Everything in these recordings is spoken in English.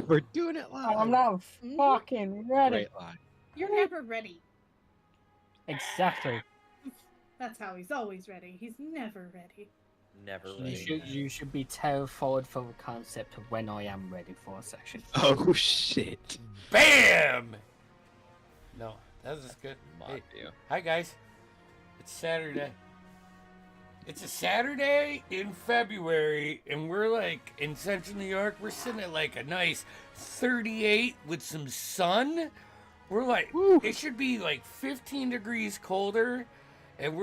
We're doing it live. I'm not fucking ready. Great line. You're never ready. Exactly. That's how he's always ready. He's never ready. Never You ready. should be terrified for the concept of when I am ready for a session. Oh shit. Bam! No, that was good. Mod you. Hi guys, it's Saturday. It's a Saturday in February, and we're like in Central New York. We're sitting at like a nice 38 with some sun. We're like, it should be like 15 degrees colder, and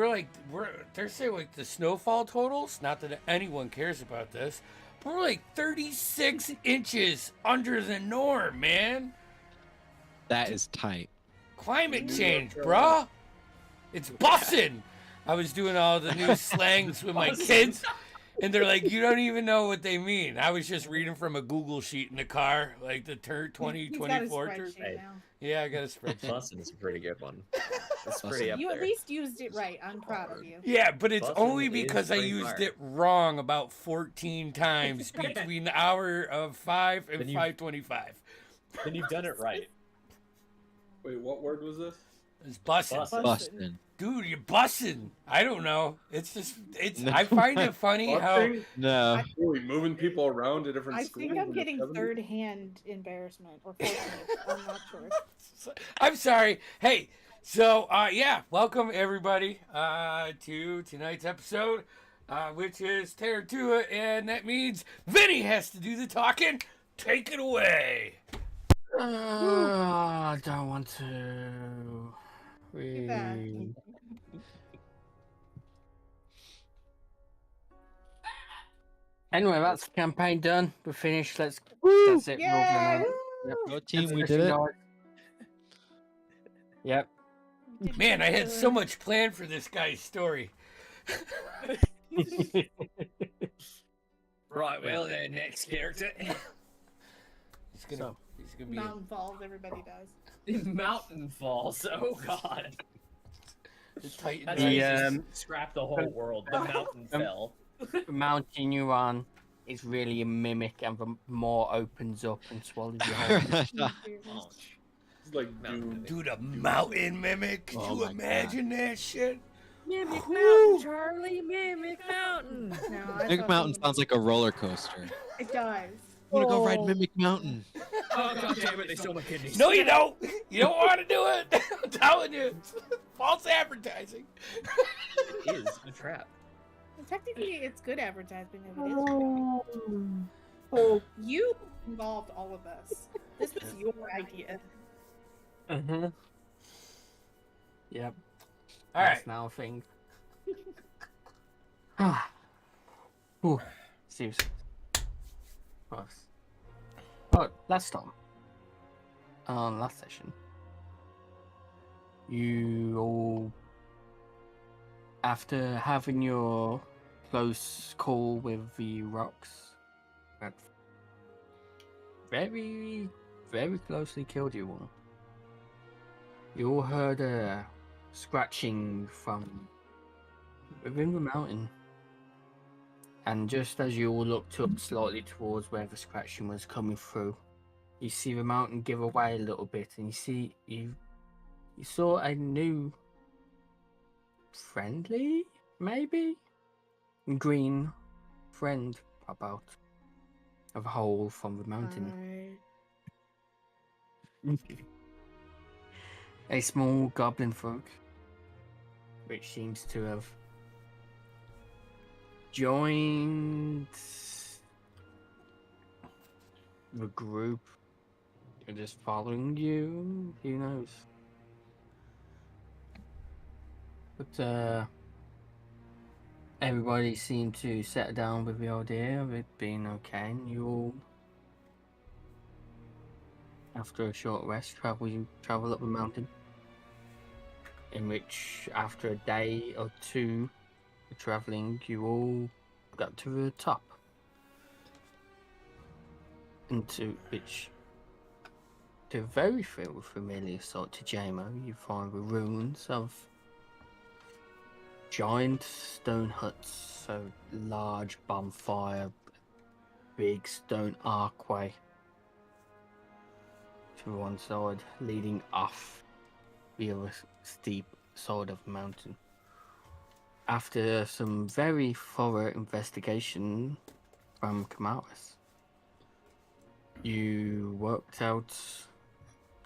they're saying like the snowfall totals. Not that anyone cares about this, but we're like 36 inches under the norm, man. That is tight. Climate change, bruh. It's bussin'. I was doing all the new slangs with my kids, and they're like, you don't even know what they mean. I was just reading from a Google sheet in the car, like the 2024 term. Yeah, I got a spreadsheet. Bussin' is a pretty good one. That's pretty up You there. at least used it right. I'm proud of you. Yeah, but it's Bussin' only is because I pretty used hard. it wrong about 14 times between the hour of 5 and Then you- 5:25. Then you've done it right. Wait, what word was this? It's bussin'. Bussin'. Bustin'. Dude, you're bussin'. I don't know. It's just, I find it funny how... Busting? No. Really moving people around to different I schools. think in I'm the getting 70s? third-hand embarrassment or fortunate. I'm not sure. I'm sorry. Hey, so, yeah, welcome everybody to tonight's episode, which is Taratua, and that means Vinny has to do the talking. Take it away. I don't want to. Too bad. Anyway, that's the campaign done. We're finished. That's it. Yay! Go team, we did it. Yep. Man, I had so much planned for this guy's story. Right, well then, next character. He's gonna be... Mountain Falls, everybody does. Mountain Falls, oh god. The Titan. That's The, how you just scrap the whole world. The mountain fell. The mountain you're on is really a mimic, and the more opens up and swallows you whole. It's like Doom. Dude, a mountain mimic? Could Oh you my imagine that shit? Mimic Mountain, Charlie, Mimic Mountain. No, I Mimic thought Mountain somebody- sounds like a roller coaster. It does. I want to go ride Mimic Mountain. Oh god damn it, they stole my kidneys. No, you don't. You don't want to do it. I'm telling you. False advertising. It is a trap. Well, technically, it's good advertising if it is. You involved all of us. This was your idea. Mm-hmm. Yep. All That's right. now a thing. Ah. Ooh. Seriously. Gross. Oh, last time. Last session. You all, after having your close call with the rocks, that very, very closely killed you all. You all heard a scratching from within the mountain. And just as you all looked up slightly towards where the scratching was coming through, you see the mountain give away a little bit, and you saw a new friendly, maybe green friend pop out of a hole from the mountain. A small goblin folk, which seems to have joined the group. They're just following you. Who knows? But everybody seemed to settle down with the idea of it being okay, and you all, after a short rest, travel up the mountain. In which, after a day or two of traveling, you all got to the top. Into which, to a very familiar sight to Jamo, you find the ruins of giant stone huts, so large bonfire, big stone archway to one side, leading off the other steep side of the mountain. After some very thorough investigation from Kamaris, you worked out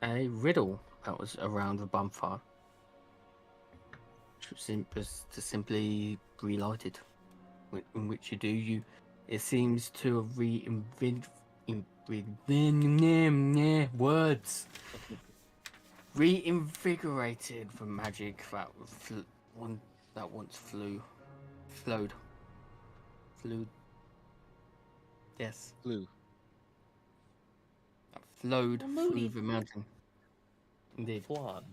a riddle that was around the bonfire, which was to simply relight it. In which it seems to have reinvigorated the magic that once flowed. Yes, Blue. that flowed Well, moody. through the mountain. Indeed. Flan.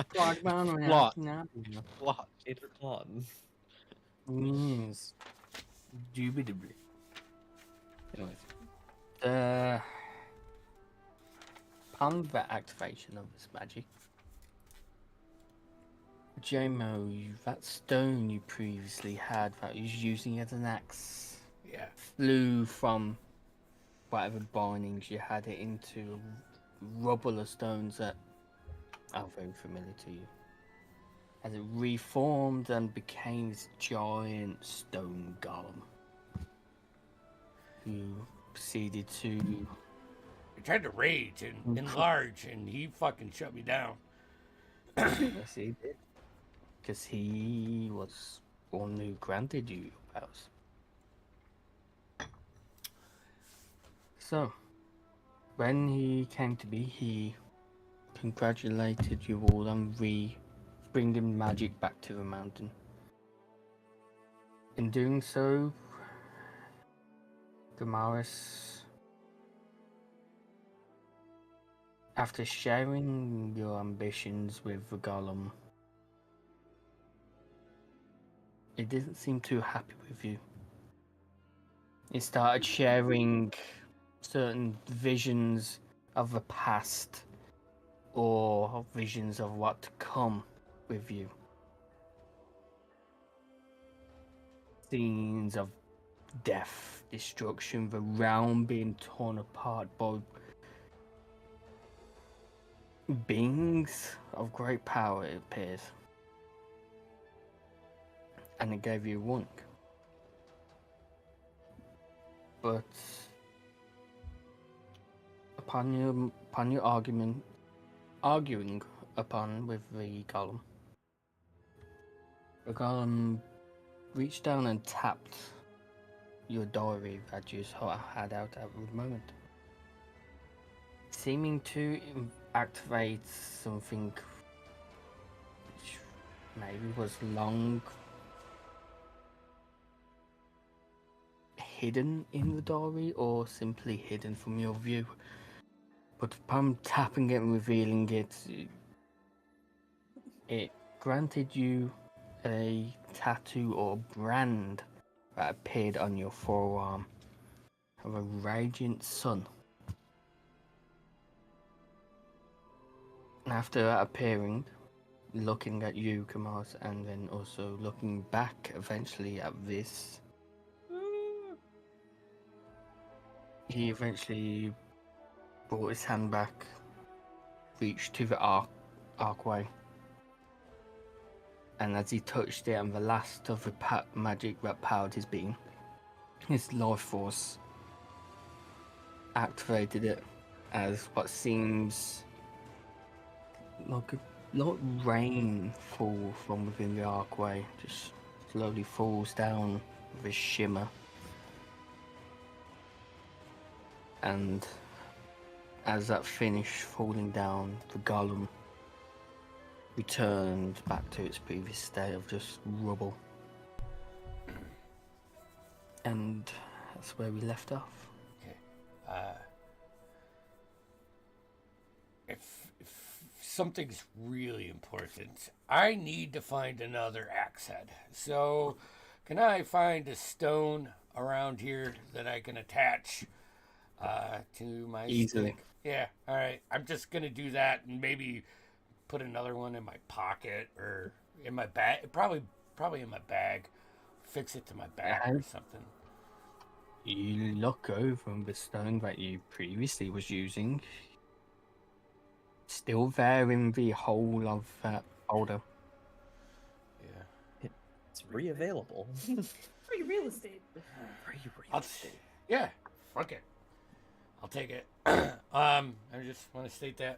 Plot. Plot. Plot. It's flan. Yes. Indubitably. Anyways, upon the activation of this magic, JMO, that stone you previously had that you was using as an axe Yeah. flew from whatever bindings you had it into rubble of stones that are very familiar to you. As it reformed and became this giant stone golem. You proceeded to I tried to rage and enlarge, and he fucking shut me down. yes, he did. Because he was one who granted you your powers. So, when he came to be, he congratulated you all on bringing magic back to the mountain. In doing so, Gamaris, after sharing your ambitions with the golem, it didn't seem too happy with you. It started sharing certain visions of the past or visions of what to come with you. Scenes of death, destruction, the realm being torn apart by beings of great power, it appears. And it gave you a wink. But upon your arguing upon with the golem reached down and tapped your diary that you had out at the moment, seeming to activate something which maybe was long hidden in the diary or simply hidden from your view. But upon tapping it and revealing it, it granted you a tattoo or brand that appeared on your forearm of a radiant sun. And after that appearing, looking at you, Kamas, and then also looking back eventually at this, he eventually brought his hand back, reached to the archway, and as he touched it and the last of the magic that powered his being, his life force activated it as what seems like rain fall from within the archway, just slowly falls down with a shimmer. And as that finished falling down, the golem returned back to its previous state of just rubble. And that's where we left off. Okay. If something's really important, I need to find another axe head. So, can I find a stone around here that I can attach to my Easily. stick? Yeah, all right. I'm just gonna do that and maybe put another one in my pocket or in my bag. Probably in my bag. Fix it to my back or something. You look over the stone that you previously was using. Still there in the hole of that boulder. Yeah. It's re-available. Free real estate. Free real I'll, estate. yeah, fuck it. I'll take it. I just want to state that.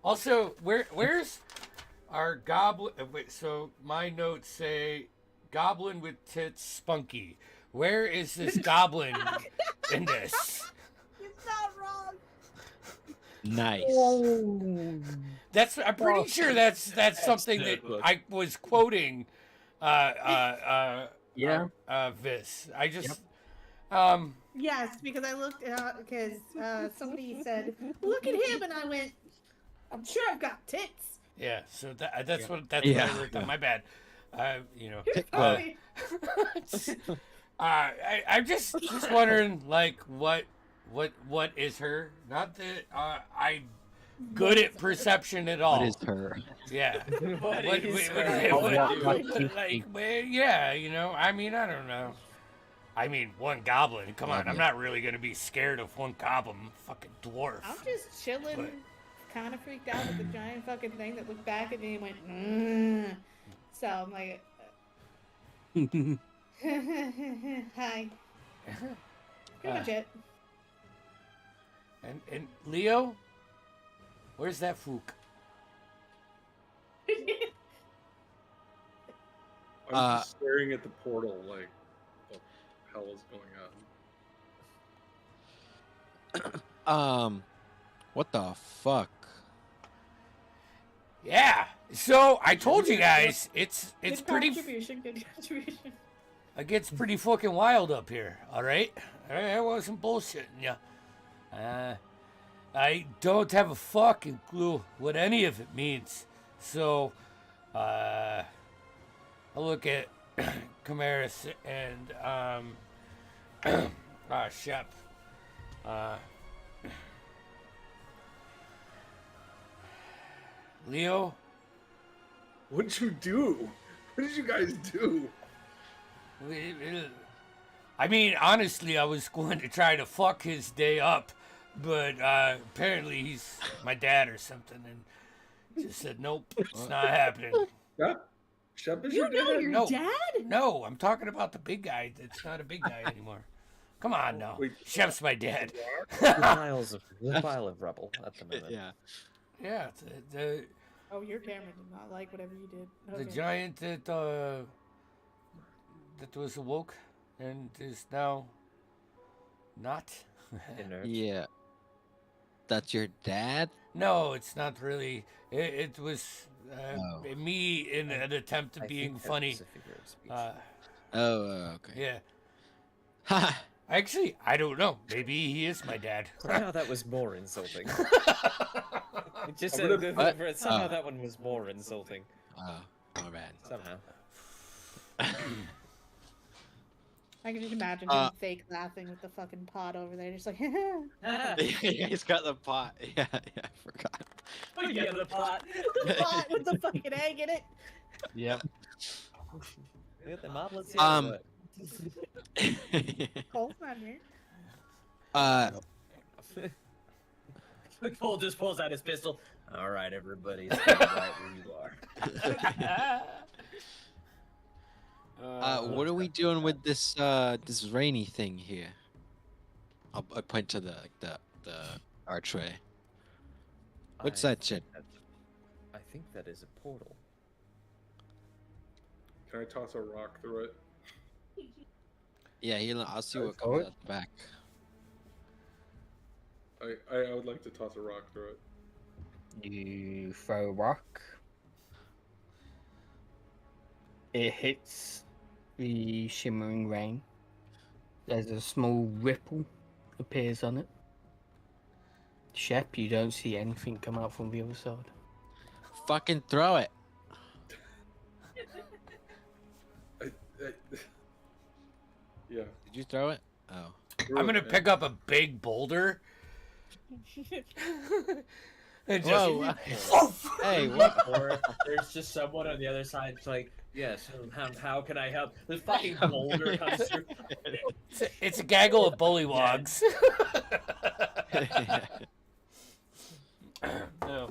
Also, where's our goblin? Wait, so my notes say goblin with tits spunky. Where is this goblin in this? It's not wrong. Nice. That's I'm pretty sure that's something that I was quoting. Yeah. Vis. I just Yes, because I looked because somebody said, "Look at him," and I went, "I'm sure I've got tits." yeah. So that's what what Yeah. I wrote down. My bad. You know. Sorry. I'm just wondering, like, what is her? Not that I'm good at perception at all. What is her? Yeah. What What- is what- her? what- like, well, yeah, you know. I mean, I don't know. I mean, one goblin. Come on, I'm not really gonna be scared of one goblin. Fucking dwarf. I'm just chilling, But- kind of freaked out with the giant fucking thing that looked back at me and went, mm. So I'm like, hi. Pretty much it. And Leo, where's that fook? I'm just staring at the portal like, what the hell is going on? What the fuck? Yeah. So I told you guys, it's Good pretty. contribution. Good contribution. It gets pretty fucking wild up here. All right. I wasn't bullshitting you. I don't have a fucking clue what any of it means. So, I look at Camaris and Shep. Leo. What'd you do? What did you guys do? I mean, honestly, I was going to try to fuck his day up, but apparently he's my dad or something, and just said, nope, it's not happening. Yeah? Shep is You your know dad? your No. dad? No, I'm talking about the big guy. That's not a big guy anymore. Come on now. Wait. Shep's my dad. The pile of rubble at the moment. Yeah. Yeah, the Oh, your camera did not like whatever you did. the Okay. giant that was awoke and is now not. Inert. Yeah. That's your dad? No, it's not really. It was Oh. me in an attempt I at think being that funny. was a figure of speech. Okay. Yeah. Ha! Actually, I don't know. Maybe he is my dad. Somehow that was more insulting. Just I'm gonna- What? somehow Oh. that one was more insulting. Oh, my bad. Somehow. I can just imagine Uh, him fake laughing with the fucking pot over there, just like, He's got the pot. Yeah, I forgot. Oh, yeah, the pot. the pot with the fucking egg in it. Yep. We got the moblets here. Um, Cole's not here. Cole just pulls out his pistol. All right, everybody, stand right where you are. What are we doing with this this rainy thing here? I point to the archway. What's I that shit? think I think that is a portal. Can I toss a rock through it? Yeah, I'll see what Go for comes it. out the back. I would like to toss a rock through it. You throw a rock. It hits the shimmering rain. There's a small ripple appears on it. Shep, you don't see anything come out from the other side. Fucking throw it. Yeah. Did you throw it? Oh. through I'm it, gonna man. pick up a big boulder And Whoa! oh! Hey, what? Or there's just someone on the other side. It's like, yes, how can I help? The fucking boulder comes through. It's a gaggle of bullywogs. No.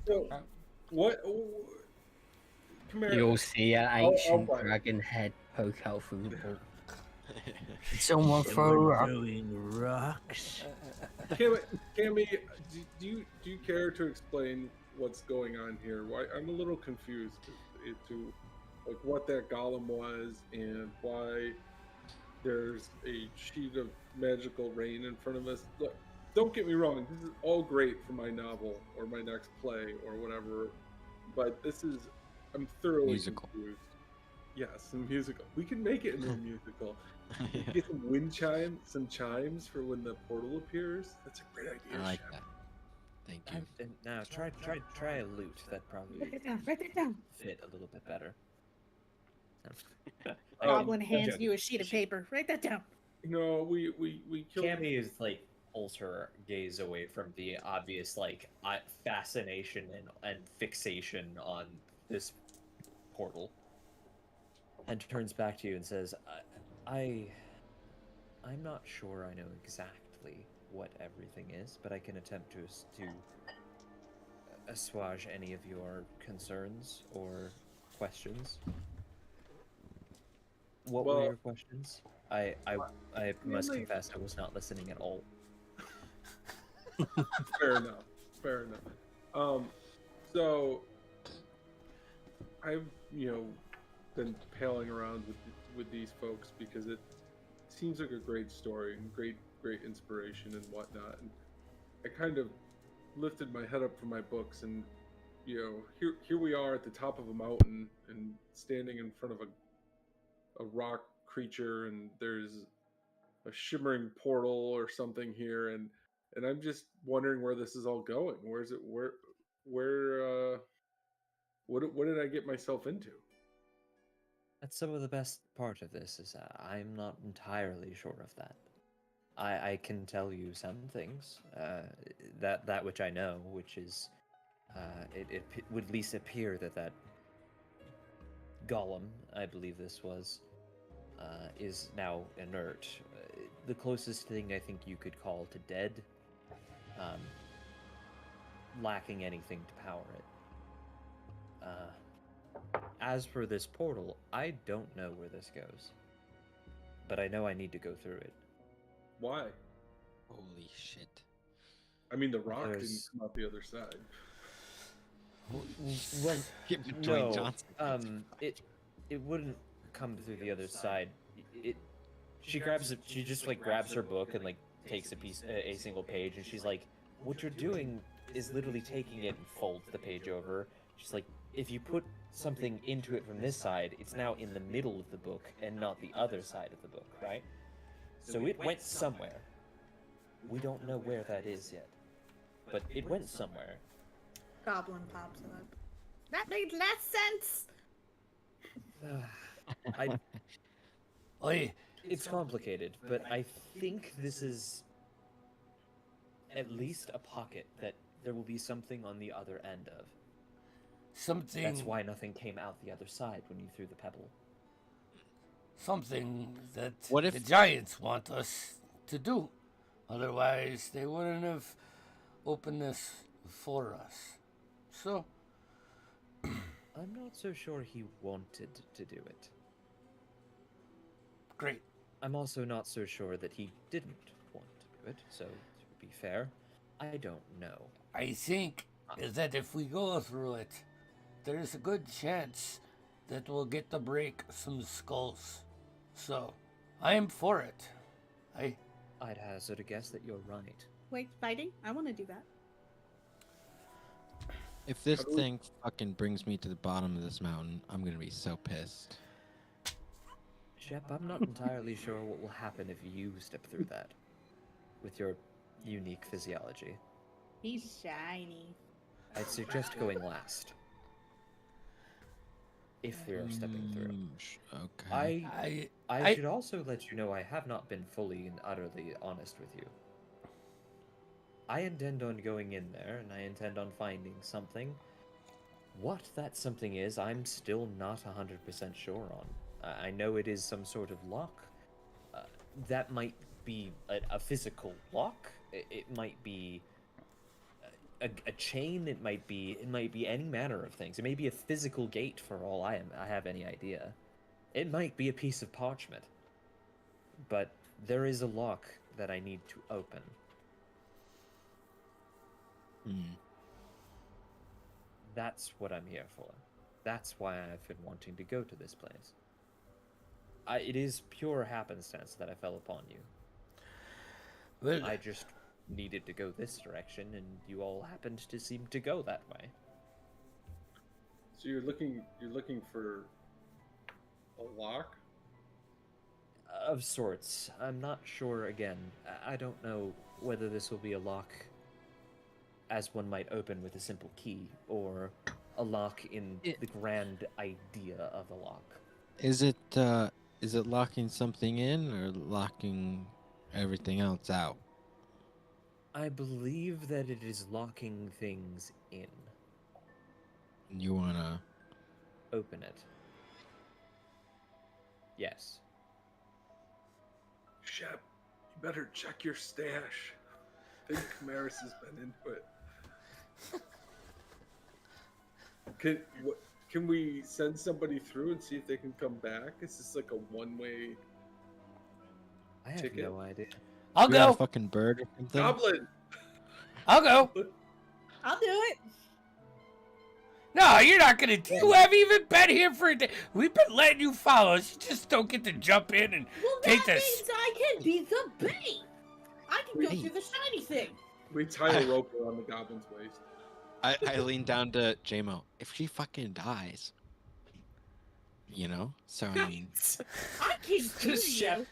So, what? Come here. You'll see an I'll ancient bite. dragon head poke out through the wall. Did someone throw a rock? Throwing rocks. Cammy, do you care to explain what's going on here? Why I'm a little confused as to like what that golem was and why there's a sheet of magical rain in front of us. Look, don't get me wrong, this is all great for my novel or my next play or whatever, but I'm thoroughly Musical. confused. Yes, a musical. We can make it into a musical. Get some chimes for when the portal appears. That's a great idea. I like Chef. that. Thank you. Now try a lute. That probably Write that down. Write that down. fit a little bit better. Goblin I'm hands joking. you a sheet of paper. Write that down. No, we killed. Cammy is like pulls her gaze away from the obvious like fascination and fixation on this portal, and turns back to you and says, I'm not sure I know exactly what everything is, but I can attempt to assuage any of your concerns or questions. What were Well, your questions? I must Really? confess I was not listening at all. Fair enough. Fair enough. So I've been palling around with these folks because it seems like a great story and great inspiration and whatnot. And I kind of lifted my head up from my books, and here we are at the top of a mountain and standing in front of a rock creature, and there's a shimmering portal or something here, and I'm just wondering where this is all going. Where what did I get myself into? That's some of the best part of this is I'm not entirely sure of that. I can tell you some things, that which I know, which is it would at least appear that golem, I believe this was, is now inert. The closest thing I think you could call to dead, lacking anything to power it. As for this portal, I don't know where this goes, but I know I need to go through it. Why? Holy shit. I mean, the rock didn't There's- come out the other side. Well, Get between no, Johnson. it wouldn't come through the other side. She just like grabs her book and like takes a single page, and she's like, "What you're doing is literally taking it and folds the page over." She's like, "If you put something into it from this side, it's now in the middle of the book and not the other side of the book, right? So it went somewhere. We don't know where that is yet, but it went somewhere." Goblin pops up. That made less sense. It's complicated, but I think this is at least a pocket that there will be something on the other end of. Something. That's why nothing came out the other side when you threw the pebble. Something that What if- the giants want us to do. Otherwise, they wouldn't have opened this for us. So, I'm not so sure he wanted to do it. great. I'm also not so sure that he didn't want to do it, so to be fair, I don't know. I think that if we go through it, there's a good chance that we'll get to break some skulls. So, I am for it. I'd hazard a guess that you're right. Wait, fighting? I want to do that. If this thing fucking brings me to the bottom of this mountain, I'm gonna be so pissed. Shep, I'm not entirely sure what will happen if you step through that. With your unique physiology. He's shiny. I'd suggest going last. If we are stepping through. Okay. I should also let you know I have not been fully and utterly honest with you. I intend on going in there, and I intend on finding something. What that something is, I'm still not 100% sure on. I know it is some sort of lock. That might be a physical lock. It might be a chain. It might be any manner of things. It may be a physical gate for all I have any idea. It might be a piece of parchment. But there is a lock that I need to open. That's what I'm here for. That's why I've been wanting to go to this place. It is pure happenstance that I fell upon you. Well, I just needed to go this direction, and you all happened to seem to go that way. So you're looking for a lock? Of sorts. I'm not sure, again. I don't know whether this will be a lock as one might open with a simple key, or a lock in the grand idea of a lock. Is it locking something in or locking everything else out? I believe that it is locking things in. You wanna Open it. Yes. Shep, you better check your stash. I think Camaris has been into it. Can we send somebody through and see if they can come back? Is this like a one-way I have ticket? no idea. I'll you got a go. fucking bird or something? Goblin! I'll go. I'll do it. No, you're not gonna. You haven't even been here for a day. We've been letting you follow us. You just don't get to jump in and Well, take that this. means I can be the bait. I can go through the shiny thing. We tie a rope around the goblin's waist. I lean down to JMO. If she fucking dies, you know. So I mean, I can do Shep.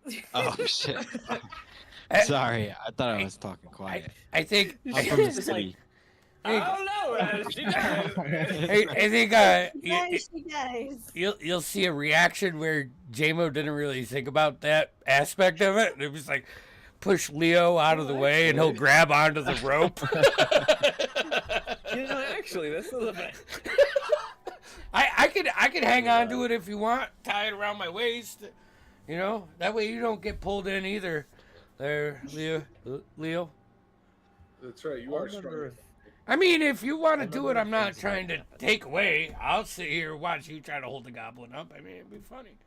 you. oh shit. Sorry, I thought I was talking quiet. I think. I'm from the It's like- city. Oh no! She died. I think. She dies. You'll see a reaction where JMO didn't really think about that aspect of it. It was like push Leo out of the way and he'll grab onto the rope. You know, actually, that's a little bit. I could hang on to it if you want, tie it around my waist. You know, that way you don't get pulled in either. There, Leo. That's right, you are strong. I mean, if you want to do it, I'm not trying to take away. I'll sit here and watch you try to hold the goblin up. I mean, it'd be funny.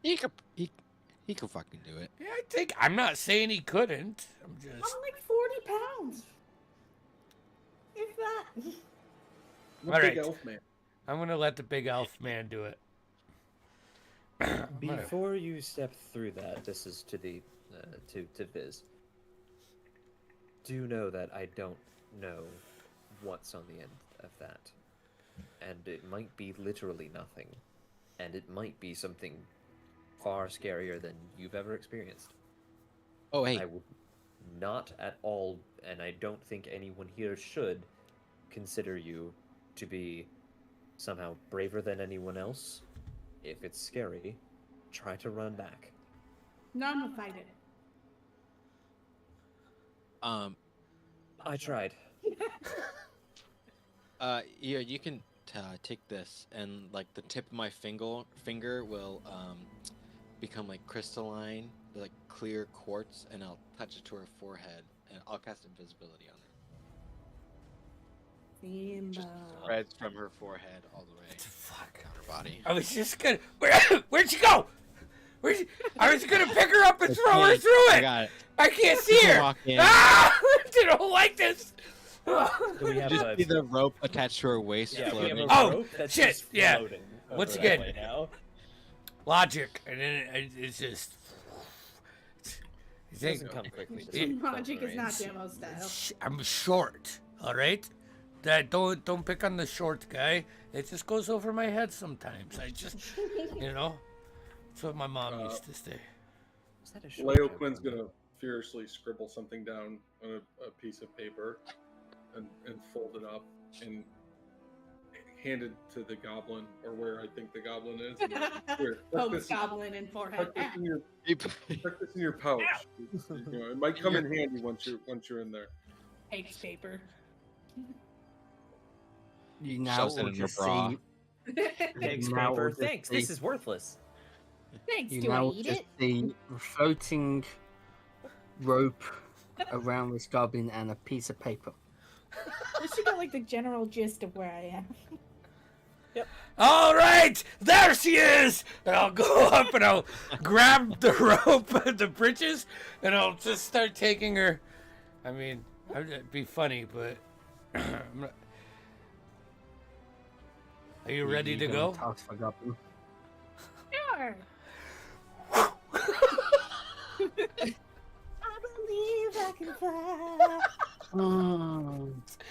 He could fucking do it. Yeah, I'm not saying he couldn't. I'm I'm just. like 40 pounds. If that. I'm a All big right. elf man. I'm gonna let the big elf man do it. Before you step through that, this is to the to Viz. Do know that I don't know what's on the end of that, and it might be literally nothing, and it might be something far scarier than you've ever experienced. Oh hey, I would not at all, and I don't think anyone here should consider you to be somehow braver than anyone else. If it's scary, try to run back. No, I'm gonna fight it. I tried. yeah, you can take this, and like the tip of my finger will become like crystalline, like clear quartz, and I'll touch it to her forehead, and I'll cast invisibility on her. Just spreads from her forehead all the way Fuck. down her body. I was just gonna. Where'd she go? I was gonna pick her up and throw her through I it. got it. I can't see You can her. walk in. Ah! I don't like this. Do we have Just a, see the rope attached to her waist yeah, we have floating. a Oh, rope that's shit, just yeah. floating Once over again. that way now. Logic, and then it's just. It doesn't come quickly. just It- like Logic is not submarines. demo style. I'm short, all right. That don't pick on the short guy. It just goes over my head sometimes. I just, you know, that's what my mom used to say. Is that a short Leo joke? Quinn's gonna furiously scribble something down on a piece of paper and fold it up. And hand it to the goblin, or where I think the goblin is. And here, Pokes goblin in forehead. tuck this in your pouch. It might come in handy once you're in there. Takes paper. You now Shoves it will in your just bra. see. Takes Now paper. we'll just Thanks. This see- is worthless. Thanks. You Do I now eat just it? see a floating rope around this goblin and a piece of paper. This should get like the general gist of where I am. All right, there she is. And I'll go up and I'll grab the rope and the bridges, and I'll just start taking her. I mean, it'd be funny, but I'm not... Are you ready to go? Task for goblin. Sure. I believe I can fly.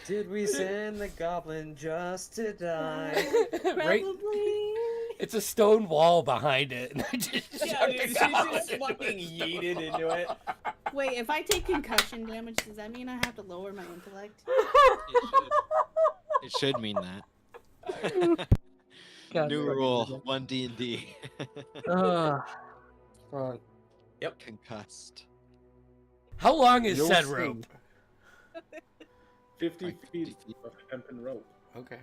Did we send the goblin just to die? Right? Probably. It's a stone wall behind it. And I just Yeah, shut dude, the she's just goblin. fucking yeeted into it. Wait, if I take concussion damage, does that mean I have to lower my intellect? It should mean that. New rule, 1 D&D. Right. Concussed. How long is You'll said see. rope? 50 Like feet 50 feet. of hempen rope. Okay.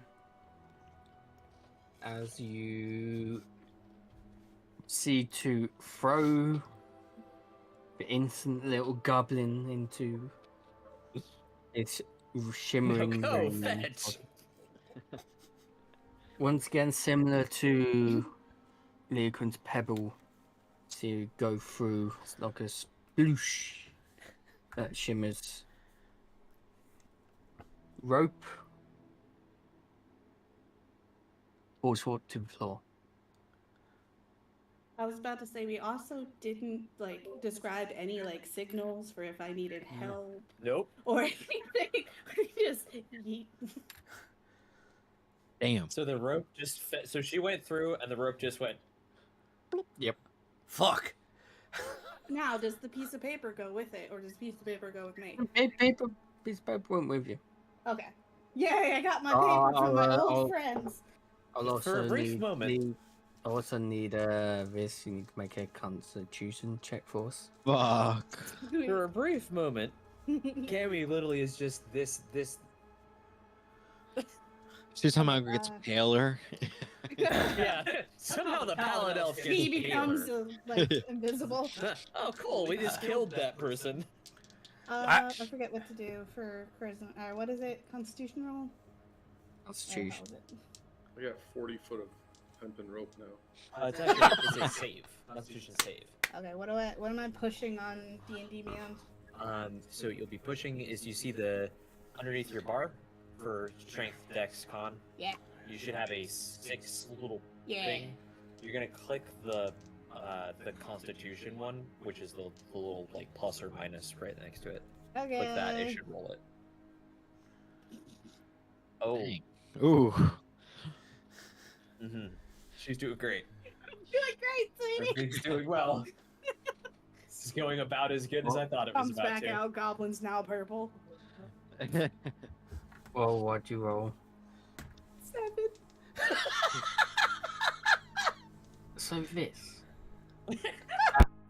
As you see to throw the innocent little goblin into its shimmering Go rain. fetch. Once again, similar to Leokun's pebble, to go through like a sploosh that shimmers. Rope falls forward to the floor. I was about to say we also didn't like describe any like signals for if I needed help Nope. or anything. We just yeet. Damn. So the rope just so she went through and the rope just went. Yep. Fuck. Now, does the piece of paper go with it, or does the piece of paper go with me? Piece of paper went with you. Okay. Yay! I got my paper from my old I'll- friends. I'll also For a brief need, moment. I also need this. You need to make a constitution check for us. Fuck. For a brief moment, Cammy literally is just this. She's somehow gets God. paler. Yeah. Somehow the paladin elf gets He becomes paler. like invisible. Oh, cool! We just killed that person. I forget what to do for charisma. What is it? Constitution roll? Constitution. What was it? I got 40 foot of hempen rope now. It's actually it's a save. Constitution save. Okay, what am I pushing on D&D Beyond? So you'll be pushing is you see the underneath your bar for strength, dex, con. Yeah. You should have a 6 little Yeah. thing. You're gonna click the Constitution one, which is the little like plus or minus right next to it. Okay. Click that, it should roll it. Oh. Dang. Ooh. Mm-hmm. She's doing great. Doing great, sweetie. Everything's doing well. This is going about as good as I thought it was Comes about back to. out. Goblin's now purple. Well, what'd you roll? 7. So this,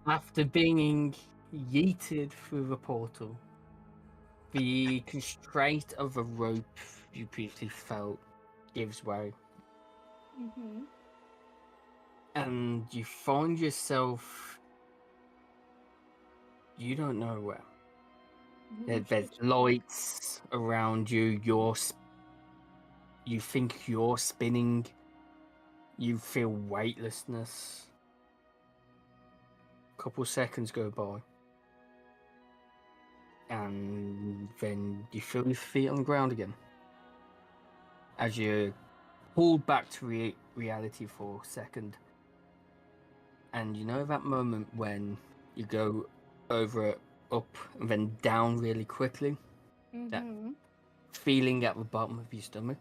after being yeeted through the portal, the constraint of the rope you previously felt gives way, Mm-hmm. and you find yourself, you don't know where. There's lights around you. You think you're spinning. You feel weightlessness. A couple seconds go by, and then you feel your feet on the ground again. As you're pulled back to reality for a second, and you know that moment when you go over it, up, and then down really quickly. Mm-hmm. Feeling at the bottom of your stomach.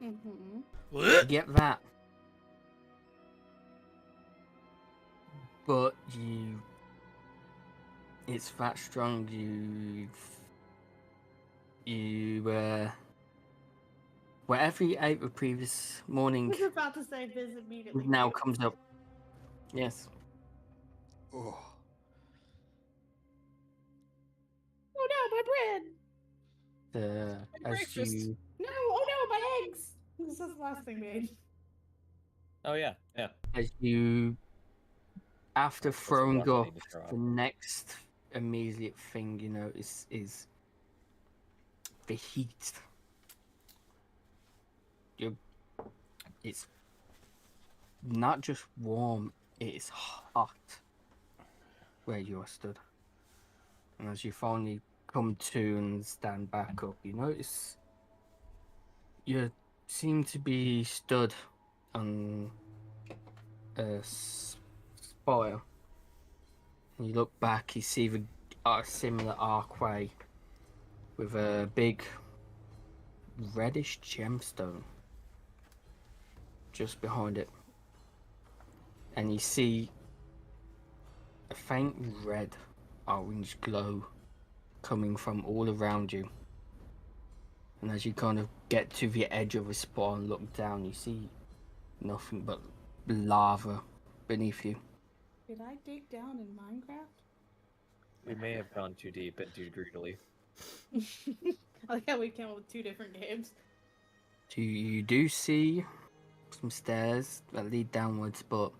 Mm-hmm. You get that. But it's that strong. whatever you ate the previous I morning was about to say visit immediately. now comes up. Yes. Oh. Oh no, my bread! As breakfast. you No, oh no, my eggs! This is the last thing made. Oh yeah, yeah. after That's throwing what I up, need to throw the up. next immediate thing you notice is the heat. It's not just warm, it's hot where you are stood. And as you finally come to and stand back up, you notice you seem to be stood on a spire. And you look back, you see a similar archway with a big reddish gemstone just behind it. And you see a faint red orange glow coming from all around you. And as you kind of get to the edge of the spire and look down, you see nothing but lava beneath you. Did I dig down in Minecraft? We may have gone too deep and too greedily. I like how we came up with 2 different games. You do see some stairs that lead downwards, but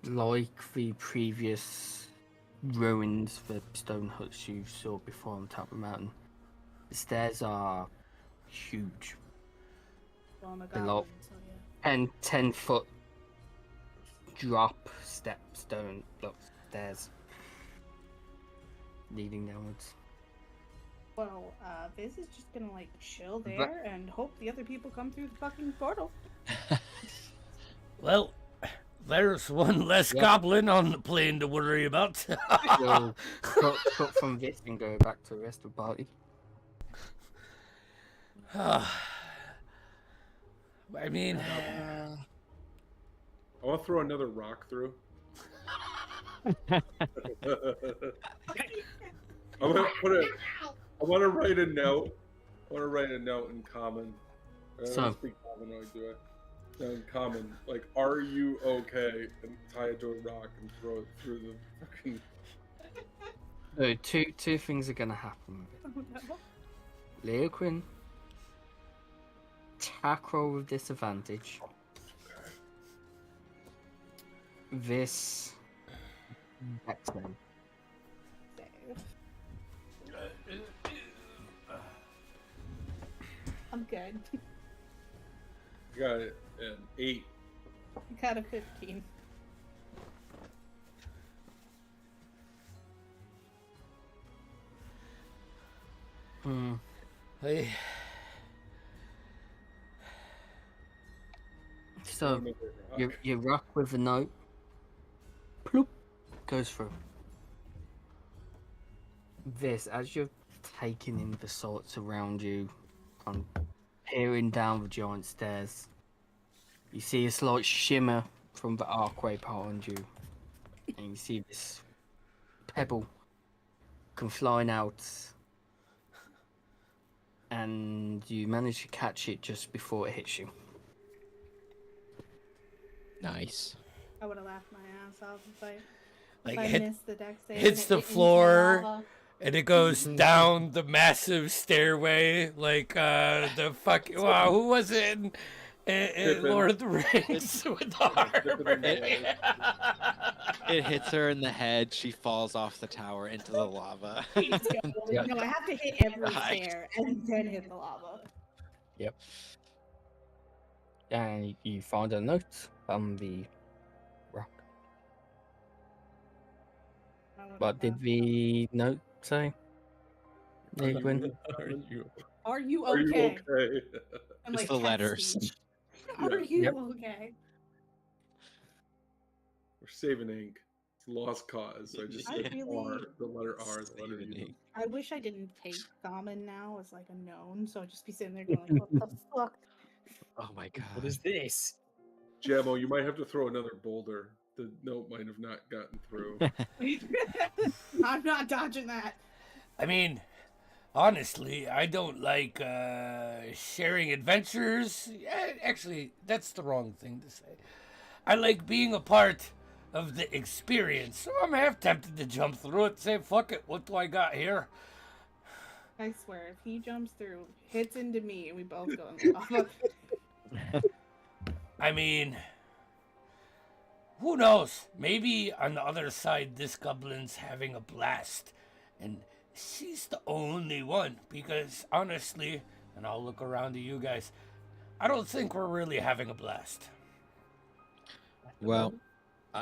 like the previous ruins, the stone huts you saw before on top of the mountain, the stairs are huge. Well, I'm a They're goblin, like so yeah. 10 foot drop stone stairs leading downwards. Well, Viz is just gonna like chill there and hope the other people come through the fucking portal. Well, there's one less Yep. goblin on the plane to worry about. You'll cut from this and go back to the rest of the party. I mean, I want to throw another rock through. I want to write a note. I want to write a note in common. I don't So- speak common when I do it. No, in common, like, are you okay? And tie it to a rock and throw it through the fucking. So two things are gonna happen with it. Oh, no. Leoquin, attack roll with disadvantage. This dex save. I'm good. Got it. An 8. Got a 15. hey, So you rock with the note. Ploop, goes through. This, as you're taking in the sights around you, and peering down the giant stairs, you see a slight shimmer from the archway behind you, and you see this pebble come flying out, and you manage to catch it just before it hits you. Nice. I would have laughed my ass off like if I missed the deck save. hits and the it into floor. lava. And it goes down the massive stairway, like the fuck. Wow, who was it in Lord of the Rings with the harp? It hits her in the head. She falls off the tower into the lava. No, I have to hit every Right. stair and then hit the lava. Yep. And you find a note on the rock. What did the note say? Leoquin? Are you Are you okay? okay? And, Just like, the text letters. speech. Yeah. Are you Yep. okay? We're saving ink. It's a lost cause. So I just I said really- R, the letter R, the letter Saving U. ink. I wish I didn't take Common now as like a known, so I'd just be sitting there going like, what the fuck? Oh my god. What is this? Jammo, you might have to throw another boulder. The note might have not gotten through. I'm not dodging that. I mean, honestly, I don't like sharing adventures. Actually, that's the wrong thing to say. I like being a part of the experience, so I'm half tempted to jump through it and say, fuck it, what do I got here? I swear, if he jumps through, hits into me, and we both go in lava. I mean, who knows? Maybe on the other side, this goblin's having a blast. And she's the only one. Because honestly, and I'll look around to you guys, I don't think we're really having a blast. Well,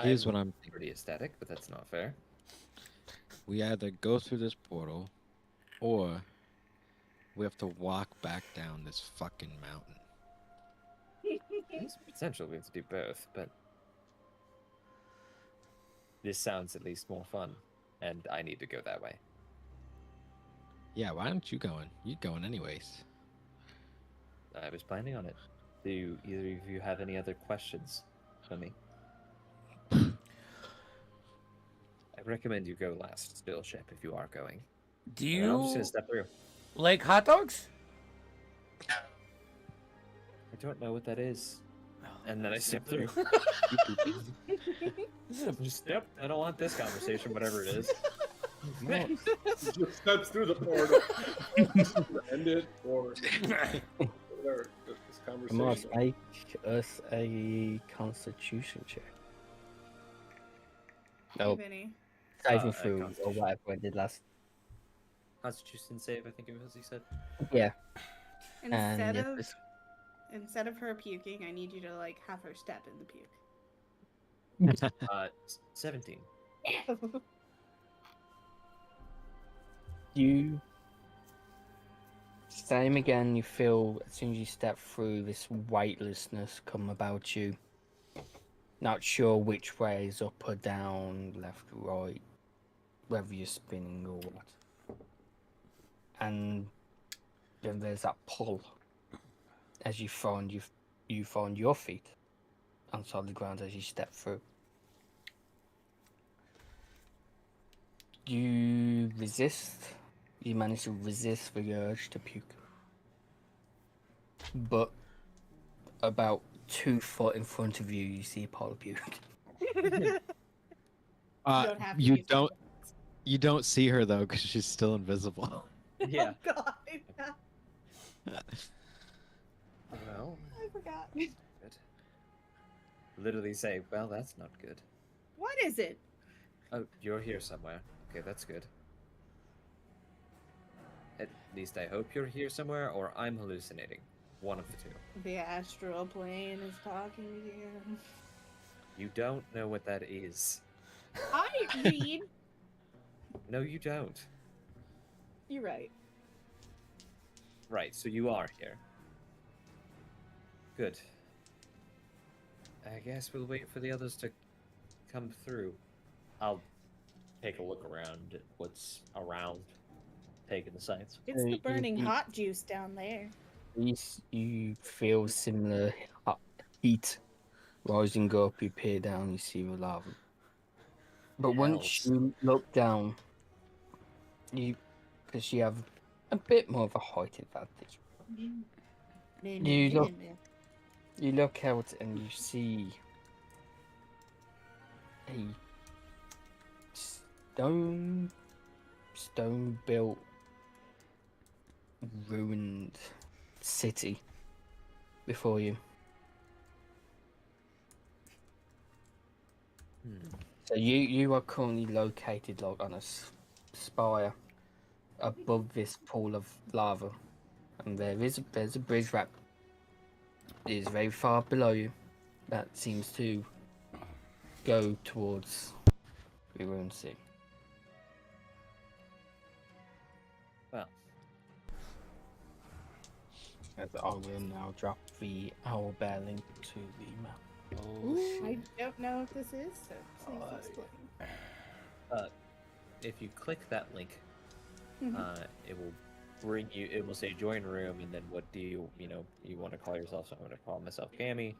here's what I'm I'm pretty ecstatic, but that's not fair. we either go through this portal or we have to walk back down this fucking mountain. There's potential we have to do both, but this sounds at least more fun, and I need to go that way. Yeah, why aren't you going? You're going anyways. I was planning on it. Do either of you have any other questions for me? I recommend you go last, still ship, if you are going. Do And I'm just you gonna step through. like hot dogs? I don't know what that is. And then I step through. Just step. I don't want this conversation, whatever it is. He just steps through the portal. End it or whatever. This I must conversation. make us a constitution check. No, Vinny. saving a through or constitution. whatever I did last. Constitution save, I think it was, he said. Yeah. And Instead yeah, of this- instead of her puking, I need you to like have her step in the puke. 17. you same again. You feel as soon as you step through this weightlessness come about you. Not sure which way is up or down, left or right, whether you're spinning or what. And then there's that pull as you find your feet on solid ground as you step through. You resist. You manage to resist the urge to puke. But about 2 foot in front of you, you see a pile of puke. don't have to You use my don't. weapons. You don't see her though, because she's still invisible. Yeah. Oh god. Well, I forgot. good. Literally say, well, that's not good. What is it? Oh, you're here somewhere. Okay, that's good. At least I hope you're here somewhere, or I'm hallucinating. One of the two. The astral plane is talking to you. You don't know what that is. I read. No, you don't. You're right. Right, so you are here. Good. I guess we'll wait for the others to come through. I'll take a look around at what's around, taking the sights. It's the you- burning you- hot juice down there. You feel similar hot heat rising up. You peer down, you see the lava. But once Hells. you look down, because you have a bit more of a height advantage. You look out and you see a stone built ruined city before you. So you are currently located like on a spire above this pool of lava, and there's a bridge wrap. It is very far below you. That seems to go towards the ruined city. Well, As I will now drop the owl bear link to the map. Oh, I shit. don't know if this is, so please explain. if you click that link, Mhm. it will bring you. It will say join room, and then what do you want to call yourself? So I'm going to call myself Cammy,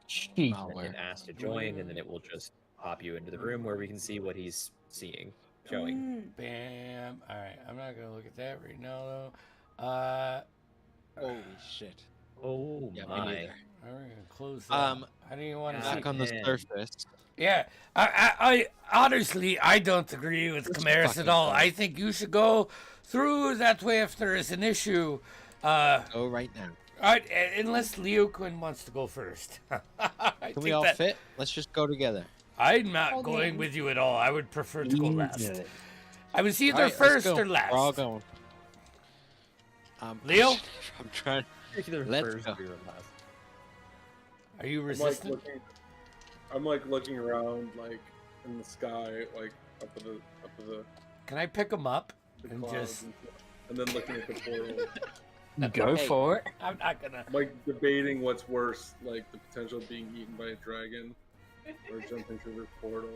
She Oh, where? and ask to join, and then it will just pop you into the room where we can see what he's seeing. showing. Bam. All right, I'm not gonna look at that right now though. Holy shit. Oh Yeah, me my. neither. I'm gonna close that. I didn't even want to see. Back on the Man. surface. Yeah, I honestly, I don't agree with Let's Camaris at fucking all. go. I think you should go through that way if there is an issue. Go right now. Unless Leo Quinn wants to go first. Can we all fit? Let's just go together. I'm not Hold going hands. with you at all. I would prefer to go last. Easy. I was either Alright, let's first go. or last. We're all going. Leo? I'm trying. Either Let's first go. or last. Are you I'm like resistant? looking around, like in the sky, like up at the Can I pick him up? And clouds, just- and then looking at the portal. Go Hey. for it. I'm not gonna. I'm like debating what's worse, like the potential of being eaten by a dragon or jumping through this portal.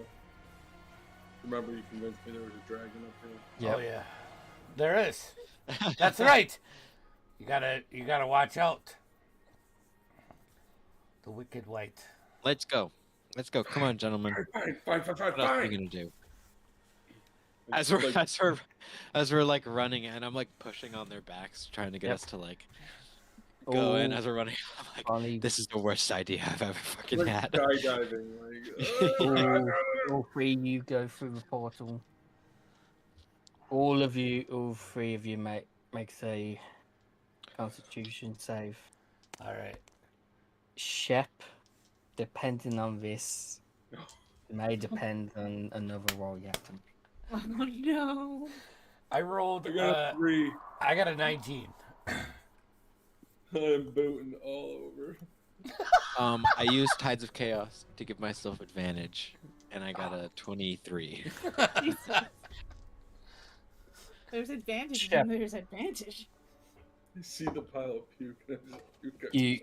Remember, you convinced me there was a dragon up here. Oh yeah, there is. That's right. You gotta watch out. The wicked white. Let's go. Let's go. Come on, gentlemen. Fine. What else are we gonna do? As we're Like, as we're like running, and I'm like pushing on their backs, trying to get Yep. us to like go in Oh, as we're running. I'm like, funny. this is the worst idea I've ever fucking like had. skydiving, like. All three of you go through the portal. All three of you makes a Constitution save. All right. Shep, depending on this, may depend on another roll you have to make. Oh no. I rolled. I got a 3. I got a 19. I'm booting all over. I used Tides of Chaos to give myself advantage, and I got a 23. Jesus. There's advantage Shep. when there's advantage. You see the pile of puke, and I just puke at You-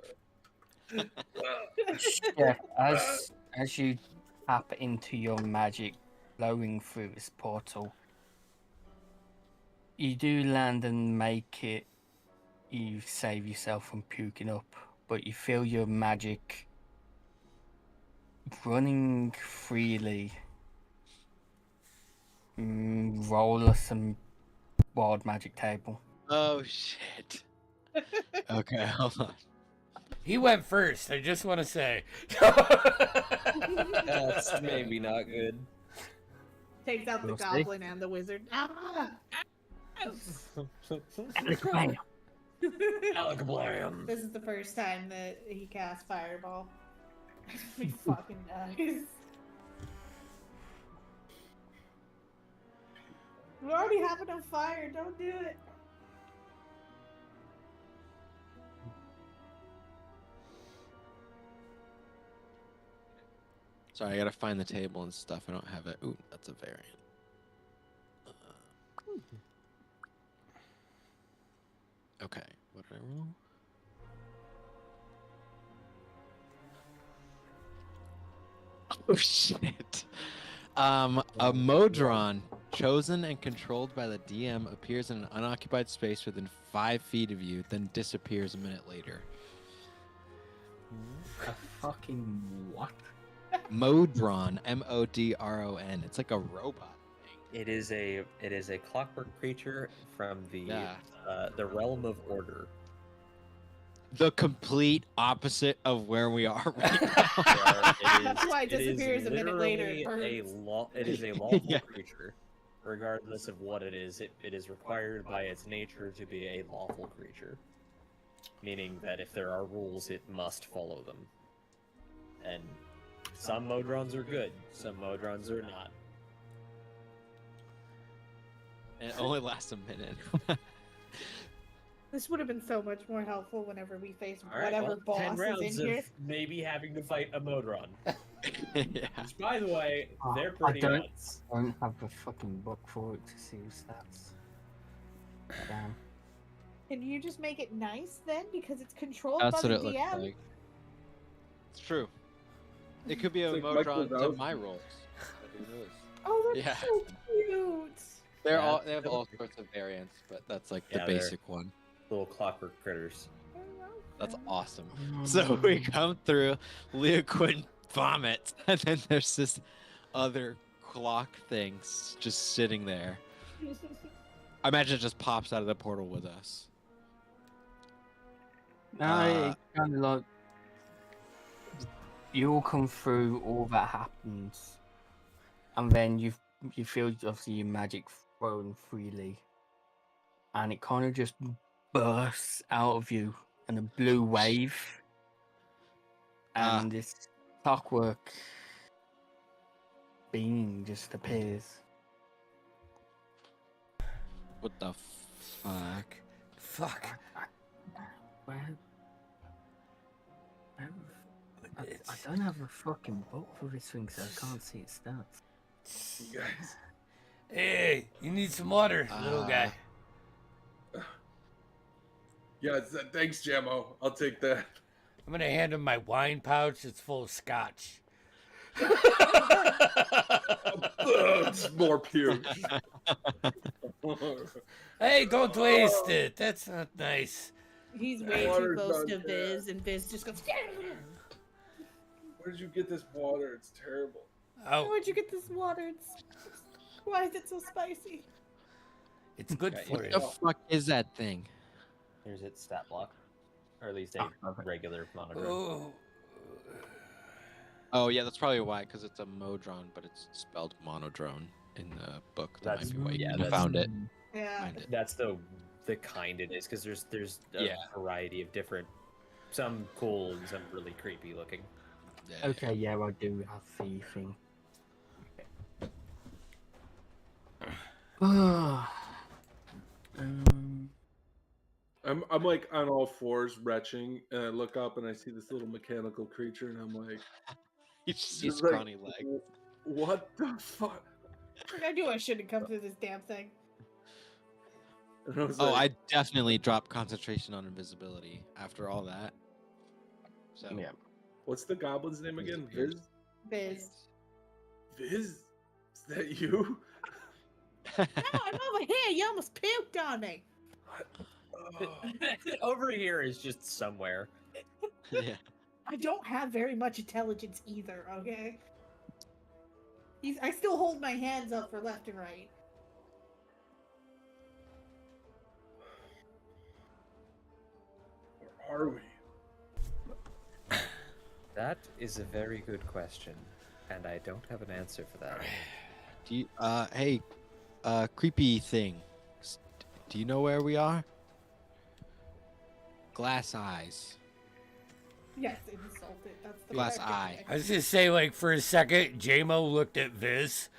Shep, as you tap into your magic flowing through this portal, you do land and make it. You save yourself from puking up, but you feel your magic running freely. Roll us some wild magic table. Oh shit. Okay, hold on. He went first. I just want to say. That's maybe not good. Takes out the We'll see. goblin and the wizard. Ah! Alakablam. This is the first time that he cast Fireball. He fucking dies. We already have enough fire. Don't do it. Sorry, I gotta find the table and stuff. I don't have it. Ooh, that's a variant. Okay, what did I roll? Oh shit. A Modron chosen and controlled by the DM appears in an unoccupied space within 5 feet of you, then disappears a minute later. A fucking what? Modron, M-O-D-R-O-N. It's like a robot thing. It is a clockwork creature from Yeah. the realm of order. The complete opposite of where we are right now. That's why it disappears a minute later, it literally burns. It is a lawful Yeah. creature, regardless of what it is. It is required by its nature to be a lawful creature, meaning that if there are rules, it must follow them. And some Modrons are good, some Modrons are not. And it only lasts a minute. This would have been so much more helpful whenever we face All right, whatever well, 10 boss rounds is in of here. maybe having to fight a Modron. Yeah. Which, by the way, Oh, they're I pretty don't- nuts. I don't have a fucking book for it to see his stats. Damn. Can you just make it nice then? Because it's controlled That's by what the it looks DM. like. It's true. It could be a It's like Michael Modron to Bowser. my rolls. Who knows? Oh, that's Yeah. so cute. Yeah, They have all sorts of variants, but that's like the Yeah, they're- basic one. Little clockwork critters. That's awesome. So we come through, Leo Quinn vomits, and then there's this other clock thing just sitting there. I imagine it just pops out of the portal with us. No, it kind of like you all come through, all that happens, and then you feel obviously your magic flowing freely, and it kind of just bursts out of you in a blue wave, and this clockwork being just appears. What the fuck? Fuck. Where? I don't have a fucking book for this thing, so I can't see its stats. You guys. Hey, you need some water, little guy. Yeah, thanks, Jammo. I'll take that. I'm gonna hand him my wine pouch. It's full of scotch. It's more puke. Hey, don't waste it. That's not nice. He's way too Water's close not to good. Viz, and Viz just goes. Where did you get this water? It's terrible. Oh, Where'd you get this water? Why is it so spicy? it's good Okay, for What you. the fuck is that thing? Here's its stat block, or at least a regular monodrone. Oh, Oh yeah, that's probably why, because it's a modrone, but it's spelled monodrone in the book. That That's- might be why yeah, you that's- found it. Yeah. Find it. That's the kind it is, because there's a Yeah. variety of different, some cool and some really creepy looking. Yeah. Okay, yeah, I do have the thing. I'm like on all fours retching, and I look up and I see this little mechanical creature, and I'm like, You just see just scrawny leg. What the fuck? Like, I knew I shouldn't come through this damn thing. And I was Oh, like, I definitely dropped concentration on invisibility after all that. So Yeah. what's the goblin's name again? Viz? Viz. Viz? Is that you? No, I'm over here. You almost puked on me. Oh, Over here is just somewhere. yeah. I don't have very much intelligence either, okay? I still hold my hands up for left and right. where are we? That is a very good question, and I don't have an answer for that. Do you hey creepy thing. Do you know where we are? Glass eyes. Yes, insulted. That's the Glass correct eye. I was just saying, like for a second, JMO looked at Viz,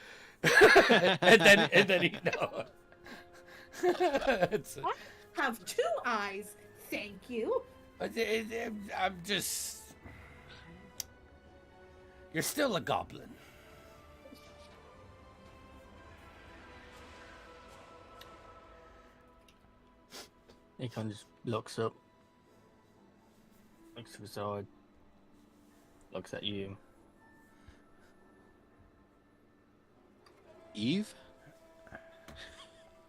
and then he know. It's- I have 2 eyes. Thank you. I'm just. You're still a goblin. He kind of just looks up, looks to the side, looks at you. Eve?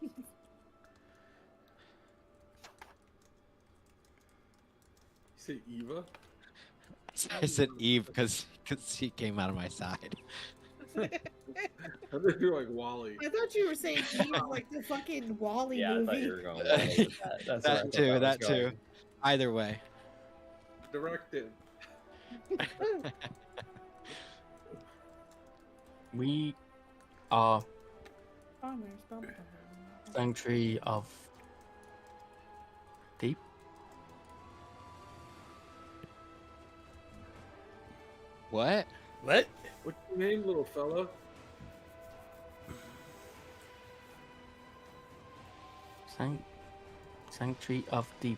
You say Eva? I said Eve because he came out of my side. I think you're like Wally. I thought you were saying Eve like the fucking Wally Yeah, I movie. thought you were going Wally with that. That's where I That thought too, was that going. too. Either way. Directed. We are Bombers, bombers. Sanctuary of Deep. What? What? What's your name, little fella? Sanctuary of Deep.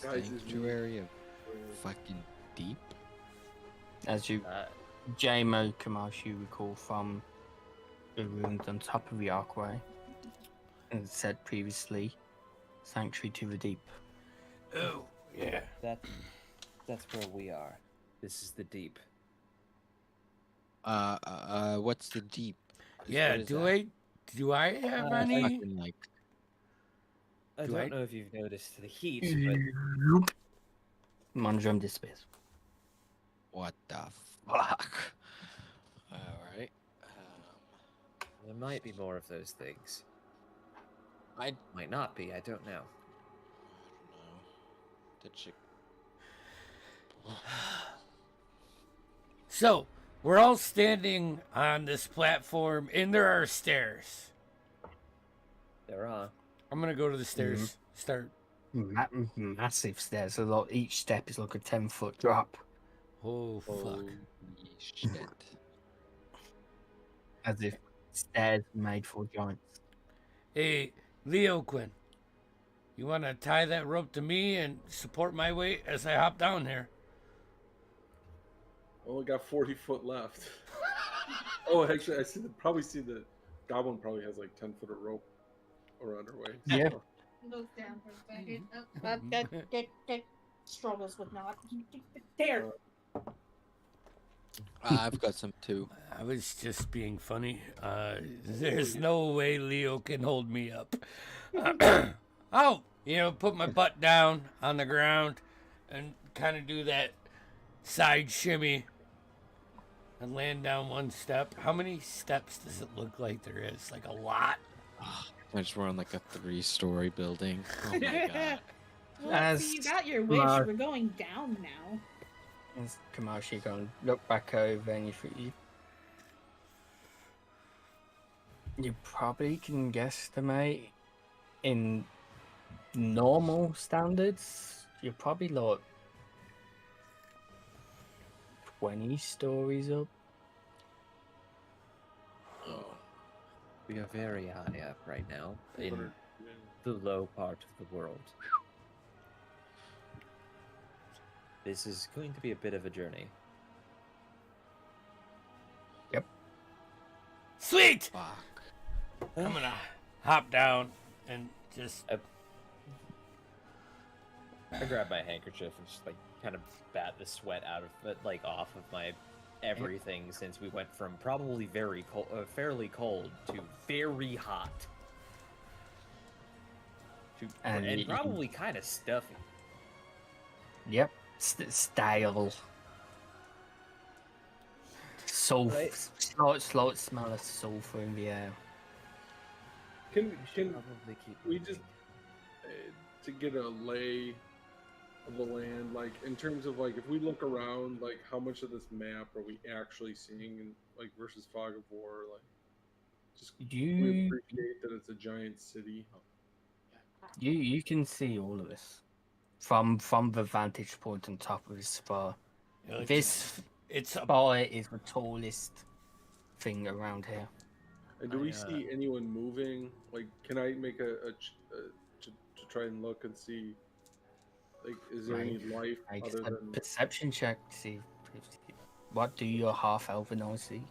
Guys, is Sanctuary of fucking deep? As you, Uh, JMO Kamash, you recall from the rooms on top of the archway, and said previously, Sanctuary to the Deep. Oh, yeah. that's where we are. This is the deep. What's the deep? Yeah, What is do that? I have Uh, any? Fucking like I Do don't I- know if you've noticed the heat, but Monodrome disappears. what the fuck? There might be more of those things. I Might not be. I don't know. don't know. Did she? So, we're all standing on this platform, and there are stairs. There are. I'm gonna go to the stairs. Start. Massive stairs. A lot. Each step is like a 10-foot drop, Oh fuck! Holy shit! as if stairs made for giants. Hey, Leo Quinn, you wanna tie that rope to me and support my weight as I hop down here? Only got 40 foot left. Oh, actually, probably see the goblin probably has like 10 foot of rope around her waist. Yeah. Goes down for a second. That struggles with not. There. I've got some too. I was just being funny. There's no way Leo can hold me up. I'll, put my butt down on the ground and kind of do that side shimmy and land down one step. How many steps does it look like there is? Like a lot? I just run like a 3-story building. Oh my god. Well, see, you got your wish. We're going down now. As Kamashi going look back over, and you probably can guesstimate in normal standards, you're probably like 20 stories up. Oh. We are very high up right now in Yeah. the low part of the world. This is going to be a bit of a journey. Sweet! Fuck. I'm gonna hop down and just. I grab my handkerchief and just like kind of bat the sweat out of it, like off of my everything, since we went from probably very cold, fairly cold to very hot, to and probably kind of stuffy. Yep, stale. Right. Slight smell of sulfur in the air. Can Probably keep we just to get a lay of the land, like in terms of like if we look around, like how much of this map are we actually seeing, in like versus Fog of War, like just we You appreciate that it's a giant city. you can see all of this from the vantage point on top of this spire. This It's a. spire is the tallest thing around here. And do we I, see anyone moving? Like, can I make to try and look and see? Like, is there any life Make other a than? perception check to see what do your half elven eyes see.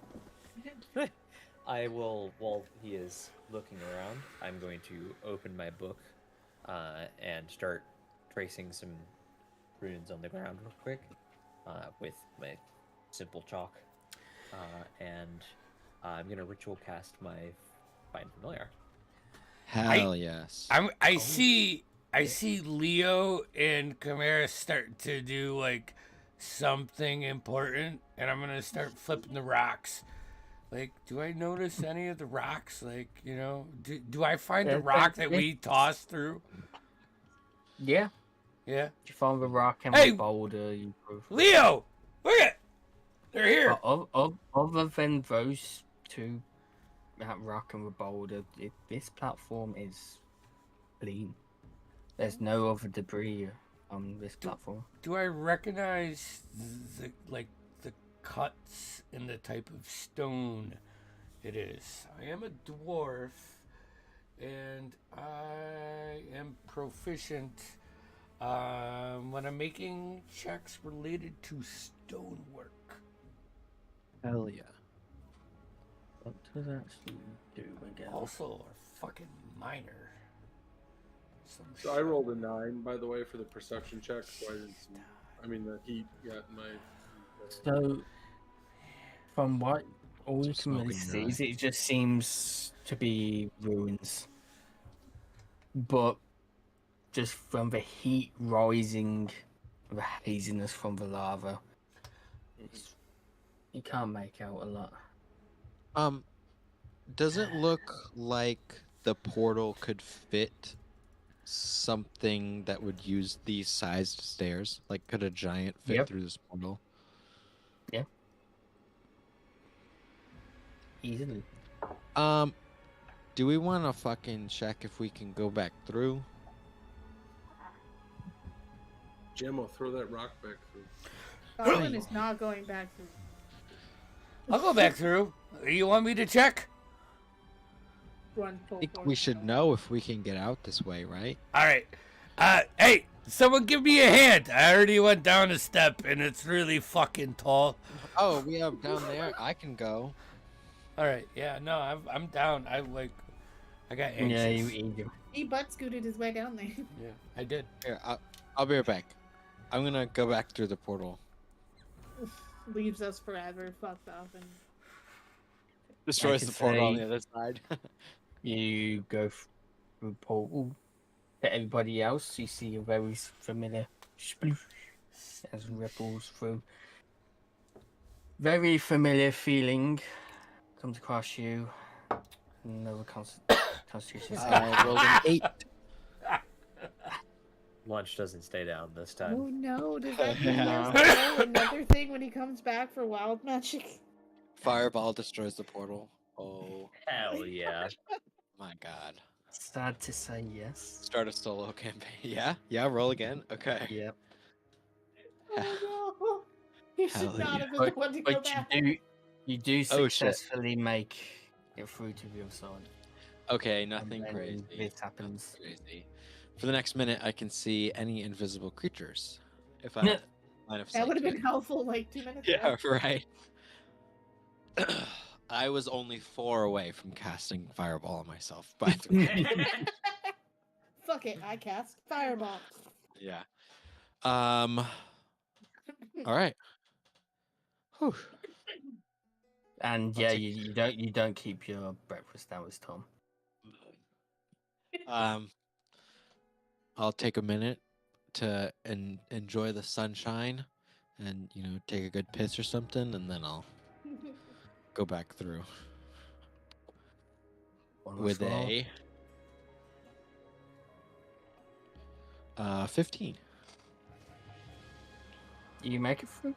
I will, while he is looking around, I'm going to open my book and start tracing some runes on the ground real quick with my simple chalk. And I'm going to ritual cast my Find Familiar. Hell yes. I see Leo and Chimera start to do like something important, and I'm gonna start flipping the rocks. Like, do I notice any of the rocks? Like, do I find a rock that we tossed through? Yeah, Yeah. you find the rock and Hey! the boulder. You Leo, look at, they're here. Other than those two, that rock and the boulder, this platform is clean. There's no other debris on this platform. Do I recognize the cuts in the type of stone it is? I am a dwarf, and I am proficient when I'm making checks related to stonework. Hell yeah. What does that actually do again? Also, a fucking miner. Some So I shit. rolled a 9, by the way, for the perception check. So I didn't see. I mean, the heat got in my. So, from what all you Some can really smoking see, it just seems to be ruins. But just from the heat rising, the haziness from the lava, you can't make out a lot. Does it look like the portal could fit something that would use these sized stairs? Like, could a giant fit Yep. through this portal? Easily. Do we want to fucking check if we can go back through? Jammo, throw that rock back through. Goblin is not going back through. I'll go back through. You want me to check? Run full I think force we should now. know if we can get out this way, right? All right. Hey, someone give me a hand. I already went down a step, and it's really fucking tall. Oh, we have down there. I can go. All right. Yeah. No, I'm down. I got anxious. Yeah, you He butt scooted his way down there. Yeah, I did. Here, I'll be right back. I'm gonna go back through the portal. Leaves us forever fucked up and Destroys could the portal on say- the other side. You go through the portal. To everybody else, you see a very familiar sploosh as ripples through. Very familiar feeling comes across you. Another constitution. I rolled an 8. Lunch doesn't stay down this oh time. no, does that mean No. there's another thing when he comes back for wild magic? Fireball destroys the portal. Oh Hell yeah. my god. Sad to say, yes. Start a solo campaign. Yeah, roll again. Okay. Yep. Oh no. He should Hell not yeah. have been the one to go But back. you do Oh, shit. successfully make it through to the other side. Okay, And nothing then crazy. This happens. Nothing crazy. For the next minute, I can see any invisible creatures. If I Yeah. have line of That sight would have to been it. helpful like 2 minutes Yeah, ago. right. I was only 4 away from casting fireball on myself, by the way. Fuck it, I cast fireball. Yeah. All right. Whew. And I'll yeah, take- you don't keep your breakfast hours, Tom. I'll take a minute to enjoy the sunshine, and take a good piss or something, and then I'll go back through with Wonderful. a 15. You make it through.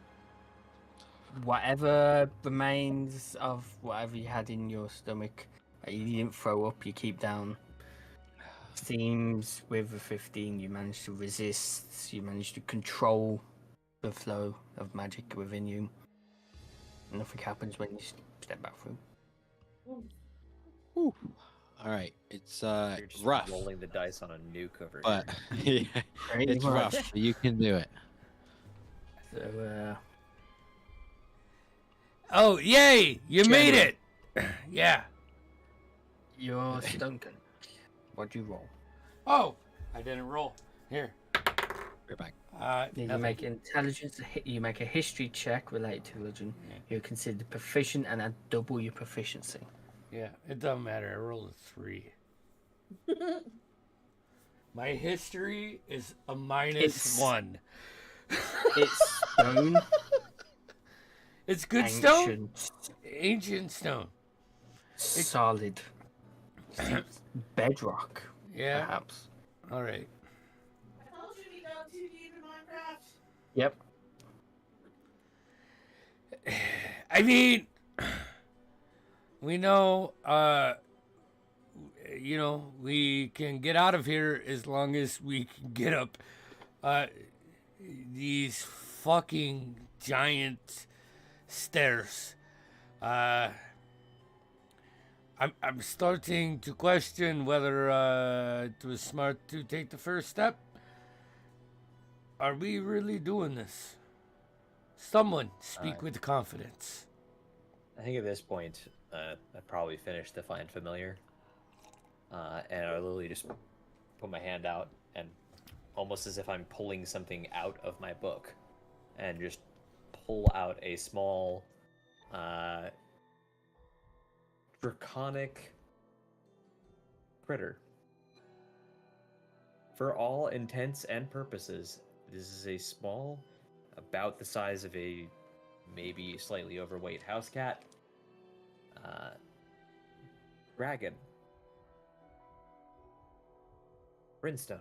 Whatever remains of whatever you had in your stomach that you didn't throw up, you keep down. Seems with a 15, you managed to resist. You managed to control the flow of magic within you. Nothing happens when you step back through. Whew. All right, it's You're just rough, rolling the dice on a nuke over but here. yeah, Pretty it's rough. much. But you can do it. So, Oh, yay! You made General. it. Yeah. you're stunken. What'd you roll? Oh, I didn't roll. Here. Right back. You nothing. make intelligence. You make a history check related to religion. Yeah. You're considered proficient and add double your proficiency. Yeah, it doesn't matter. I rolled a 3. My history is a It's- -1. It's stone. It's good stone. Ancient, Ancient stone. solid, bedrock, Yeah. perhaps. All right. I told you we got too deep in Minecraft. Yep. I mean, we know, we can get out of here as long as we can get up these fucking giant stairs. I'm starting to question whether it was smart to take the first step. Are we really doing this? Someone speak with confidence. I think at this point, I probably finished the Find Familiar. And I literally just put my hand out and almost as if I'm pulling something out of my book and just pull out a small draconic critter. For all intents and purposes, this is a small, about the size of a maybe slightly overweight house cat. Dragon. Brimstone.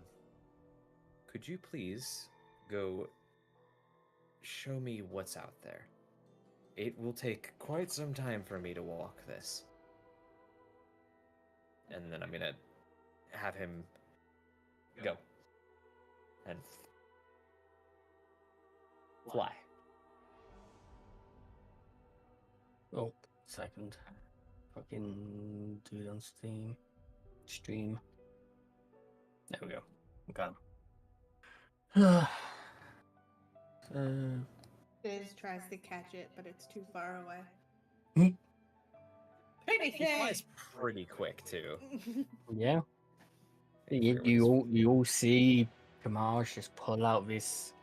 Could you please go show me what's out there? It will take quite some time for me to walk this. And then I'm gonna have him go. And fly. Oh, second. Fucking do it on Steam. Stream. There we go. Got him. Biz tries to catch it, but it's too far away. He flies pretty quick too. Yeah. Make sure You all see Kamaj just pull out this.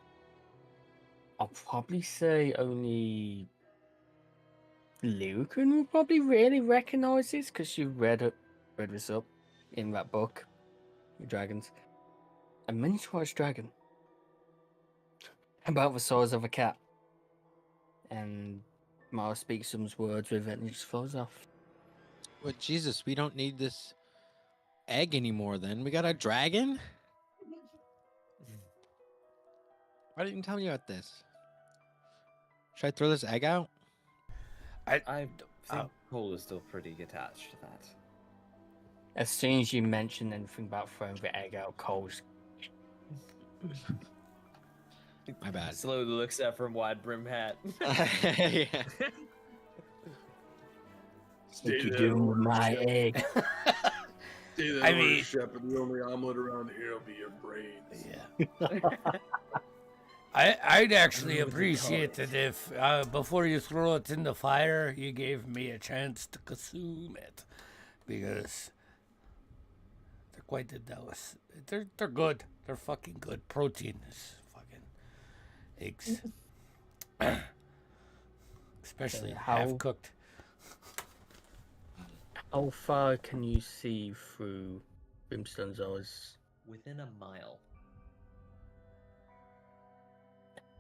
I'll probably say only Lyrican will probably really recognize this because you read this up in that book, Dragons. A miniaturized dragon, about the size of a cat, and Mara speaks some words with it and it just flies off. Well, Jesus, we don't need this egg anymore then. We got a dragon? Why didn't you tell me about this? Should I throw this egg out? I think Cole is still pretty attached to that. As soon as you mention anything about throwing the egg out, Cole's My bad. Slowly looks at from wide brim hat. Yeah. what you doing with my egg? Stay there, I mean- Shep, and the only omelet around here will be your brains. Yeah. I'd actually Remember the appreciate cards. it if, before you throw it in the fire, you gave me a chance to consume it, because they're quite delicious. They're good. They're fucking good. Protein is fucking eggs, especially How- half cooked. How far can you see through Brimstone's eyes? Within a mile.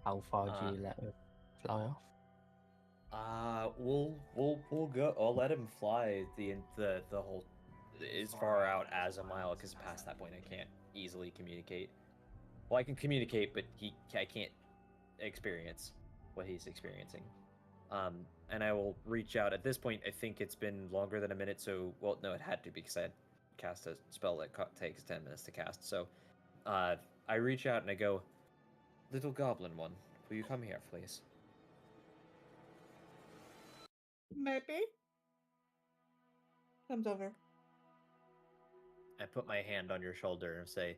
How far do you let it fly off? We'll go. I'll let him fly the whole as far out as a mile, because past that point I can't easily communicate. Well, I can communicate, but I can't experience what he's experiencing. And I will reach out. At this point, I think it's been longer than a minute. So, well, no, it had to be because I had cast a spell that takes 10 minutes to cast. So, I reach out and I go, "Little goblin one, will you come here, please?" Maybe. Comes over. I put my hand on your shoulder and say,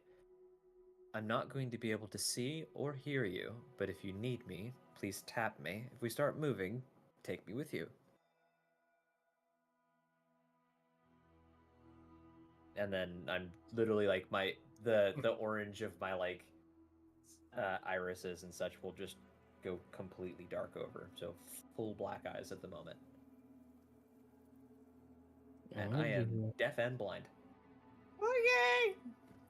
"I'm not going to be able to see or hear you, but if you need me, please tap me. If we start moving, take me with you." And then I'm literally like the orange of my irises and such will just go completely dark over. So full black eyes at the moment. And I am deaf and blind. Oh yay!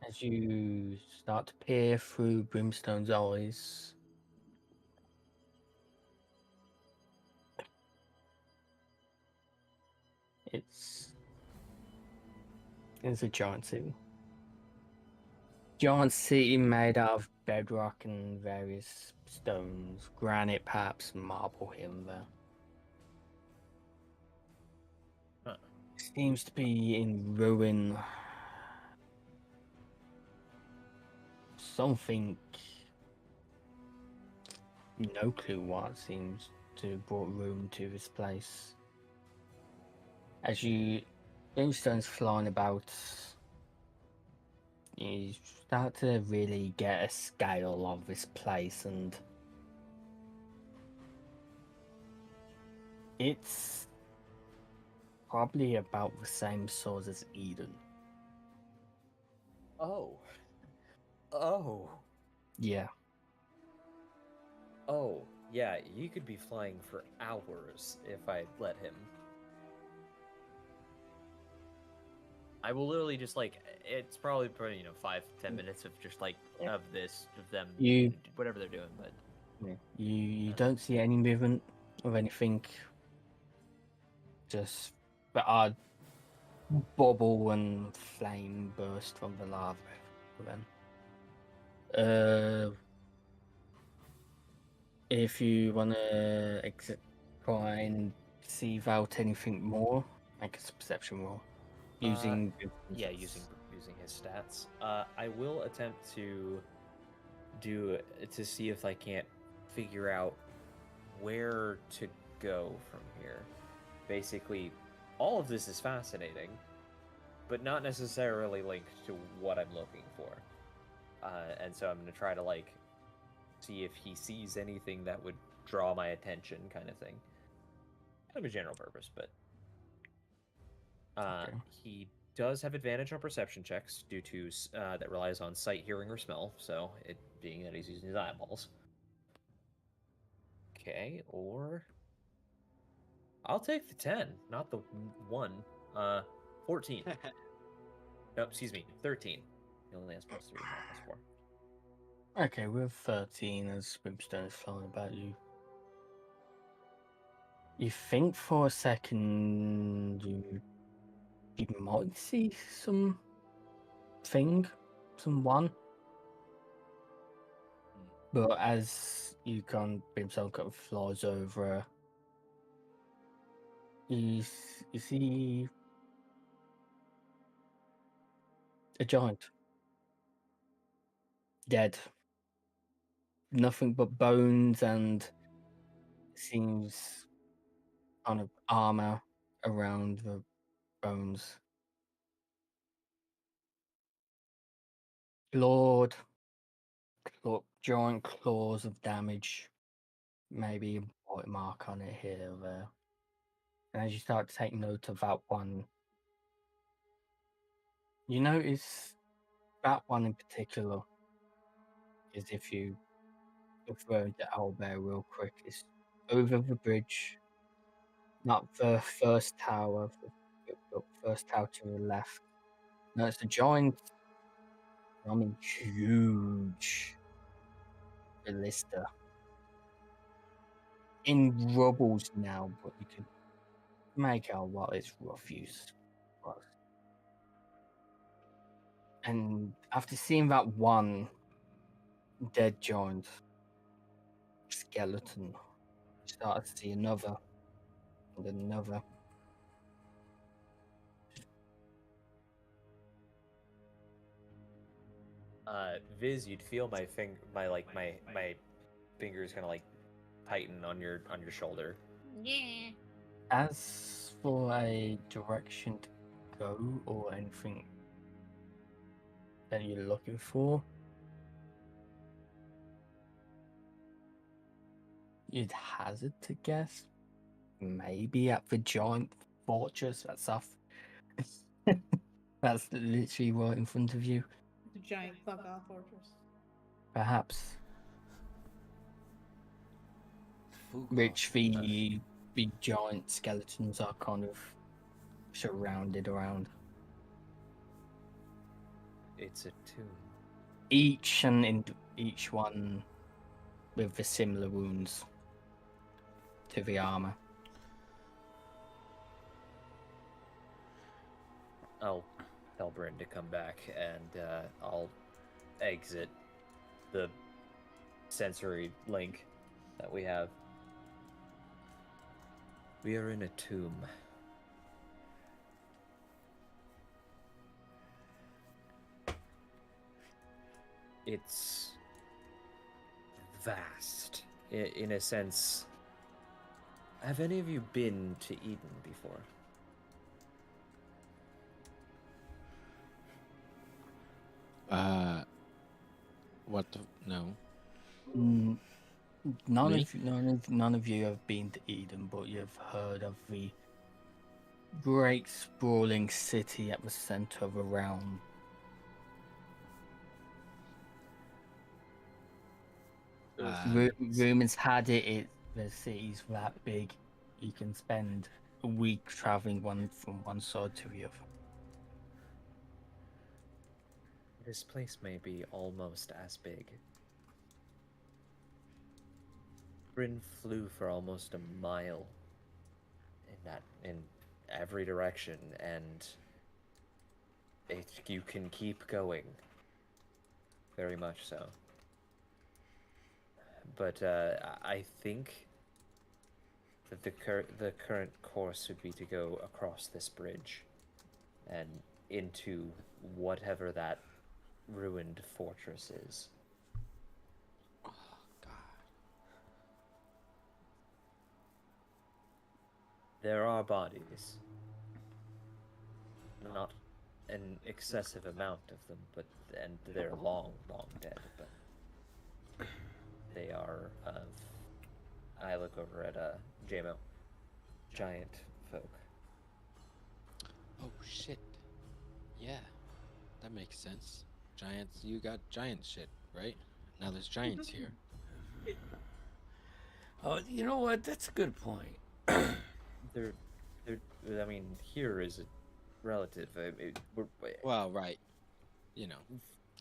As you start to peer through Brimstone's eyes, it's a giant city. Giant city made out of bedrock and various stones, granite, perhaps marble here and there. Huh. Seems to be in ruin. Something, no clue what, seems to have brought ruin to this place. As you, Brimstone's flying about, you start to really get a scale of this place, and it's probably about the same size as Eden. Oh, Yeah. yeah, he could be flying for hours if I let him. I will literally just it's probably 5-10 minutes of just of them You- whatever they're doing, but You don't see any movement of anything. Just the odd bubble and flame burst from the lava. Then, if you want to try and see out anything more, make a perception roll using. Yeah, using his stats. I will attempt to see if I can't figure out where to go from here. Basically, all of this is fascinating, but not necessarily linked to what I'm looking for. And so I'm going to try to see if he sees anything that would draw my attention, kind of thing. Kind of a general purpose, but Okay. he does have advantage on perception checks due to that relies on sight, hearing, or smell. So it being that he's using his eyeballs. Okay, or I'll take the 10, not the 1. 14. No, excuse me, 13. He only has +3, not +4. Okay, with 13 as Brimstone is flying about you. You think for a second you might see someone, but as you can, Brimstone kind of flies over. You see a giant, dead, nothing but bones, and seems kind of armor around the bones. Lord, giant claws of damage, maybe a bite mark on it here or there. And as you start to take note of that one, you notice that one in particular is if you refer to Owlbear real quick, is over the bridge, not the first tower, the first tower to the left. No, it's a giant, I mean huge ballista. In rubbles now, but you can make out what its rough use was. And after seeing that one dead giant skeleton, you start to see another and another. Viz, you'd feel my fingers kind of tighten on your shoulder. Yeah. As for a direction to go or anything that you're looking for, you'd hazard to guess maybe at the giant fortress that's off. That's literally right in front of you. The giant fuck off fortress. Perhaps. Fuck Which off. the giant skeletons are kind of surrounded around. It's a tomb. Each one with the similar wounds to the armor. I'll tell Bryn to come back, and I'll exit the sensory link that we have. We are in a tomb. It's vast, in a sense. Have any of you been to Eden before? What the... No. None of you have been to Eden, but you've heard of the great sprawling city at the center of a realm. Rumors had it the city's that big, you can spend a week traveling from one side to the other. This place may be almost as big. Bryn flew for almost a mile in every direction, and You can keep going. Very much so. But I think that the current course would be to go across this bridge and into whatever that ruined fortress is. Oh God. There are bodies. Not an excessive amount of them, and they're long dead, but they are of. I look over at JMO, giant folk. Oh shit. Yeah, that makes sense. Giants, you got giant shit, right? Now there's giants here. Oh, you know what? That's a good point. They're, I mean, here is a relative. Well, right. You know,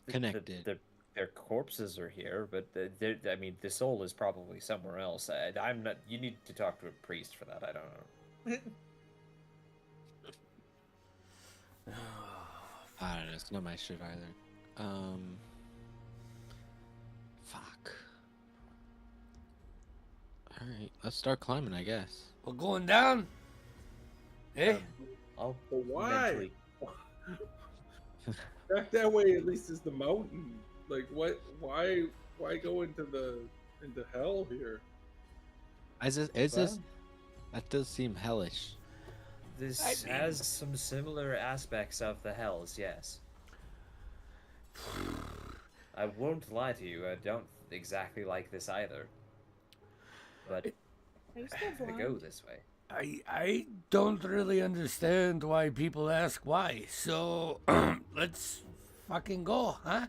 connected. Their corpses are here, but I mean, the soul is probably somewhere else. I'm not. You need to talk to a priest for that. I don't know. I don't know. It's not my shit either. Fuck. All right, let's start climbing, I guess. We're going down. Eh? I'll But why? mentally- Back that way, at least is the mountain. Like, what? Why go into hell here? Is this? That does seem hellish. This has some similar aspects of the hells, yes. I won't lie to you, I don't exactly like this either. But Are you still I go blind? this way. I don't really understand why people ask why. So let's fucking go, huh?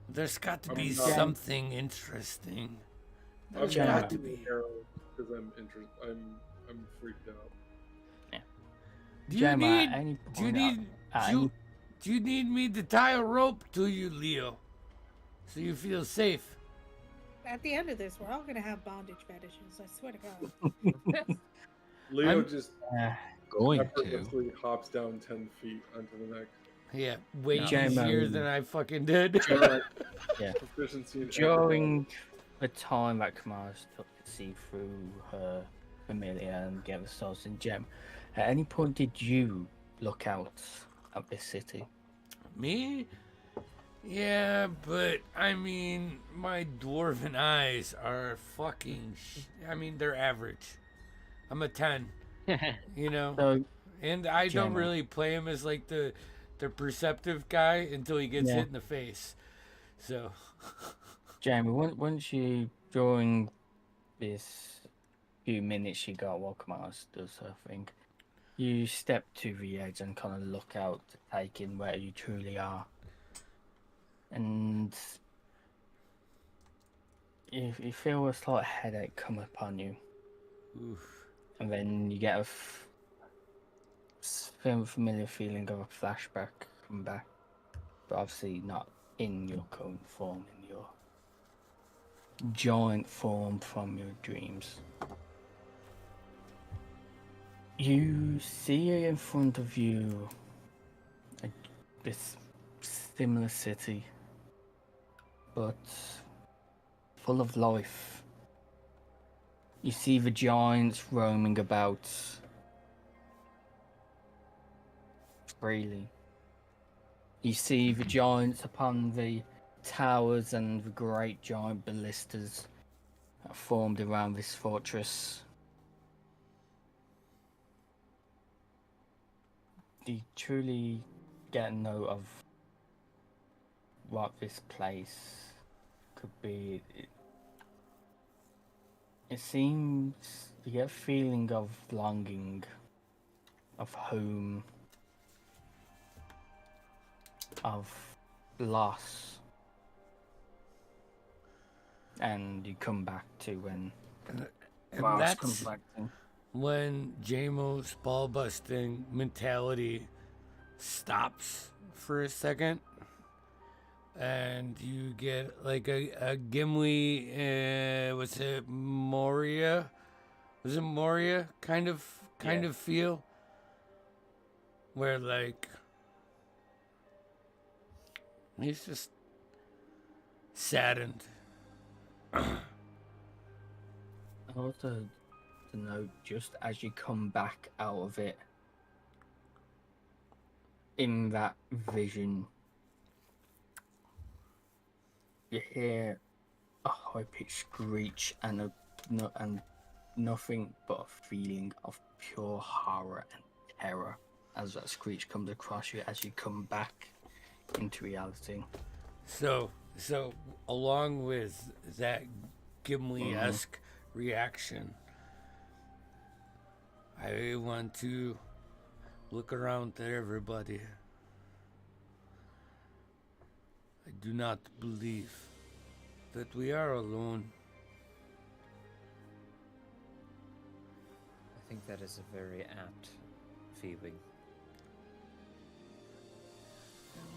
There's got to be I'm not- something interesting. I'm There's Yeah. got not to doing be. Harold because I'm interested. I'm freaked out. Do you Gemma, need? at any Do you point, need? at Do any- do you need me to tie a rope to you, Leo, so you feel safe? At the end of this, we're all gonna have bondage fetishes. I swear to God. Leo I'm- just Going to. effortlessly hops down 10 feet onto the next. Yeah, way Gemma, easier than I fucking did. Proficiency in during the time that Kamara's took to see through her familiar and get the souls in gem, at any point did you look out at this city? Me? Yeah, but I mean, my dwarven eyes are fucking. I mean, they're average. I'm a 10, you know? So, And I don't Gemma. really play him as like the perceptive guy until he gets Yeah. hit in the face. So, Jamie, once you, during this few minutes you got while Kamara does her thing, you step to the edge and kind of look out to take in where you truly are. And you feel a slight headache come upon you. oof. And then you get a familiar feeling of a flashback come back. But obviously not in your current form, in your giant form from your dreams. You see in front of you this similar city, but full of life. You see the giants roaming about freely. You see the giants upon the towers and the great giant ballistas that formed around this fortress. You truly get a note of what this place could be. It seems you get a feeling of longing, of home, of loss, and you come back to when And Mars comes that's back to. when JMO's ball busting mentality stops for a second. And you get like a Gimli, was it Moria? Was it Moria kind of feel? where like he's just saddened. Also, to note, just as you come back out of it, in that vision, you hear a high-pitched screech and nothing but a feeling of pure horror and terror as that screech comes across you as you come back into reality. So along with that Gimli-esque reaction, I want to look around at everybody. I do not believe that we are alone. I think that is a very apt feeling.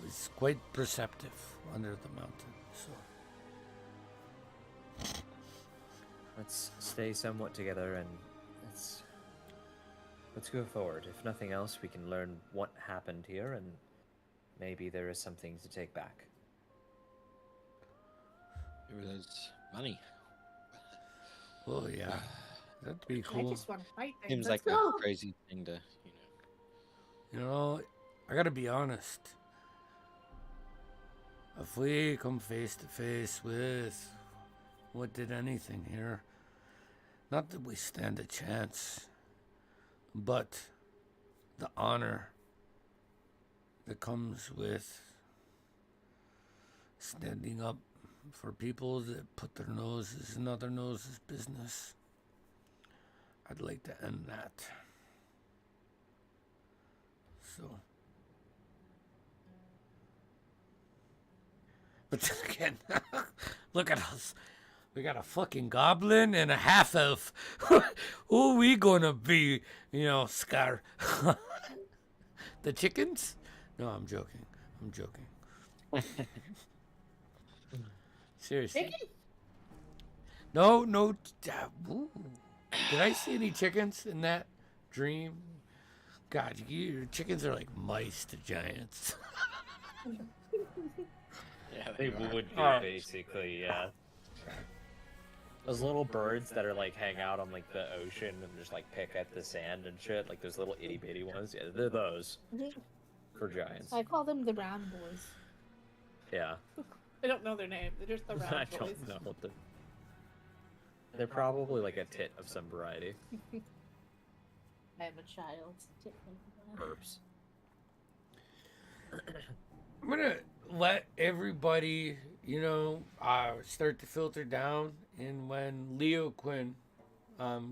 It's quite perceptive under the mountain, so Let's stay somewhat together and let's go forward. If nothing else, we can learn what happened here, and maybe there is something to take back. It was money. oh yeah, that'd be I cool. just want to fight things. Seems Let's like go. a crazy thing to, You know, I gotta be honest. If we come face to face with what did anything here, not that we stand a chance, but the honor that comes with standing up for people that put their noses in other noses' business. I'd like to end that. So, but then again, look at us. We got a fucking goblin and a half elf. Who are we gonna be? You know, Scar. The chickens? No, I'm joking. I'm joking. Seriously. Chicken? No. Ooh. Did I see any chickens in that dream? God, your chickens are like mice to giants. yeah, They would be, basically, yeah. Those little birds that are like hang out on like the ocean and just like pick at the sand and shit, like those little itty bitty ones. Yeah, they're those for giants. I call them the round boys. Yeah. I don't know their name. They're just the round I boys. don't know what they're probably like a tit of some variety. I am a child. Herbs. I'm gonna let everybody, start to filter down, and when Leo Quinn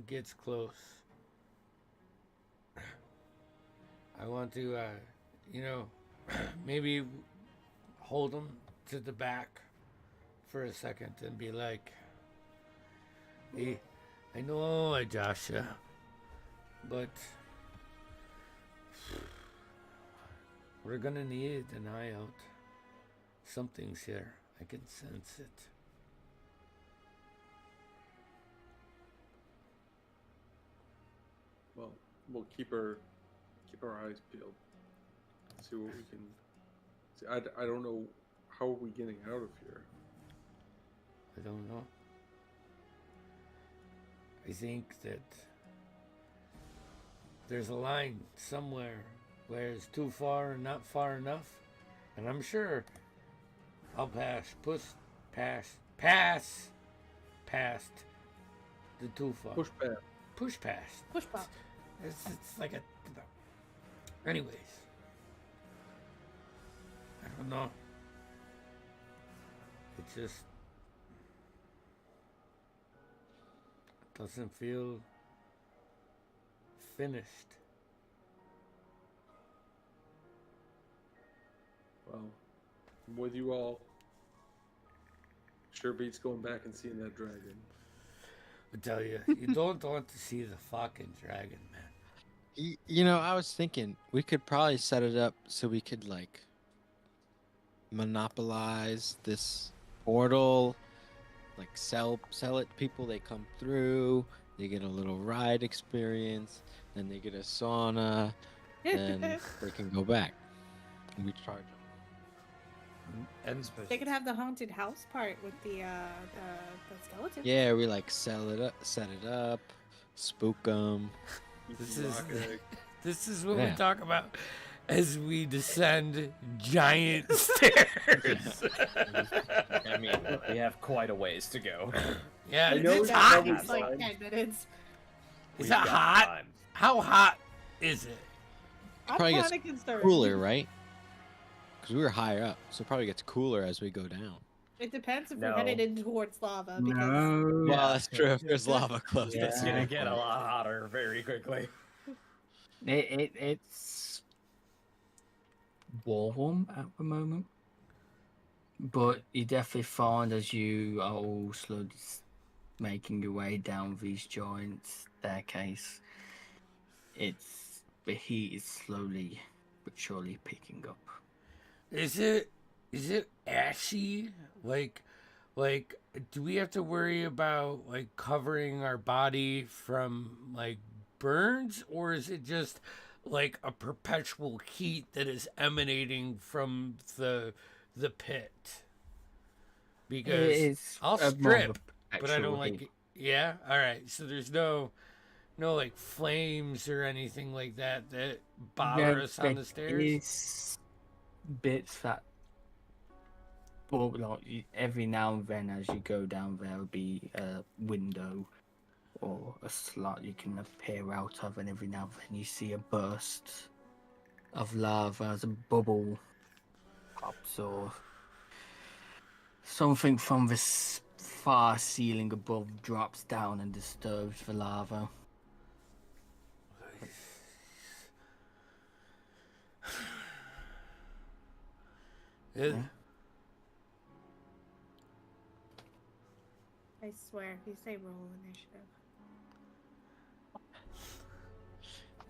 gets close, I want to, maybe hold him to the back for a second and be like, "Hey, I know I josh ya, but we're gonna need an eye out. Something's here. I can sense it." Well, we'll keep our eyes peeled. See what we can. See, I don't know how are we getting out of here. I don't know. I think that there's a line somewhere where it's too far and not far enough, and I'm sure I'll pass past the too far. Push back. Push past. Push pop. It's like a. Anyways, I don't know. It just doesn't feel finished. Well, I'm with you all. Sure beats going back and seeing that dragon. I tell you, you don't want to see the fucking dragon, man. I was thinking we could probably set it up so we could like monopolize this portal, like sell it to people. They come through, they get a little ride experience, then they get a sauna, then they can go back. And we charge them. And They could have the haunted house part with the skeleton. Yeah, we like set it up, spook them. this is what we Yeah. talk about as we descend giant stairs. I mean, we have quite a ways to go. Yeah, I know it's it's hot. probably It's like fine. 10 minutes. Is We've that got hot? time. How hot is it? I'm Probably gets kind of concerned. Cooler, right? Because we were higher up, so it probably gets cooler as we go down. It depends if No. we're headed in towards lava. Because No. Well, that's true. If there's lava close, Yeah. It's gonna get a lot hotter very quickly. It's warm at the moment, but you definitely find as you are all slowly making your way down these giant staircase, the heat is slowly but surely picking up. Is it ashy? Like do we have to worry about like covering our body from like burns, or is it just like a perpetual heat that is emanating from the pit? Because It's I'll more of a strip, but I perpetual don't like heat. it. Yeah, all right. So there's no like flames or anything like that bother There- us on the there stairs. is bits that, well, like every now and then as you go down, there'll be a window or a slot you can appear out of, and every now and then you see a burst of lava as a bubble pops, or something from this far ceiling above drops down and disturbs the lava. It- Yeah. I swear, if you say roll initiative.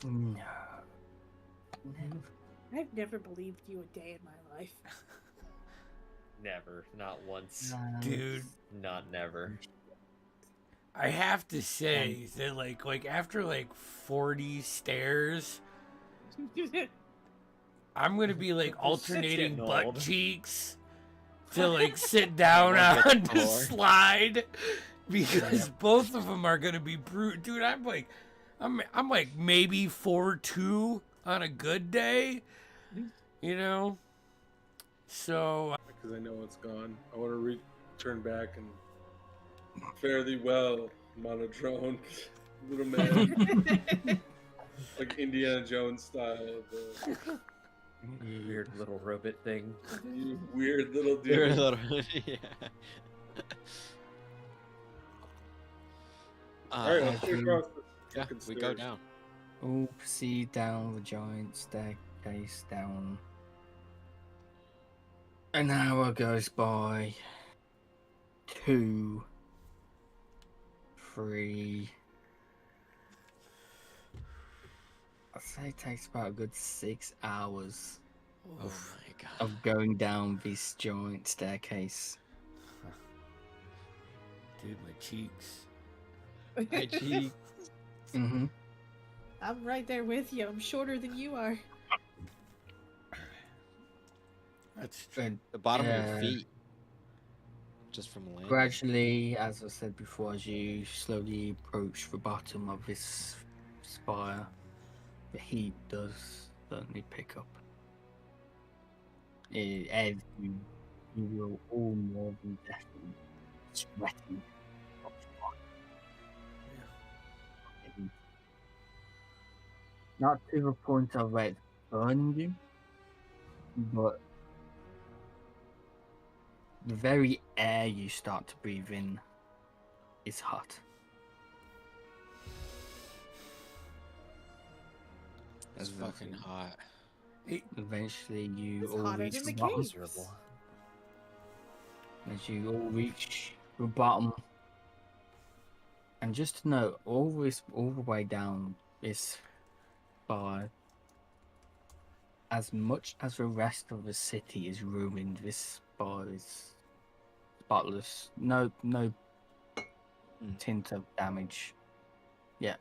No. Never. I've never believed you a day in my life. Never, not once, Dude, not never. I have to say that like after like 40 stairs, I'm gonna be like This shit's alternating getting butt old. cheeks to like sit down Like on the the floor. slide because both of them are gonna be brute. Dude, I'm like maybe 4-2 on a good day, you know. So Because I know it's gone. I want to return back and fare thee well, monodrone, little man, like Indiana Jones style. You weird little robot thing. You weird little dude. You're a little, yeah. All right, let's get across the yeah, fucking we go stairs. down. All proceed down the giant staircase down. An hour goes by. 2, 3. I'd say it takes about a good 6 hours Oh my god. of going down this giant staircase. dude, my cheeks. My cheek. Mm-hmm. I'm right there with you. I'm shorter than you are. That's And The bottom of Yeah. your feet. Just from land. gradually, as I said before, as you slowly approach the bottom of this spire, the heat does certainly pick up. As you will all more than definitely sweating. Not to the point of it burning you, but the very air you start to breathe in is hot. It's fucking hot. Eventually, you It's all hotter reach than the the bottom. caves. As you all reach the bottom, and just to note, all the way down this bar, as much as the rest of the city is ruined, this bar is spotless. No tint of damage. Yeah.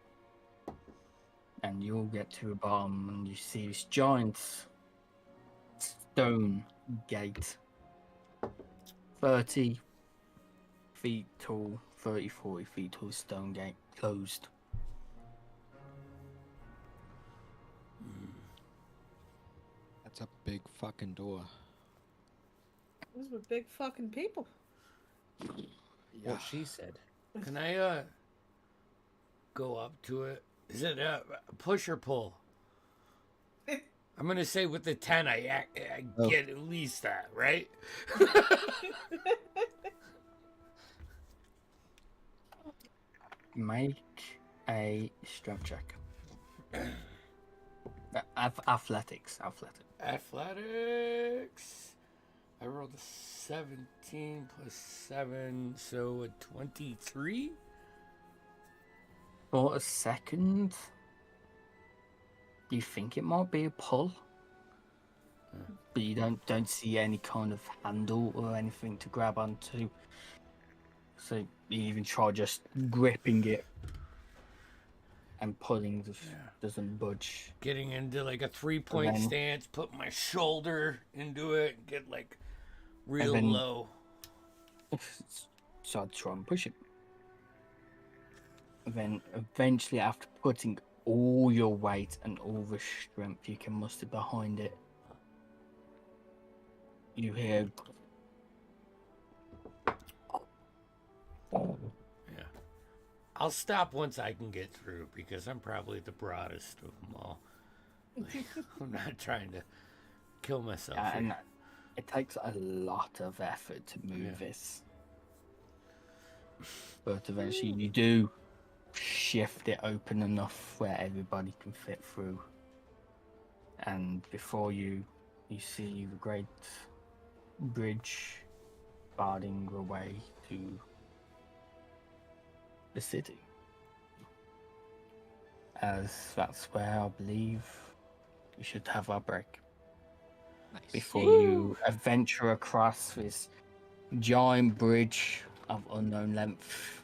and you'll get to the bottom and you see this giant stone gate, 30 feet tall, 30, 40 feet tall stone gate, closed. That's a big fucking door. Those were big fucking people. What she said. Can I go up to it? Is it push or pull? I'm gonna say with the 10, I get at least that, right? Make a strength check. Athletics. Athletics. I rolled a 17 plus 7, so a 23. For a second, you think it might be a pull, but you don't see any kind of handle or anything to grab onto. So you even try just gripping it and pulling, just doesn't budge. Getting into like a 3-point then- stance, put my shoulder into it, and get like real then- low. So I'd try and push it. And then eventually, after putting all your weight and all the strength you can muster behind it, you hear. Yeah. I'll stop once I can get through because I'm probably the broadest of them all. Like, I'm not trying to kill myself. And Here. it takes a lot of effort to move this. But eventually you do shift it open enough where everybody can fit through. And before you see the great bridge guarding the way to the city. As that's where I believe we should have our break. Nice. Before you venture across this giant bridge of unknown length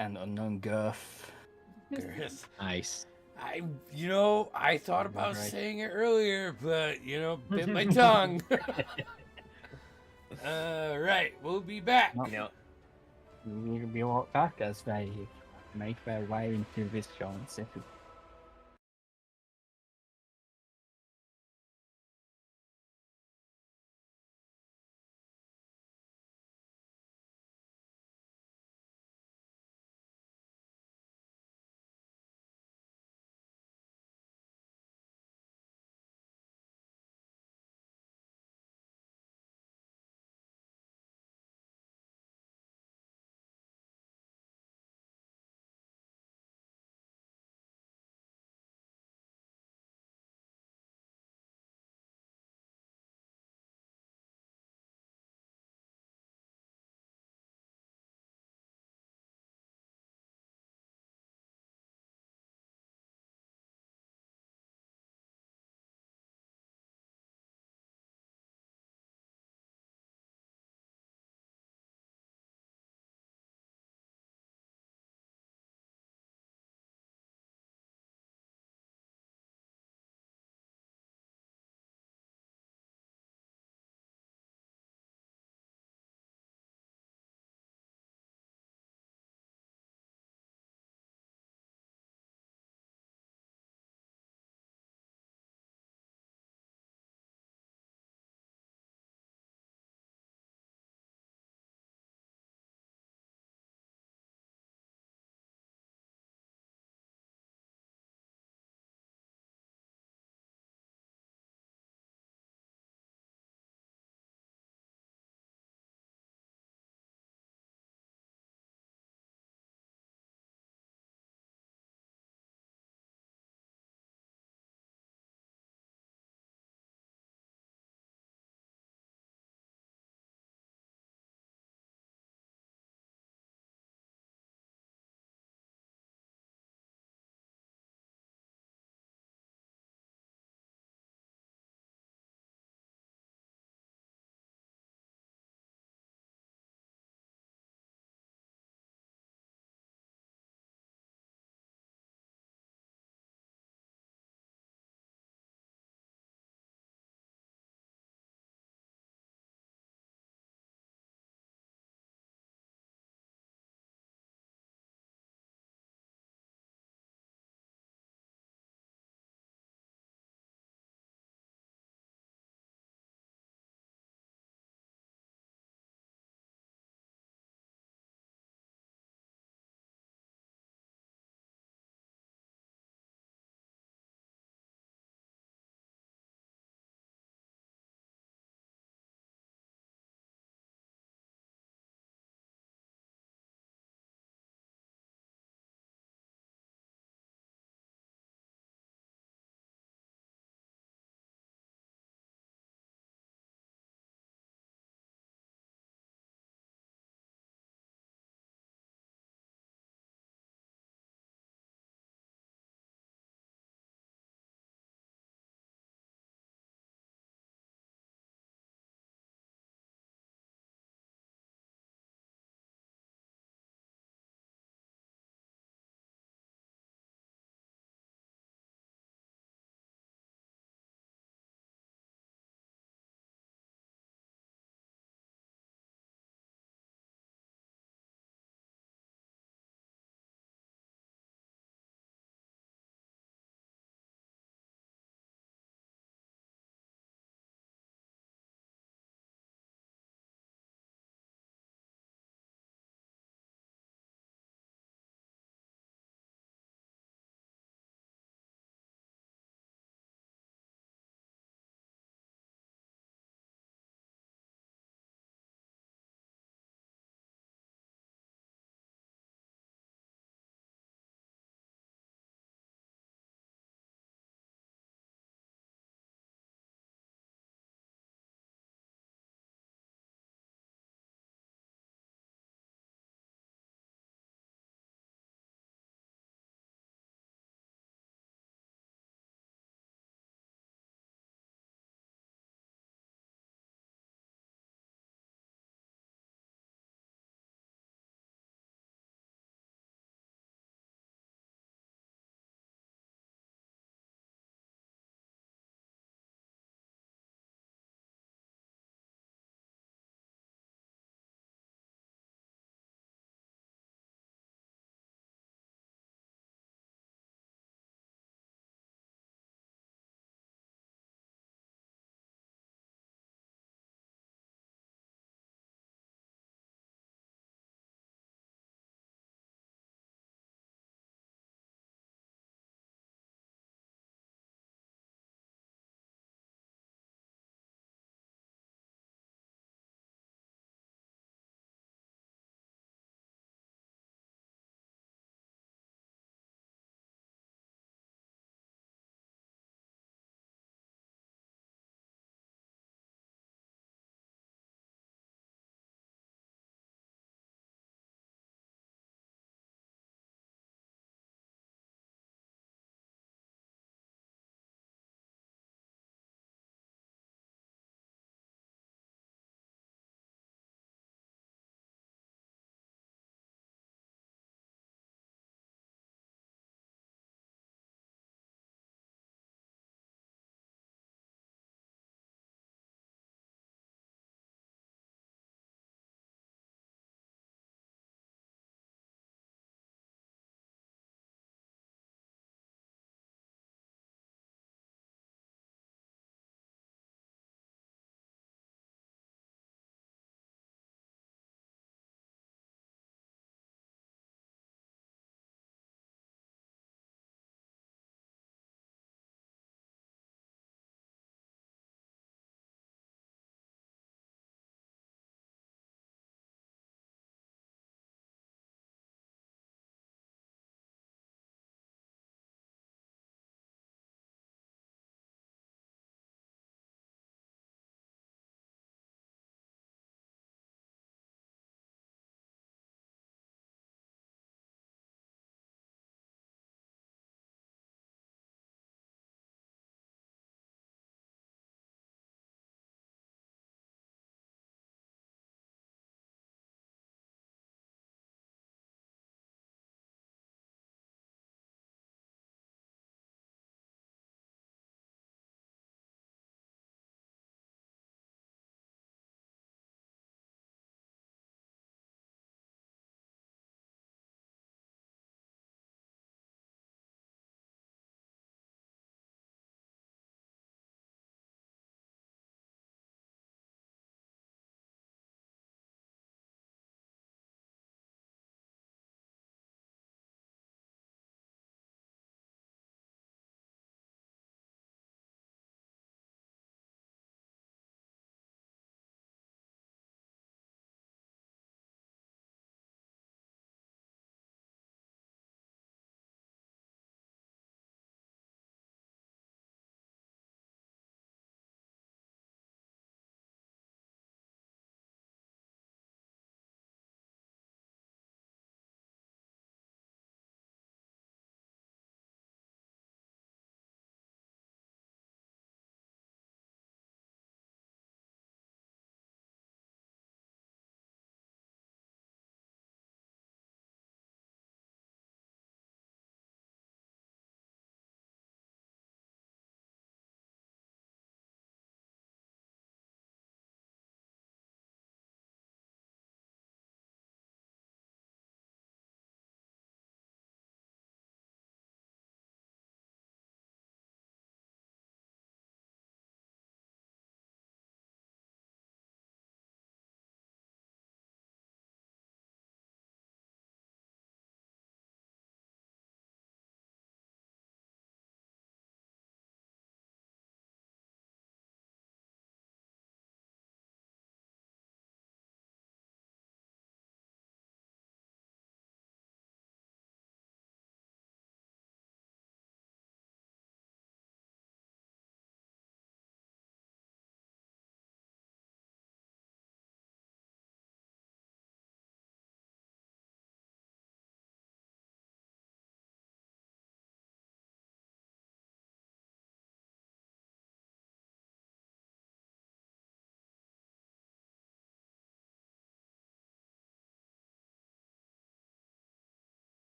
and unknown girth. Yes. Nice. I thought about Right. saying it earlier, but bit my tongue. Right, we'll be back. No. You know, We'll be right back as they make their way into this giant city.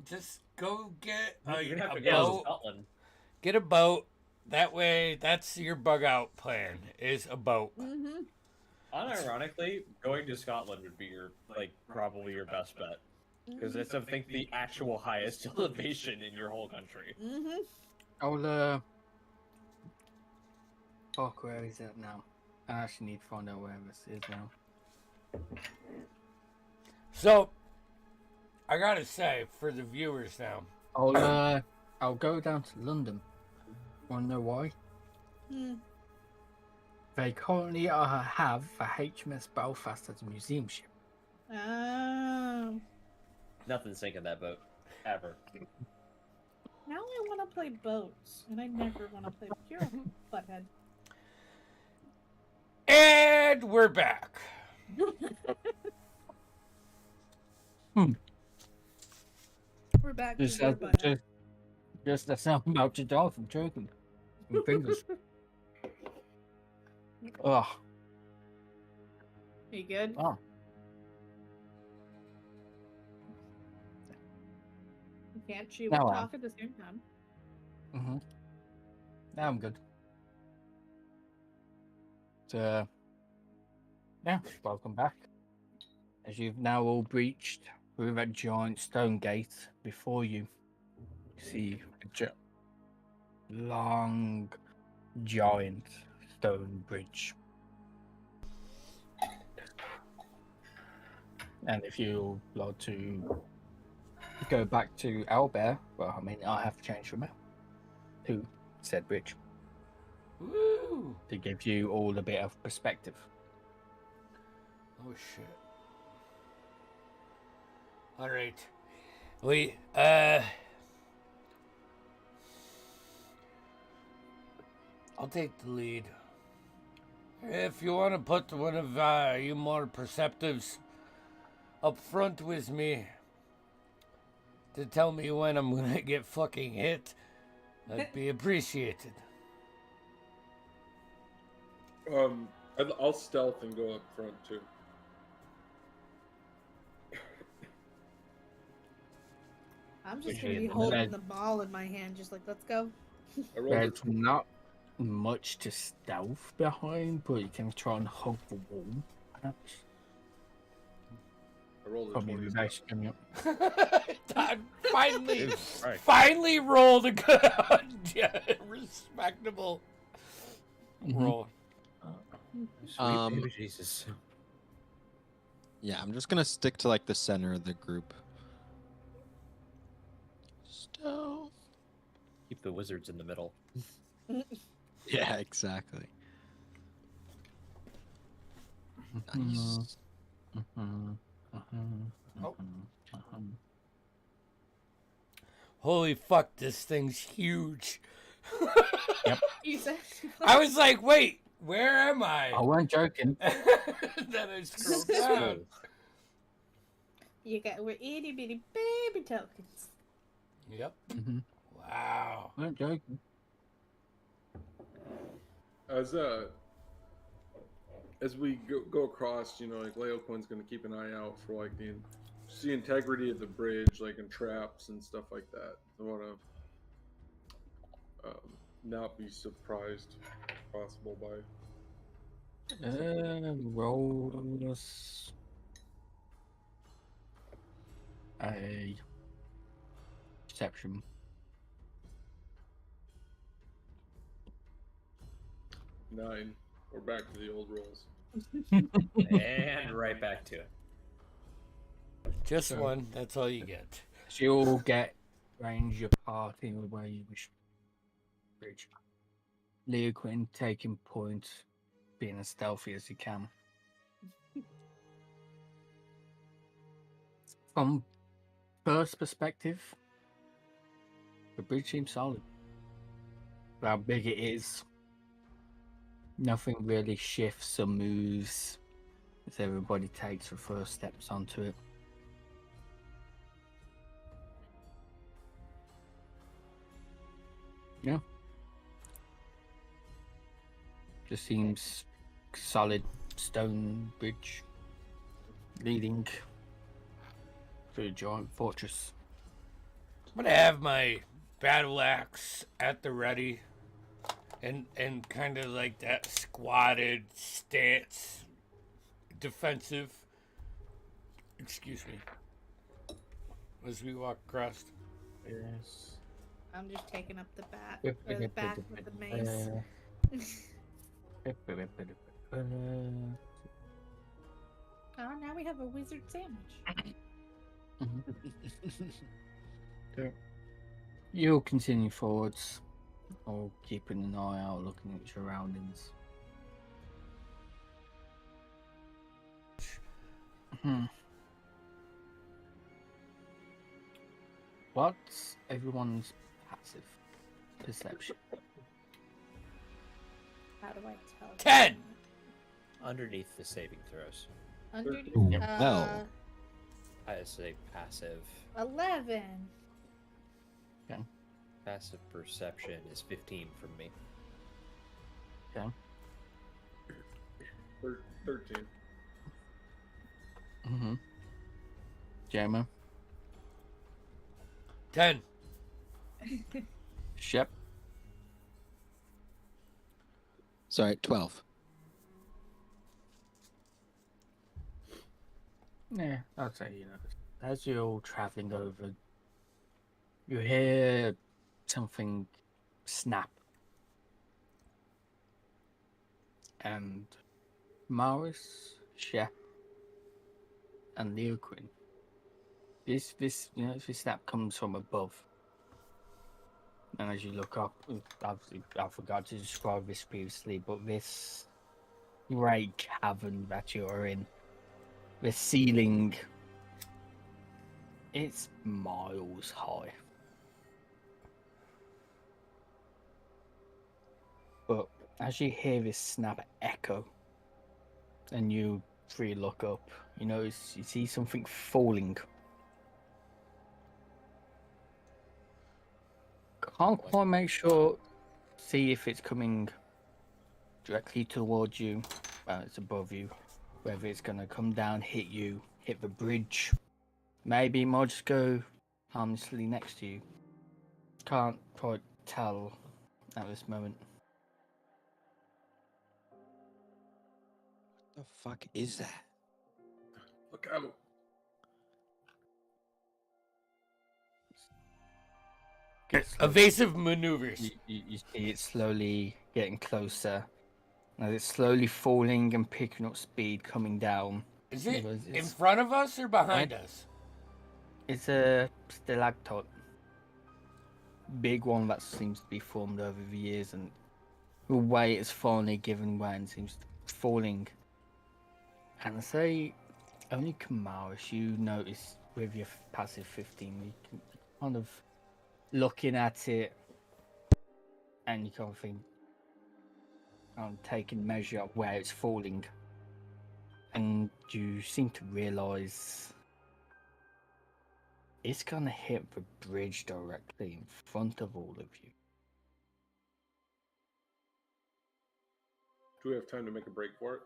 Just go get You're gonna have a to go to boat. Scotland. Get a boat. That way, that's your bug out plan. Is a boat. Mm-hmm. Unironically, going to Scotland would be your probably your best bet because it's I think the actual highest elevation in your whole country. Mm-hmm. I'll fuck, where is it now? I actually need to find out where this is now. So, I gotta say, for the viewers now, I'll go down to London. Wanna know why? Mm. They currently have a HMS Belfast as a museum ship. Oh. Nothing's sinking that boat ever. Now I want to play boats, and I never want to play pure butthead. and we're back. We're back Just, to pure butthead. just the sound about to die from choking. My fingers. Ugh. You good? Oh. You can't chew Now and I talk at the same time. Mm-hmm. Now I'm good. So, yeah, welcome back. As you've now all breached through that giant stone gate before you, see a long, giant stone bridge. And if you like to go back to Owlbear, well, I mean, I have to change from out to said bridge Woo! to give you all a bit of perspective. Oh shit. All right. We I'll take the lead. If you want to put one of you more perceptives up front with me to tell me when I'm gonna get fucking hit, that'd be appreciated. I'll stealth and go up front too. I'm just Which gonna be is- holding the ball in my hand, just like, let's go. I rolled a There's not much to stealth behind, but you can try and hug the wall. Perhaps. I rolled a Probably 20. reverse coming up. I finally, Dude, right. finally rolled a good, respectable Mhm. roll. Sweet baby Jesus. Yeah, I'm just gonna stick to like the center of the group. Stealth. Keep the wizards in the middle. Yeah, exactly. Nice. Oh. Holy fuck, this thing's huge. You said I was like, wait, where am I? I wasn't joking. Then I scrolled down. we're itty bitty baby tokens. Yep. Mhm. Wow. I wasn't joking. As we go across, like Leopold's gonna keep an eye out for like the integrity of the bridge, like and traps and stuff like that. I wanna not be surprised, if possible, by. Roll us a perception. 9. We're back to the old rolls. And right back to it. Just So- one, that's all you get. So you all get range your party where you wish. Bridge. Leo Quinn taking point, being as stealthy as you can. From first perspective, the bridge seems solid. For how big it is, nothing really shifts or moves as everybody takes the first steps onto it. Yeah. Just seems solid stone bridge leading for a giant fortress. I'm gonna have my battle axe at the ready, and kind of like that squatted stance, defensive. Excuse me. As we walk across. Yes. I'm just taking up the back with the mace. Oh, now we have a wizard sandwich. You'll continue forwards, or keeping an eye out, looking at your surroundings. What's everyone's passive perception? How do I tell? 10! Underneath the saving throws. Underneath. Well. I say passive. 11. Passive perception is 15 from me. Okay. 13. JMO? 10. Shep? Sorry, 12. Yeah, I'd say, as you're all traveling over, you hear something snap. And Morris, Shep, and Leoquin. This snap comes from above. And as you look up, I forgot to describe this previously, but this great cavern that you are in, the ceiling, it's miles high. But as you hear this snap echo, and you three look up, you see something falling. Can't quite make sure, see if it's coming directly towards you, well, it's above you, whether it's going to come down, hit you, hit the bridge. Maybe it might just go harmlessly next to you. Can't quite tell at this moment. What the fuck is that? Look out. Evasive maneuvers. You see it slowly getting closer. As it's slowly falling and picking up speed, coming down. Is it Because in it's- front of us or behind us? It's a stalactite. Big one that seems to be formed over the years, and the weight is finally given way and seems to be falling. And I say, only Kamaris, you notice with your passive 15, you can kind of looking at it, and you kind of think, taking measure of where it's falling, and you seem to realise it's gonna hit the bridge directly in front of all of you. Do we have time to make a break for it?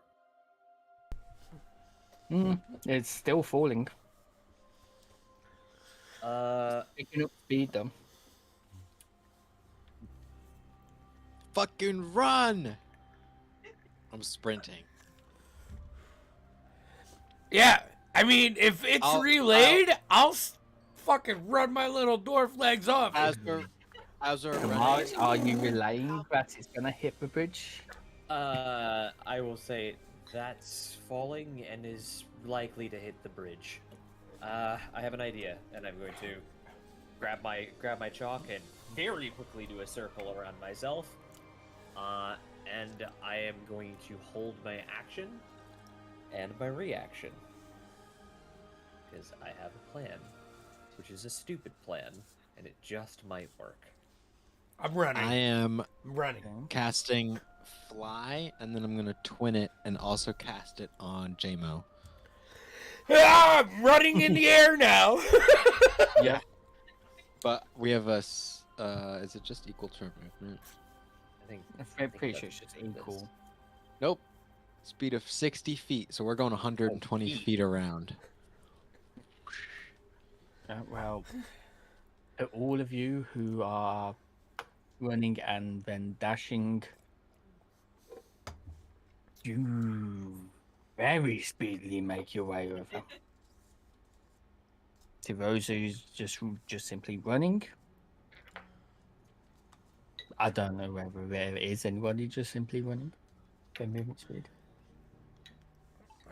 It's still falling. Picking up speed though. Fucking run! I'm sprinting. Yeah, I mean, if it's relayed, I'll fucking run my little dwarf legs off. As we're running, Kamaris, are you relaying that it's gonna hit the bridge? I will say that's falling and is likely to hit the bridge. I have an idea, and I'm going to grab my chalk and very quickly do a circle around myself. And I am going to hold my action and my reaction. Because I have a plan, which is a stupid plan, and it just might work. I'm running. I am I'm running. casting Fly, and then I'm gonna twin it and also cast it on JMO. Ah, I'm running in the air now. Yeah. But we have is it just equal to our movement? I'm pretty sure it's just equal. Nope. Speed of 60 feet, so we're going 120 feet around. Well, all of you who are running and then dashing, you very speedily make your way over. To those who's just simply running, I don't know whether there is anybody just simply running. Their movement speed.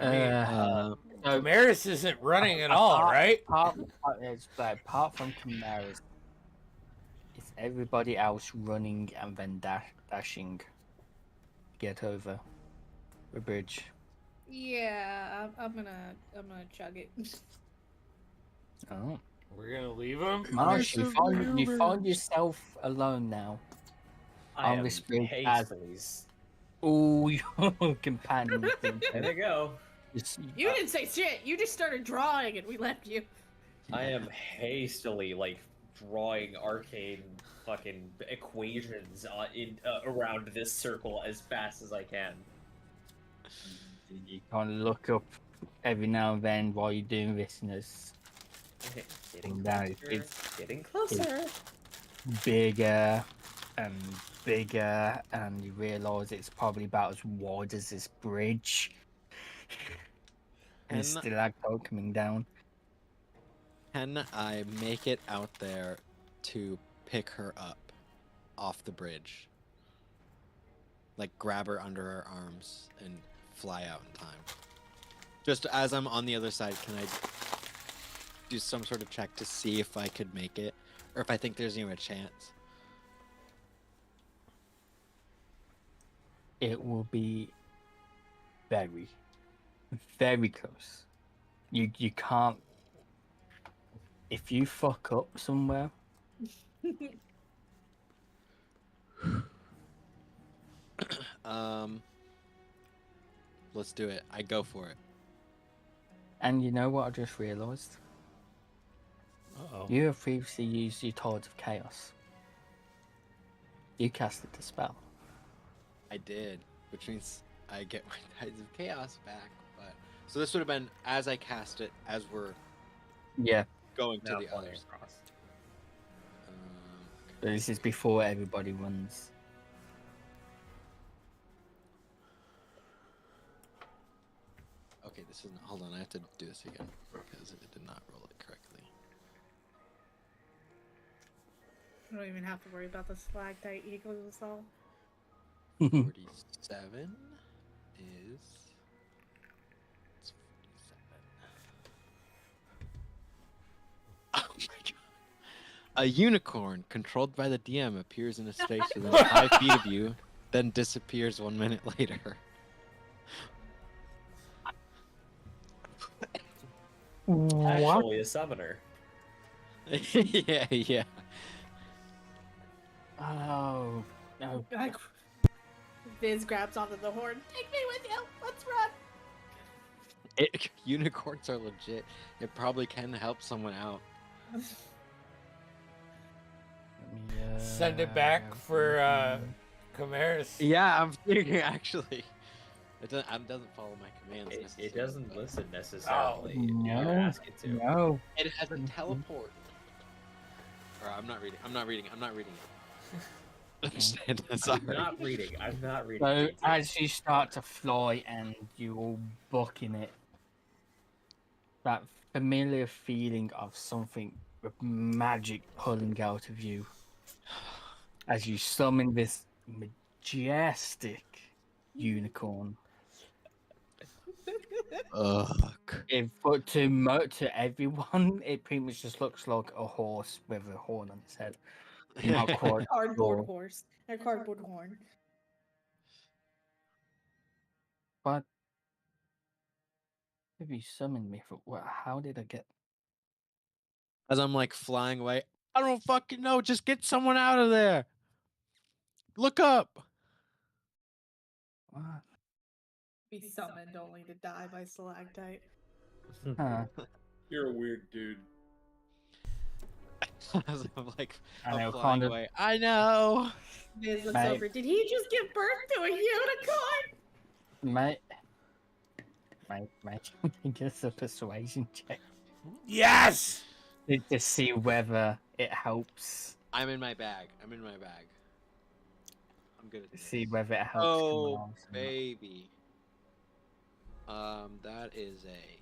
I mean, So Damaris isn't running at all, right? apart from Chimeras, it's everybody else running and then dashing to get over the bridge. Yeah, I'm gonna chug it. Oh, We're gonna leave him. Marsh, you find yourself alone now. I On am this bridge hastily. Oh, your companion. There they go. You didn't say shit. You just started drawing, and we left you. I am hastily like drawing arcane fucking equations around this circle as fast as I can. You kind of look up every now and then while you're doing this, and it's Getting Now closer. it's- Getting closer. bigger and bigger, and you realise it's probably about as wide as this bridge. And Can, stalactite coming down. can I make it out there to pick her up off the bridge? Like grab her under her arms and fly out in time. Just as I'm on the other side, can I do some sort of check to see if I could make it? Or if I think there's even a chance? It will be very, very close. You can't. If you fuck up somewhere, Let's do it. I go for it. and you know what I just realised? Uh-oh. You have previously used your Tides of Chaos. You casted the spell. I did, which means I get my Tides of Chaos back. But so this would have been as I cast it, as we're Yeah, going to Now the flying others. across. but this is before everybody runs. Okay, this isn't. Hold on, I have to do this again because it did not roll it correctly. I don't even have to worry about the stalactite equals assault. 47 is. It's 47. Oh my god. A unicorn controlled by the DM appears in a space within 5 feet of you, then disappears 1 minute later. Actually, a summoner. yeah, yeah. Oh no! Like, Viz grabs onto the horn. Take me with you. Let's run. Unicorns are legit. It probably can help someone out. Send it back for Chimeras. Yeah, I'm thinking actually. It doesn't follow my commands. It necessarily, doesn't but listen necessarily. Oh, if you no. ask it to. No. It has a teleport. Or I'm not reading. I'm not reading it. Understand? Sorry. I'm not reading. I'm not reading. So details. as you start to fly and you all buck in it, that familiar feeling of something with magic pulling out of you, as you summon this majestic unicorn. Ugh. But to everyone, it pretty much just looks like a horse with a horn on its head. Not quite Cardboard sure. horse. A cardboard horn. But if you summoned me for how did I get? As I'm like flying away, I don't fucking know. Just get someone out of there. Look up. What? Be summoned only to die by stalactite. Huh. You're a weird dude. As I'm like, I I'm know, flying kind of. away. I know. Viz looks Mate. over. Did he just give birth to a unicorn? Mate, give us a persuasion check. Yes! to see whether it helps. I'm in my bag. I'm in my bag. I'm good at this. See whether it helps. Oh, come out. baby. That is a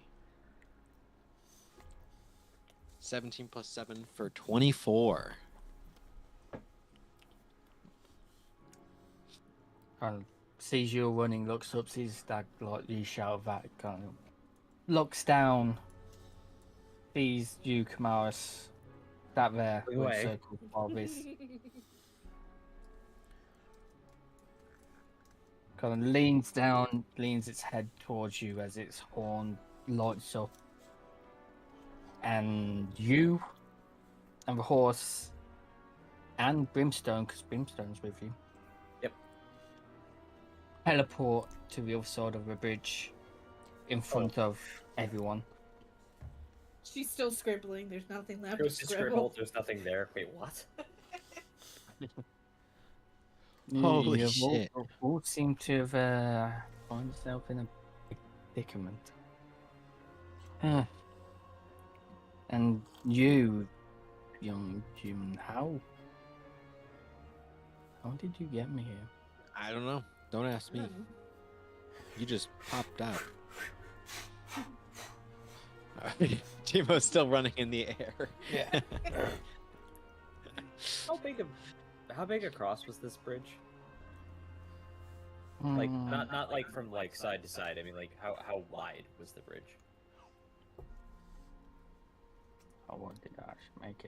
17 plus 7 for 24. Kind of sees you running, looks up, sees that like you shout that, kind of looks down, sees you, Kamaris, that there, Look with away. circle Barbies. Kind of leans down, leans its head towards you as its horn lights up. And you and the horse and Brimstone, because Brimstone's with you. Yep. Teleport to the other side of the bridge in front of everyone. She's still scribbling. There's nothing left Goes to to scribble. scribble. There's nothing there. Wait, what? Holy You shit. all seem to have found yourself in a predicament. Huh. And you, young Jim, how did you get me here? I don't know. Don't ask me. You just popped out. Timo's still running in the air. Yeah. How big across was this bridge? Like not like from like side to side. I mean like how wide was the bridge? What did I actually make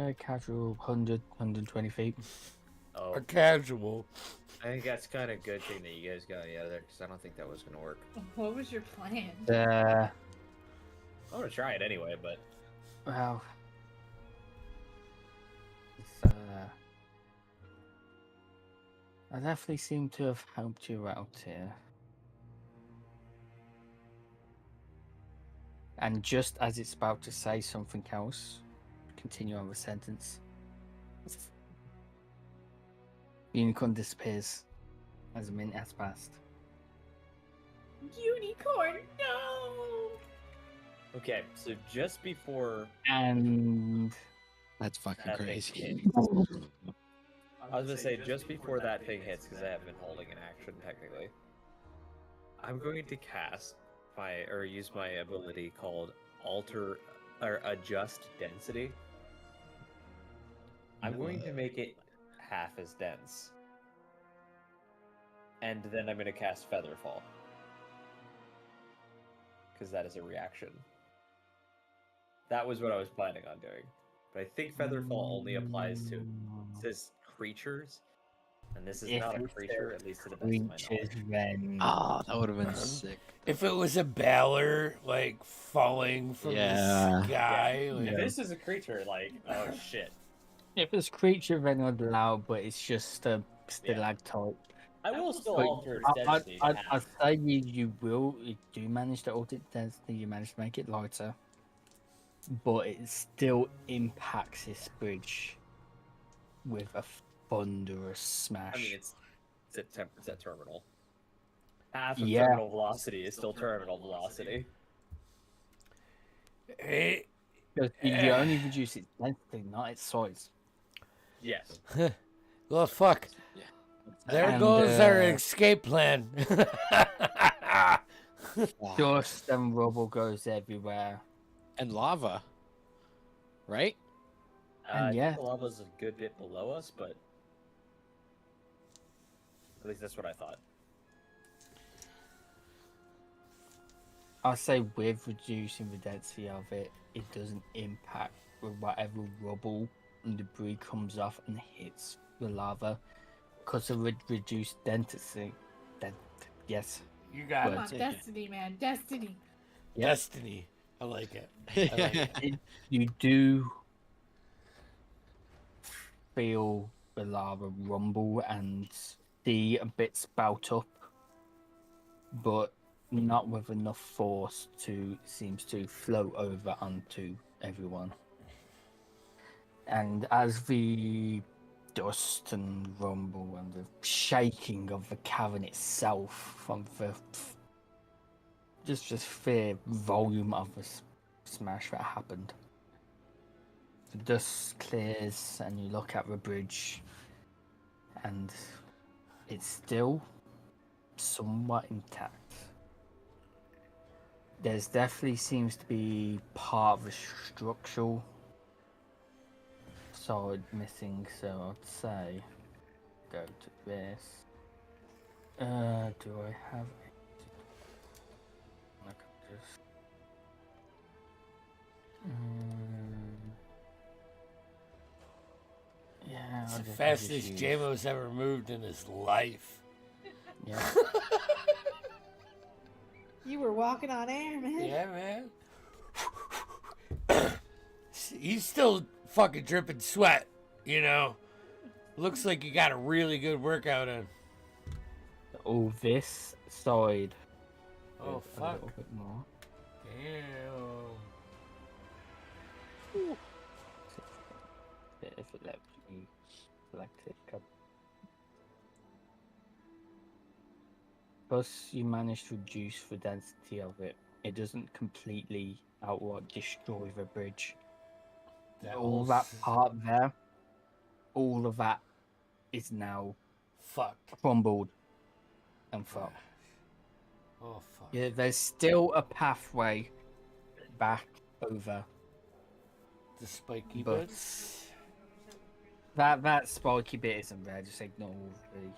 it? Casual 120 feet. Oh, A casual. I think that's kind of a good thing that you guys got me out of there because I don't think that was gonna work. What was your plan? I'm gonna try it anyway, but Well, I definitely seem to have helped you out here. And just as it's about to say something else, continue on the sentence. The unicorn disappears as a minute has passed. Unicorn, no! okay. So just before And That's fucking that thing crazy. hit, I was gonna say just before that thing hits because I have been holding an action technically. I'm going to cast use my ability called alter or adjust density. I'm going to make it half as dense. And then I'm going to cast Featherfall. Because that is a reaction. That was what I was planning on doing. But I think Featherfall only applies to, it says creatures. And this is If not a it's creature, at least to the best of my creatures, knowledge. then Oh, that would have been sick. If it was a Balor, like, falling from Yeah. the sky, like, If this is a creature, like, oh shit. if it's creature, then I'd allow, but it's just a stalactite. I will still But alter its density. to I'd half. say you do manage to alter its density, you manage to make it lighter, but it still impacts this bridge with a thunderous smash. I mean, it's at terminal. Half of Yeah. terminal velocity is still terminal velocity. hey, Because you only reduce its density, not its size. Yes. well, fuck. Yeah. There And, goes our escape plan. Wow. Dust and rubble goes everywhere. And lava. Right? And I yeah. think the lava's a good bit below us, but at least that's what I thought. I say with reducing the density of it, it doesn't impact with whatever rubble and debris comes off and hits the lava because of reduced density. Yes. You got Come it. on, take it. Destiny, man, Destiny. Destiny. I like it. I like it. You do feel the lava rumble and see a bit spout up, but not with enough force to seems to flow over onto everyone. And as the dust and rumble and the shaking of the cavern itself from the just fear volume of the smash that happened. The dust clears, and you look at the bridge, and it's still somewhat intact. There's definitely seems to be part of the structural side missing, so I'd say go to this. Do I have it? I can just. Yeah. It's I'll the just fastest use- JMO's ever moved in his life. Yeah. You were walking on air, man. Yeah, man. He's still fucking dripping sweat, you know. Looks like you got a really good workout in. All this side. Oh, is a fuck. little bit more. Damn. If it lets you select it. Plus, you manage to reduce the density of it. It doesn't completely outright destroy the bridge. All that part there, all of that is now Fucked. crumbled and fucked. Oh, fuck. Yeah, there's still a pathway back over, The spiky but bits. that spiky bit isn't there. Just ignore the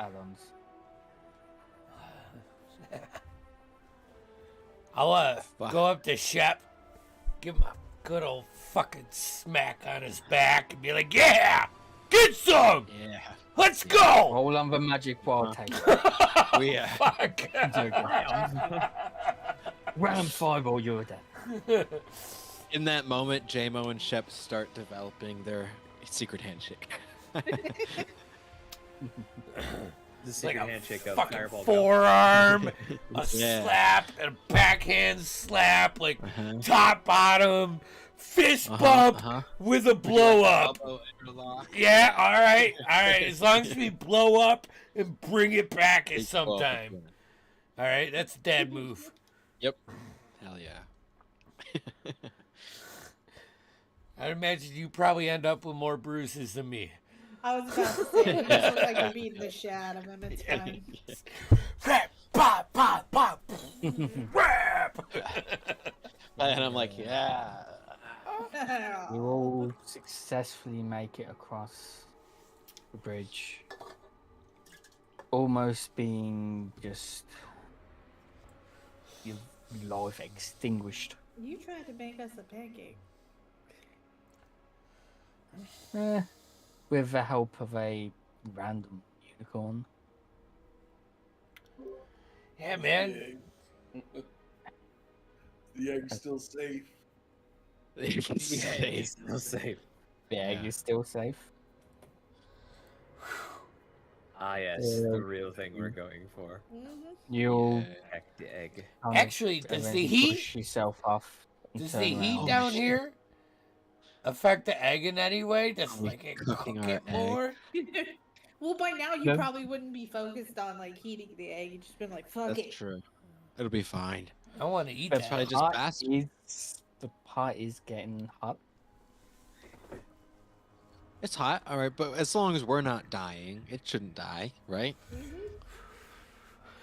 add-ons. I'll Fuck. go up to Shep, give him a good old fucking smack on his back, and be like, "Yeah, get some. Yeah. Let's go." Roll on the magic wild take. We Fuck. Round 5 or you're dead. in that moment, JMO and Shep start developing their secret handshake. The Like secret a handshake of fucking Fireball. forearm, a Yeah. slap, and a backhand slap, like Uh-huh. top bottom, fist Uh-huh, bump uh-huh. with a blow up. Elbow interlock. Yeah, all right. As long as we blow up and bring it back at Big some blow up, time. yeah. All right, that's a dad move. Yep. Hell yeah. I'd imagine you probably end up with more bruises than me. I was about to say, you just look like you're beating the shit out of him. It's fine. Rap, pop, pop, pop, rap. And I'm like, yeah. You all successfully make it across the bridge, almost being just your life extinguished. You tried to make us a pancake. With the help of a random unicorn. Yeah, man. The egg's still safe. It's still safe. The egg is still safe. Ah, yes, the real thing we're going for. You'll Heck, the egg. kind of Actually, does the eventually heat- push yourself off. and Does turn the heat around. down here affect the egg in any way? Does Are we like it cooking cook our it more? Well, by now you No. probably wouldn't be focused on like heating the egg. You'd just been like, fuck That's it. true. It'll be fine. I want to eat That's that. probably just Pot fast. the pot is getting hot. It's hot, all right, but as long as we're not dying, it shouldn't die, right?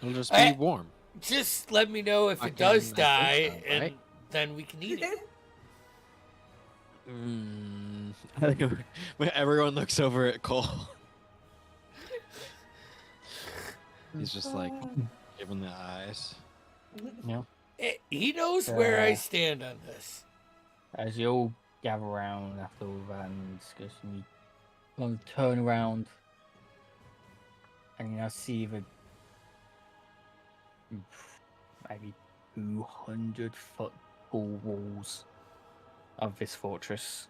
It'll just be Eh. warm. Just let me know if it Fucking does I die, think so, and right? then we can eat it. I think when everyone looks over at Cole. He's just like giving the eyes. He knows where I stand on this. As you all gather around after all that and discussion, you kind of turn around and you now see the maybe 200-foot tall walls of this fortress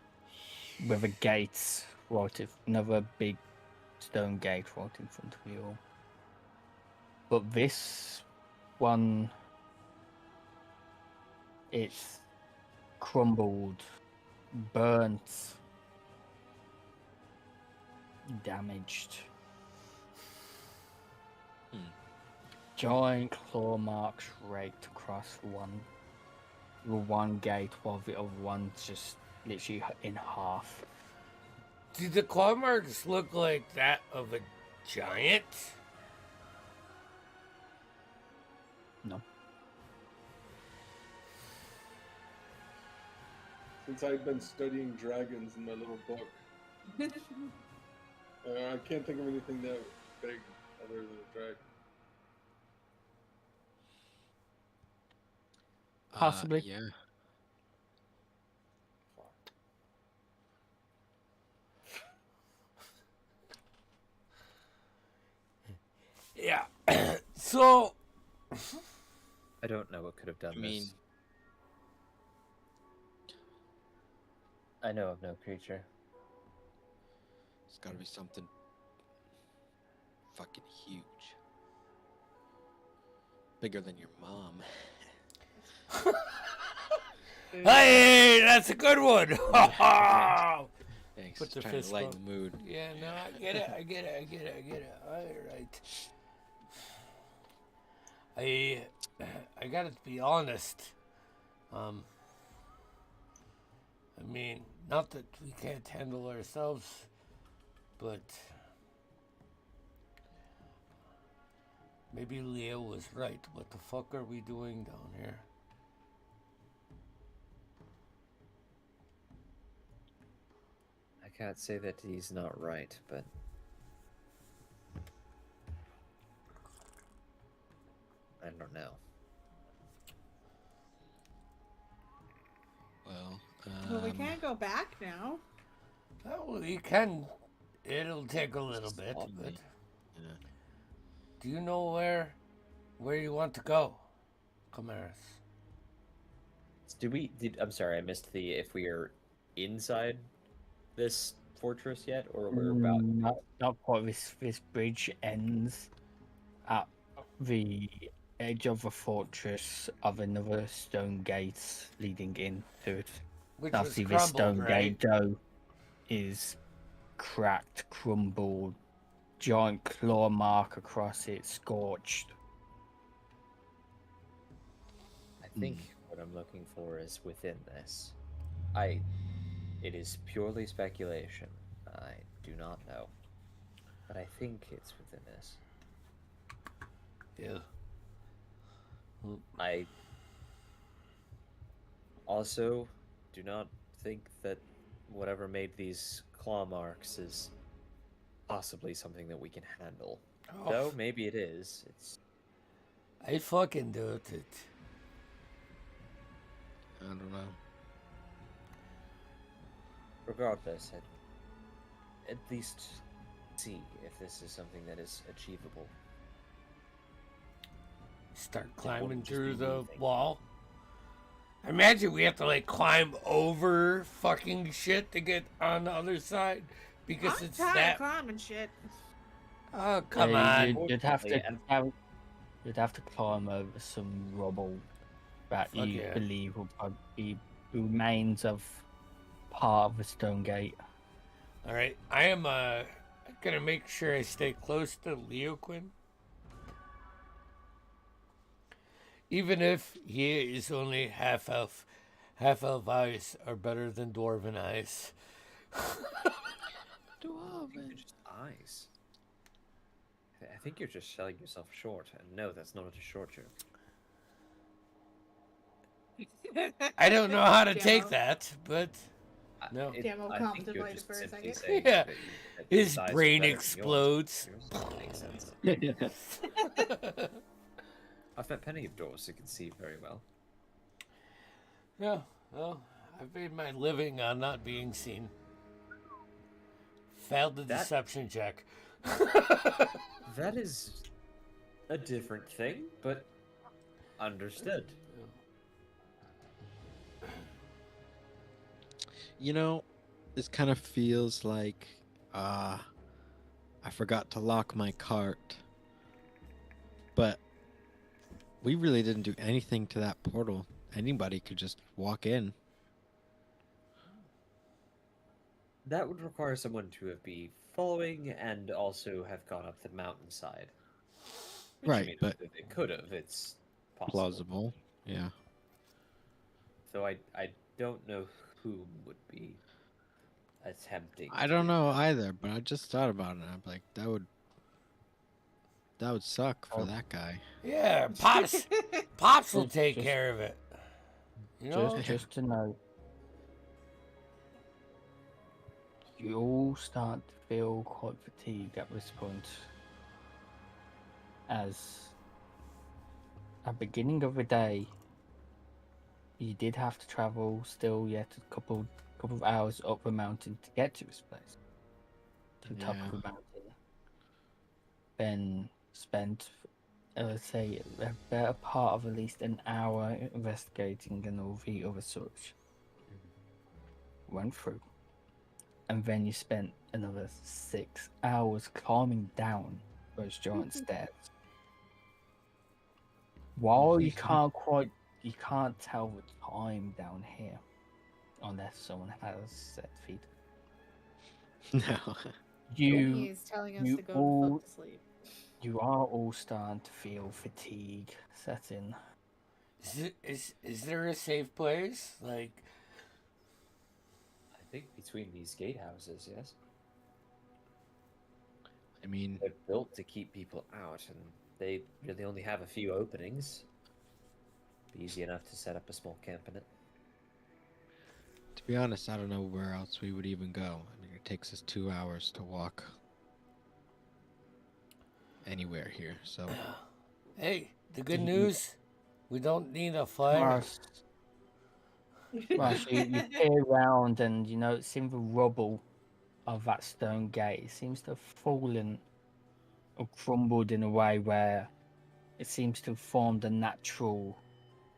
with a gate another big stone gate right in front of you all. But this one, it's crumbled, burnt, damaged. Giant claw marks raked across one gate, while the other one's just literally in half. Do the claw marks look like that of a giant? No. Since I've been studying dragons in my little book, I can't think of anything that big other than a dragon. Possibly. Yeah. Yeah. So, I don't know what could have done I mean, this. I know of no creature. it's got to be something fucking huge, bigger than your mom. hey, that's a good one. Thanks. Put the Trying to fist lighten bump. the mood. Yeah, no, I get it. I get it. I get it. I get it. All right. I gotta be honest. I mean, not that we can't handle ourselves, but maybe Leo was right. What the fuck are we doing down here? I can't say that he's not right, but I don't know. Well, Well, we can't go back now. Oh, you can. It'll take a little bit, Stop but me. yeah. do you know where you want to go, Camaris? I'm sorry, I missed if we are inside this fortress yet, or we're about. Not quite. This bridge ends at the edge of a fortress of another stone gate leading into it. Which Now, was see, this crumbled, stone right? gate, though, is cracked, crumbled, giant claw mark across it, scorched. I think what I'm looking for is within this. It is purely speculation. I do not know, but I think it's within this. Yeah. I also do not think that whatever made these claw marks is possibly something that we can handle. Oh, Though maybe it is. It's I fucking doubt it. I don't know. regardless. At least see if this is something that is achievable. Start wouldn't climbing just through be the moving. wall. Imagine we have to like climb over fucking shit to get on the other side because I'm it's tired that. of climbing shit. Oh come Yeah, on! you'd have to Unfortunately, you'd have to climb over some rubble that Fuck you yeah. believe will probably be remains of part of the stone gate. All right, I am gonna make sure I stay close to Leo Quinn, even if he is only half elf. Half elf eyes are better than dwarven eyes. they're just eyes. I think you're just selling yourself short, and no, that's not a short joke. I don't know how to Demo. take that, but no. Demo I think you're contemplated just for a simply second. saying Yeah. that His eyes are brain better than explodes. yours. Makes sense. I've met plenty of dwarves who can see very well. Yeah, well, I've made my living on not being seen. Failed the That- deception check. That is a different thing, but understood. You know, this kind of feels like I forgot to lock my cart. But we really didn't do anything to that portal. Anybody could just walk in. That would require someone to be following and also have gone up the mountainside. Which, I Right, mean, but if it could have. It's possible. plausible. Yeah. So I don't know who would be attempting. I to don't do know that. either, but I just thought about it. I'm like, that would suck for Oh. that guy. Yeah, Pops will Just- take just- care of it. You know? Just to know, you all start to feel quite fatigued at this point, as at the beginning of the day, you did have to travel still yet a couple of hours up the mountain to get to this place, to the top Yeah. of the mountain. Then spent, let's say, a better part of at least an hour investigating and all the other such. Went through. And then you spent another 6 hours climbing down those giant stairs. While you can't tell the time down here, unless someone has set feet. No. You He's telling us you to go all- the fuck to sleep. you are all starting to feel fatigue set in. Is there a safe place? Like, I think between these gatehouses, yes, I mean, they're built to keep people out, and they really only have a few openings. Be easy enough to set up a small camp in it. to be honest, I don't know where else we would even go. I mean, it takes us 2 hours to walk anywhere here. So hey, the good news, we don't need a fire. Mars, you peer around and you notice in the rubble of that stone gate, it seems to have fallen or crumbled in a way where it seems to have formed a natural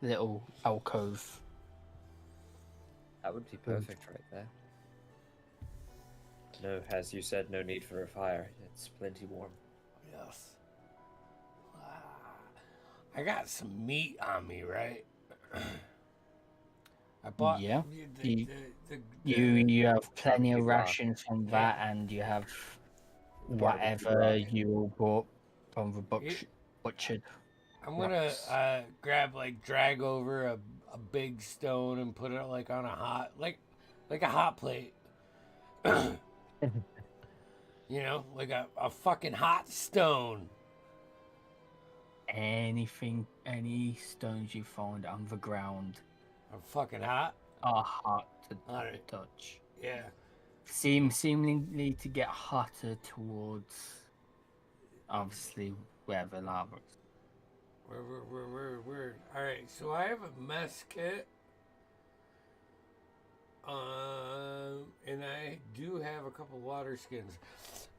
little alcove. That would be perfect right there. No, as you said, no need for a fire. It's plenty warm. Yes. I got some meat on me, right? I bought. Yeah. The, You have plenty of barbecue rock. rations from Yeah. that, and you have Barbecue whatever rock. you bought from the It- butchered. I'm gonna rocks. grab drag over a big stone and put it like on a hot like a hot plate. You know, like a fucking hot stone. Any stones you find on the ground I'm fucking hot. are hot to Alright. touch. Yeah. Seemingly to get hotter towards, obviously, where the lava is. Where? All right. So I have a mess kit. And I do have a couple water skins.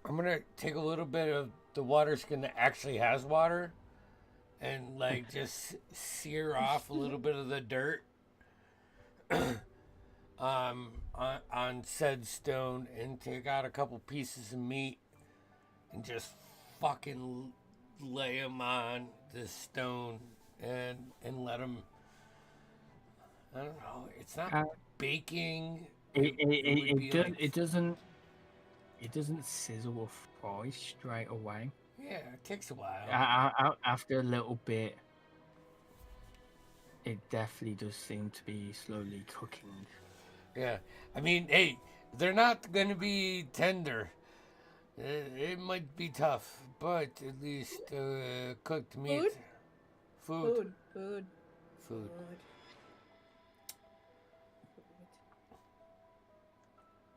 I'm gonna take a little bit of the water skin that actually has water, and just sear off a little bit of the dirt, on said stone, and take out a couple pieces of meat, and just fucking lay them on this stone, and let them. I don't know. It's not Uh, baking. It doesn't sizzle or fry straight away. Yeah, it takes a while. After a little bit, it definitely does seem to be slowly cooking. Yeah, I mean, hey, they're not gonna be tender. It might be tough, but at least cooked meat. Food. Food.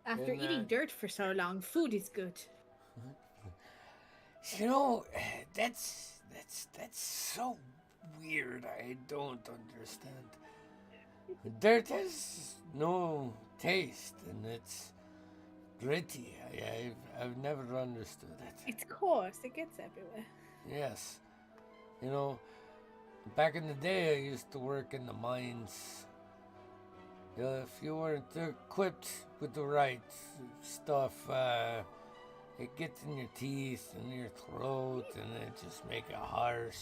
After And, eating dirt for so long, food is good. You know, that's so weird. I don't understand. Dirt has no taste, and it's gritty. I've never understood it. It's coarse. It gets everywhere. Yes, you know, back in the day, I used to work in the mines. If you weren't equipped with the right stuff, it gets in your teeth and your throat, and it just make it harsh.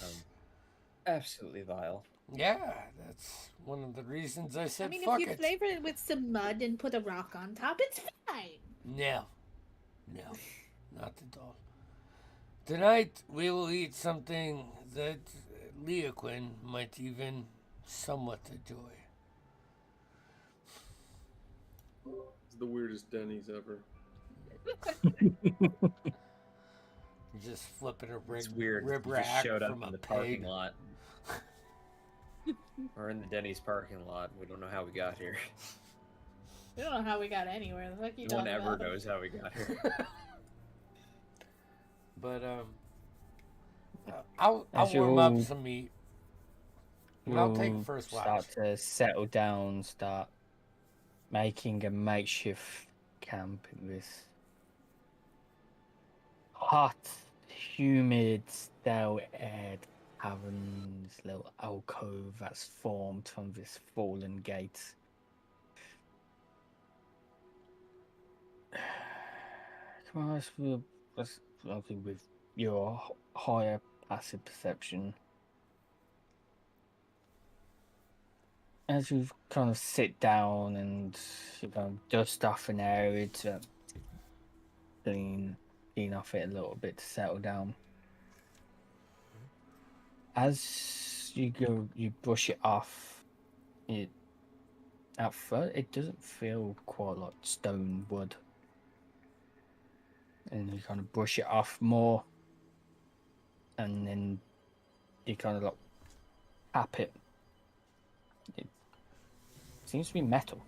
Absolutely vile. Yeah, that's one of the reasons I said I mean, fuck if you it. flavor it with some mud and put a rock on top, it's fine. No, not at all. Tonight we will eat something that Leoquin might even somewhat enjoy. It's the weirdest Denny's ever. Just flipping a It's weird. rib You just rack showed up from in a the parking pig. lot. Or in the Denny's parking lot. We don't know how we got here. We don't know how we got anywhere. The heck you No one talking ever about? knows how we got here. But I'll As you warm up all- some meat. And I'll take We'll first start watch. to settle down, start making a makeshift camp in this hot, humid, stale-aired cavern, this little alcove that's formed from this fallen gate. Come on, with your higher passive perception. As you kind of sit down and you kind of dust off an area to clean off it a little bit to settle down. As you go, you brush it off. At first, it doesn't feel quite like stone wood, and you kind of brush it off more, and then you kind of like tap it. It seems to be metal.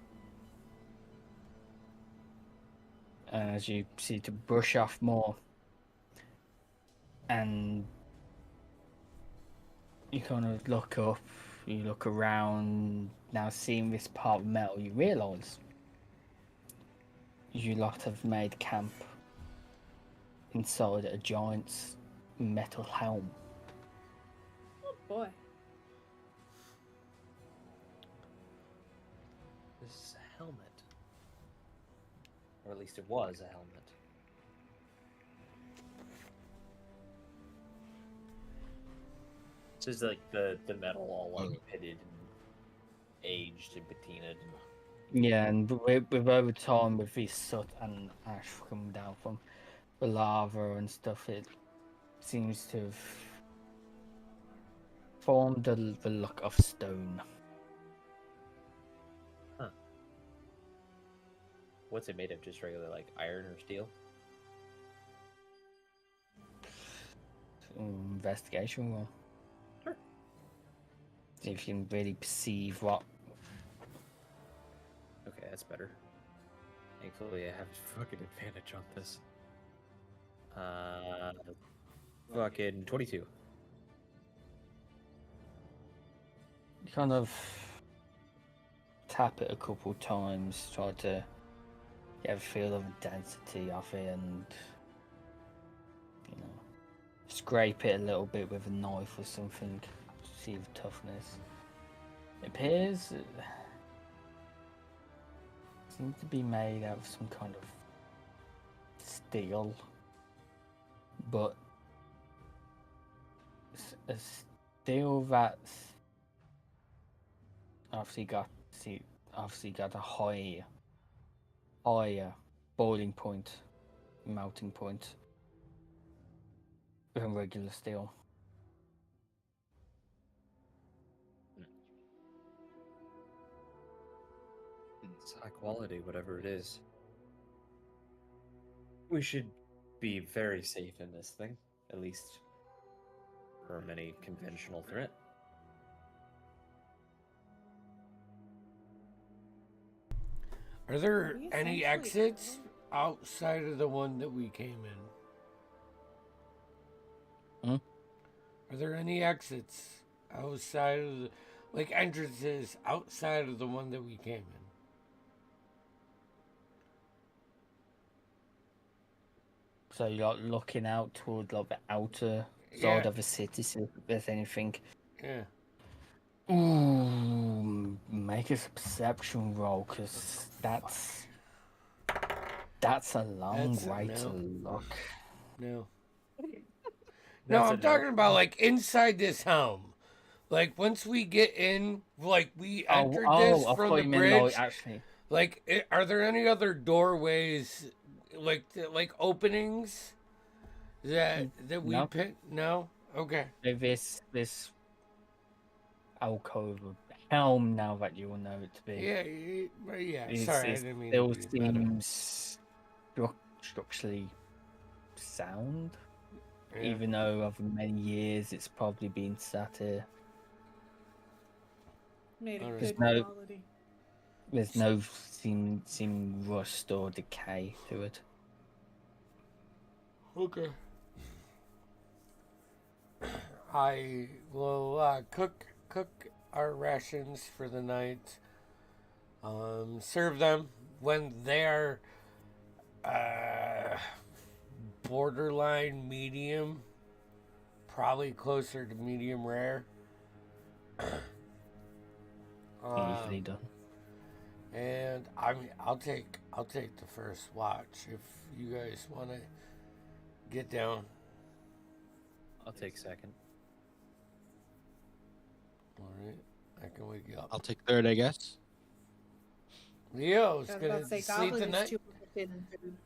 And as you see to brush off more, and you kind of look up, you look around, now seeing this part of metal, you realise you lot have made camp inside a giant's metal helm. Oh boy. This is a helmet. Or at least it was a helmet. This is like the metal all like pitted and aged and patinaed. Yeah, and with over time, with this soot and ash coming down from the lava and stuff, it seems to have formed the look of stone. Huh. What's it made of? Just regular like iron or steel? Investigation roll. Sure. See if you can really perceive what. Okay, that's better. Thankfully, I have fucking advantage on this. Fucking 22. You kind of tap it a couple times, try to get a feel of the density of it, and scrape it a little bit with a knife or something to see the toughness. It appears it seems to be made out of some kind of steel, but a steel that's obviously got a higher boiling point, melting point than regular steel. It's high quality, whatever it is. We should be very safe in this thing, at least from any conventional threat. Are there We any essentially exits outside of the one that we came in? Hmm? Are there any exits outside of the, like entrances outside of the one that we came in? So you're like looking out toward like the outer Yeah. side of the city, see if there's anything. Yeah. Ooh, make a perception roll, because that's a long That's a way to no. look. No. That's No, a I'm talking about like inside this helm. Like once we get in, like we entered this I from thought the you meant bridge. like actually. Are there any other doorways, like openings That we No. pick? No. Okay. This alcove or helm, now that you will know it to be, Yeah. is Sorry, I it didn't mean still to be meta. seems structurally sound, Yeah. even though over many years it's probably been sat here. Made it Alright. good No. quality. There's no seem rust or decay to it. Okay. I will cook our rations for the night. Serve them when they are borderline medium, probably closer to medium rare. Easily done. And I mean, I'll take the first watch if you guys want to get down. I'll take second. All right, I can wake you up. I'll take third, I guess. Leo's I was about gonna to say, sleep Goblin is tonight. too interested in food.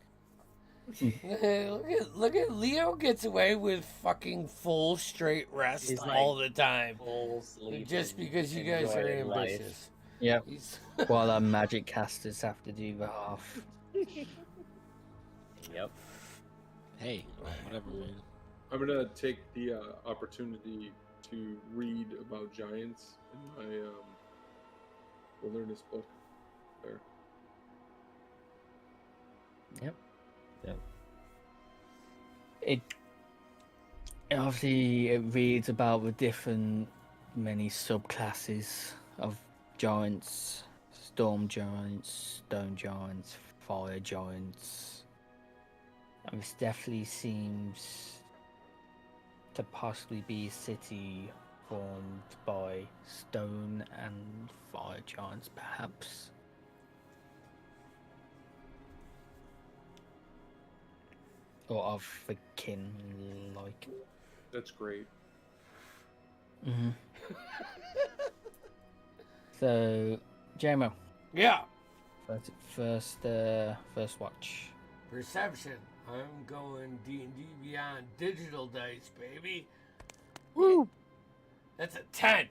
Look at Leo gets away with fucking full straight rest He's all the time, Full sleep. just and because you guys are enjoying life. ambitious. Yep. He's- While our magic casters have to do the half. Yep. Hey, whatever, man. I'm gonna take the opportunity to read about giants in my wilderness book. There. Yep. It obviously it reads about the different many subclasses of giants: storm giants, stone giants, fire giants. And this definitely seems to possibly be a city formed by stone and fire giants, perhaps. Or of the kin like. That's great. Mm-hmm. So, JMO, yeah. first watch. Perception. I'm going D&D Beyond digital dice, baby. Woo! That's a 10.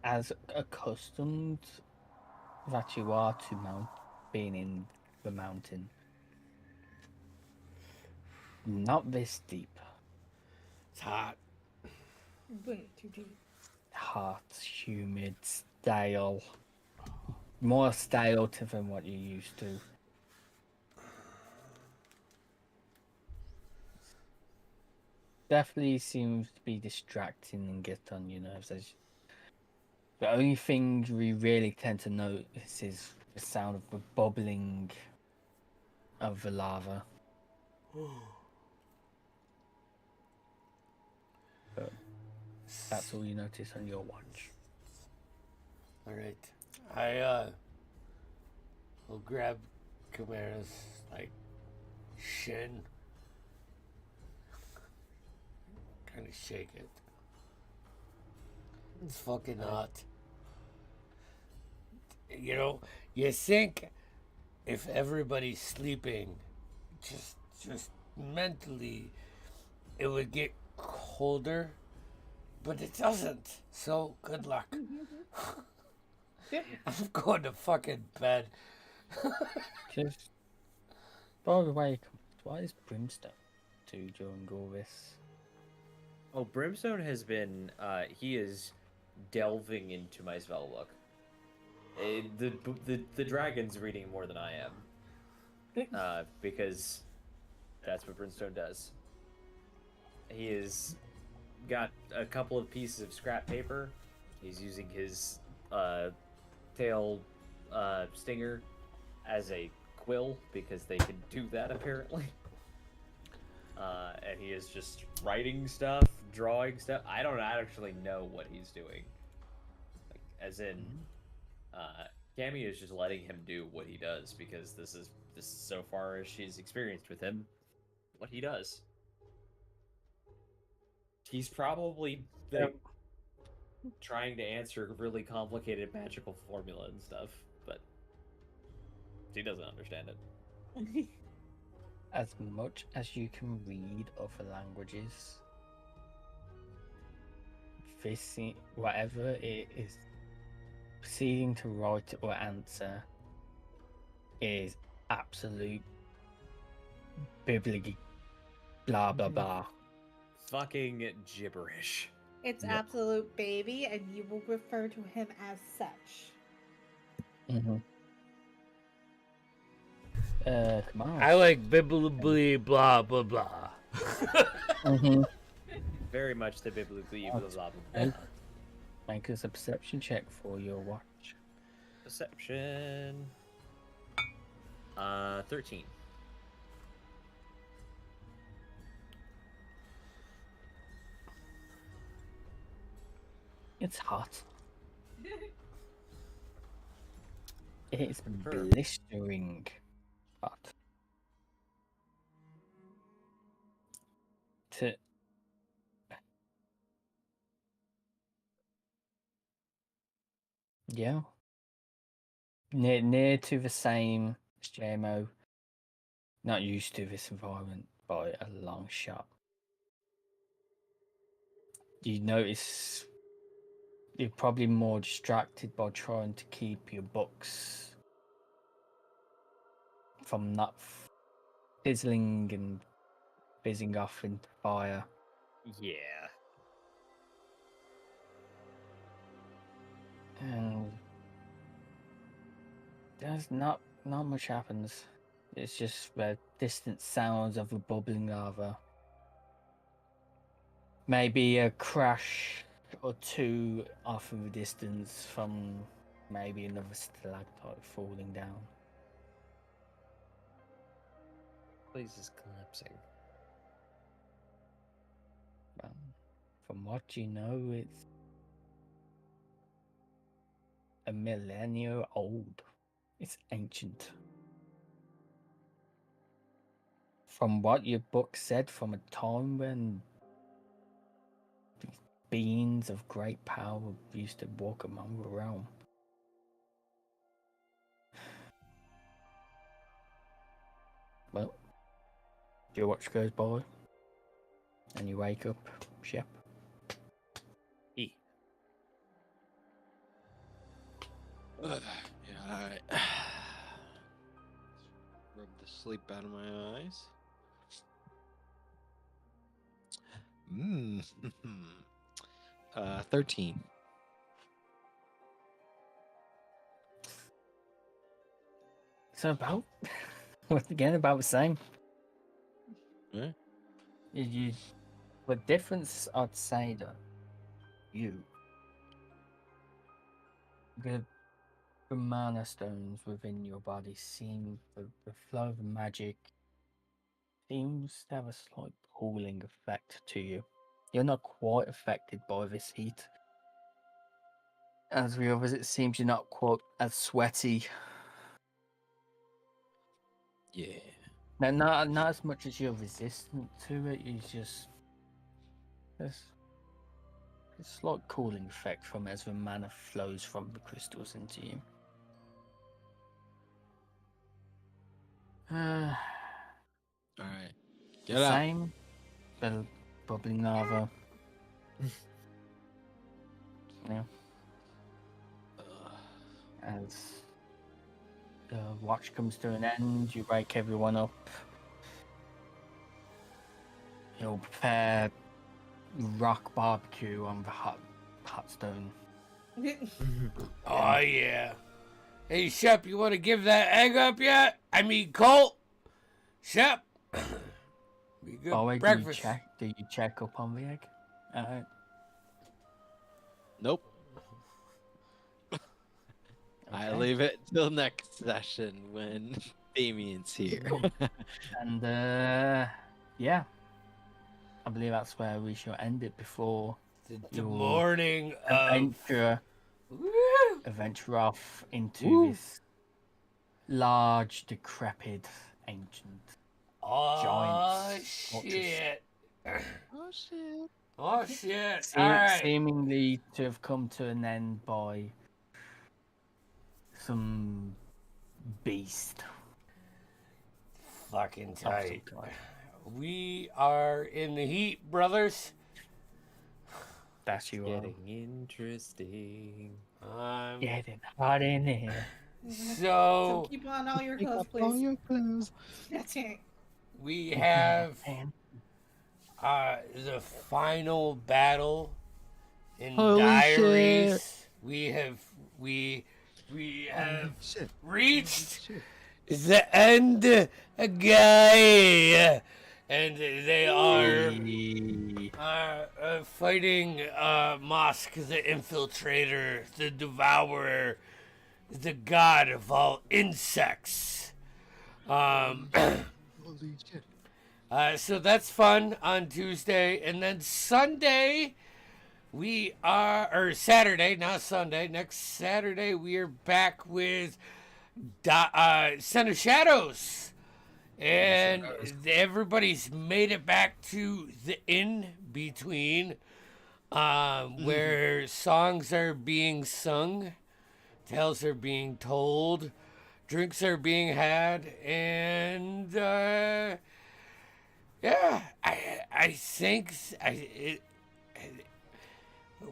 As accustomed that you are to being in the mountain, not this deep. It's hot. Way too deep. Hot, humid, stale. More stale than what you're used to. Definitely seems to be distracting and get on your nerves. The only thing we really tend to notice is the sound of the bubbling of the lava. But that's all you notice on your watch. All right. I will grab Chimera's like shin, kind of shake it. It's fucking hot. You know, you think if everybody's sleeping, just mentally, it would get colder, but it doesn't. So good luck. I'm going to fucking bed. Just, by the way, why is Brimstone too during all this? Oh, Brimstone has been, he is delving into my spell book. The dragon's reading more than I am. Because that's what Brimstone does. He has got a couple of pieces of scrap paper. He's using his, tail, stinger as a quill, because they can do that, apparently. And he is just writing stuff, drawing stuff. I don't actually know what he's doing. Like, as in, Cammy is just letting him do what he does, because this is so far as she's experienced with him, what he does. He's probably like, trying to answer really complicated magical formula and stuff, but he doesn't understand it. As much as you can read other languages, whatever it is proceeding to write or answer is absolute biblically blah blah blah. Fucking gibberish. It's Yep. absolute baby, and you will refer to him as such. Mm-hmm. Come on. I like biblically blah blah blah. Mm-hmm. Very much the biblically blah blah blah. Okay. Make us a perception check for your watch. Perception. 13. It's hot. It's Sure. blistering hot. Yeah. Near to the same as JMO. Not used to this environment by a long shot. You notice you're probably more distracted by trying to keep your books from not fizzling and fizzing off into fire. Yeah. And there's not much happens. It's just the distant sounds of the bubbling lava. Maybe a crash or two off in the distance from maybe another stalactite falling down. Place is collapsing. From what you know, it's a millennia old. It's ancient. From what your book said, from a time when beings of great power used to walk among the realm. Well, your watch goes by, and you wake up, Shep. E. Yeah, alright. Rub the sleep out of my eyes. Mmm. 13. So about, once again, about the same. Yeah. The difference, I'd say, that the mana stones within your body seem, the flow of magic seems to have a slight cooling effect to you. You're not quite affected by this heat. As the others, it seems you're not quite as sweaty. Yeah. No, not as much as you're resistant to it. You just there's a slight cooling effect from it as the mana flows from the crystals into you. Alright. Get The out. same, the bubbling lava. Yeah. As the watch comes to an end, you wake everyone up. You'll prepare rock barbecue on the hot stone. Oh yeah. Hey Shep, you want to give that egg up yet? I mean Colt. Shep. Be good Boy, breakfast. do you check up on the egg? Nope. I leave it till next session when Damien's here. And yeah, I believe that's where we shall end it before The your morning of adventure off into this large, decrepit, ancient giant shit. Oh shit. Oh shit. All right. seemingly to have come to an end by some beast. fucking Awesome tight. tight. We are in the heat, brothers. That's you are. Getting interesting. Getting hot in here. So So keep on all your Take clothes, off all please. your clothes. That's it. we have And the final battle in Holy Diaries. We have Shit. reached the end, guy, and they are fighting Mosk, the infiltrator, the devourer, the god of all insects. Holy shit. So that's fun on Tuesday, and then Sunday or Saturday, not Sunday. Next Saturday we are back with Son of Shadows, and everybody's made it back to the in between, where songs are being sung, tales are being told, drinks are being had, and yeah, I think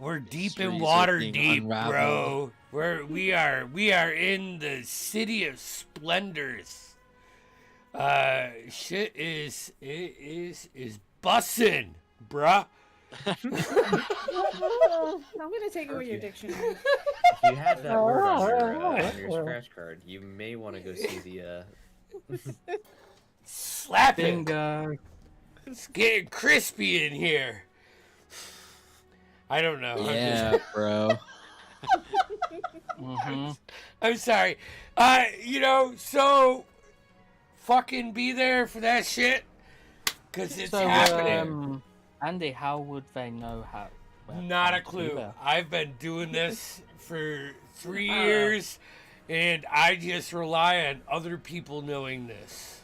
we're deep in Mysteries are water being deep, unraveled. bro. We are in the city of splendors. Shit is bussin', bruh. I'm gonna take away your dictionary. If you have that word on your scratch card, you may want to go see the. Slap it. bingo. It's getting crispy in here. I don't know. Yeah, bro. I'm sorry. So fucking be there for that shit, cause it's So, happening. Andy, how would they know how? Not how a to do clue. that? I've been doing this for 3 years, and I just rely on other people knowing this.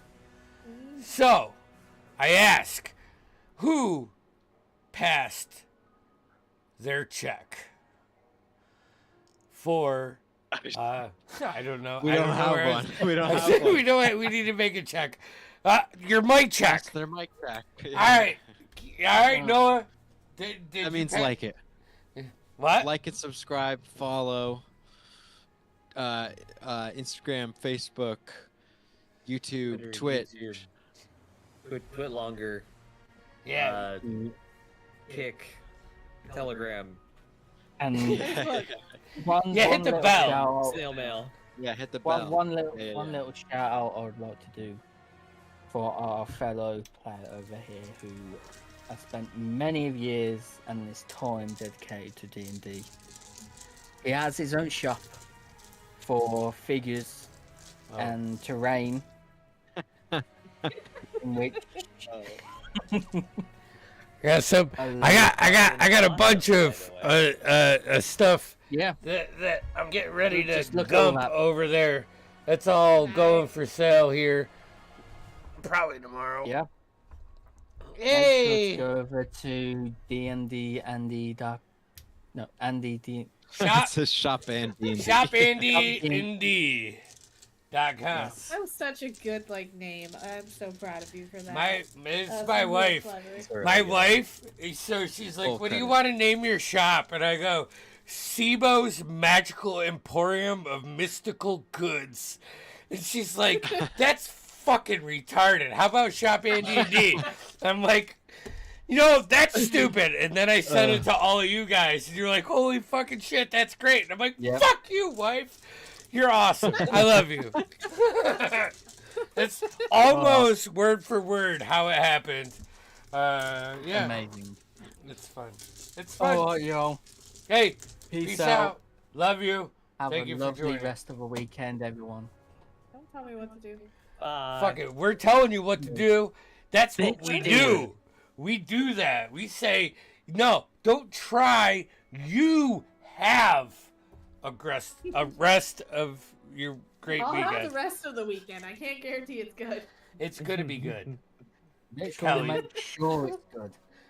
So, I ask, who passed their check for? I don't know. We I don't know have where I one. was- We don't I have said one. we don't. We need to make a check. Your mic check. That's their mic track. All right, Noah. Did That you means pa- like it. what? Like it, subscribe, follow. Instagram, Facebook, YouTube, Twitch. Put longer. Yeah. Kick. Telegram. And Facebook. one, Yeah, hit one the little bell. shout out- Snail mail. Yeah, hit the bell. One little Yeah, one yeah. little shout out I would like to do for our fellow player over here who has spent many of years and his time dedicated to D&D. He has his own shop for figures and terrain, in which Yeah. So I got a bunch of stuff yeah, that I'm getting ready to Just look all dump up. over there. That's all going for sale here. Probably tomorrow. yeah. Hey. Make sure to go over to D&D Andy. No, Andy D. Shop It says shop and D&D. shopindy.com. That was such a good name. I'm so proud of you for that. It's That's my really wife. clever. My wife, so she's like, Full what do you credit. want to name your shop? And I go, Sibo's Magical Emporium of Mystical Goods. And she's like, that's fucking retarded. How about Shop AD&D? I'm like, that's stupid. And then I sent it to all of you guys, and you're like, holy fucking shit, that's great. And I'm like, Yep. fuck you, wife. You're awesome. I love you. It's almost word for word how it happened. Yeah, Amazing. it's fun. It's fun. All right, y'all. Hey, Peace, peace out. out. Love you. Have Thank a you for lovely joining. rest of the weekend, everyone. Don't tell me what to do. Fuck it. We're telling you what to do. That's what we Bitch. do. We do that. We say, no, don't try. You have a rest of your great I'll have weekend. the rest of the weekend. I can't guarantee it's good. It's going to be good. Make sure to Kelly. make sure it's good.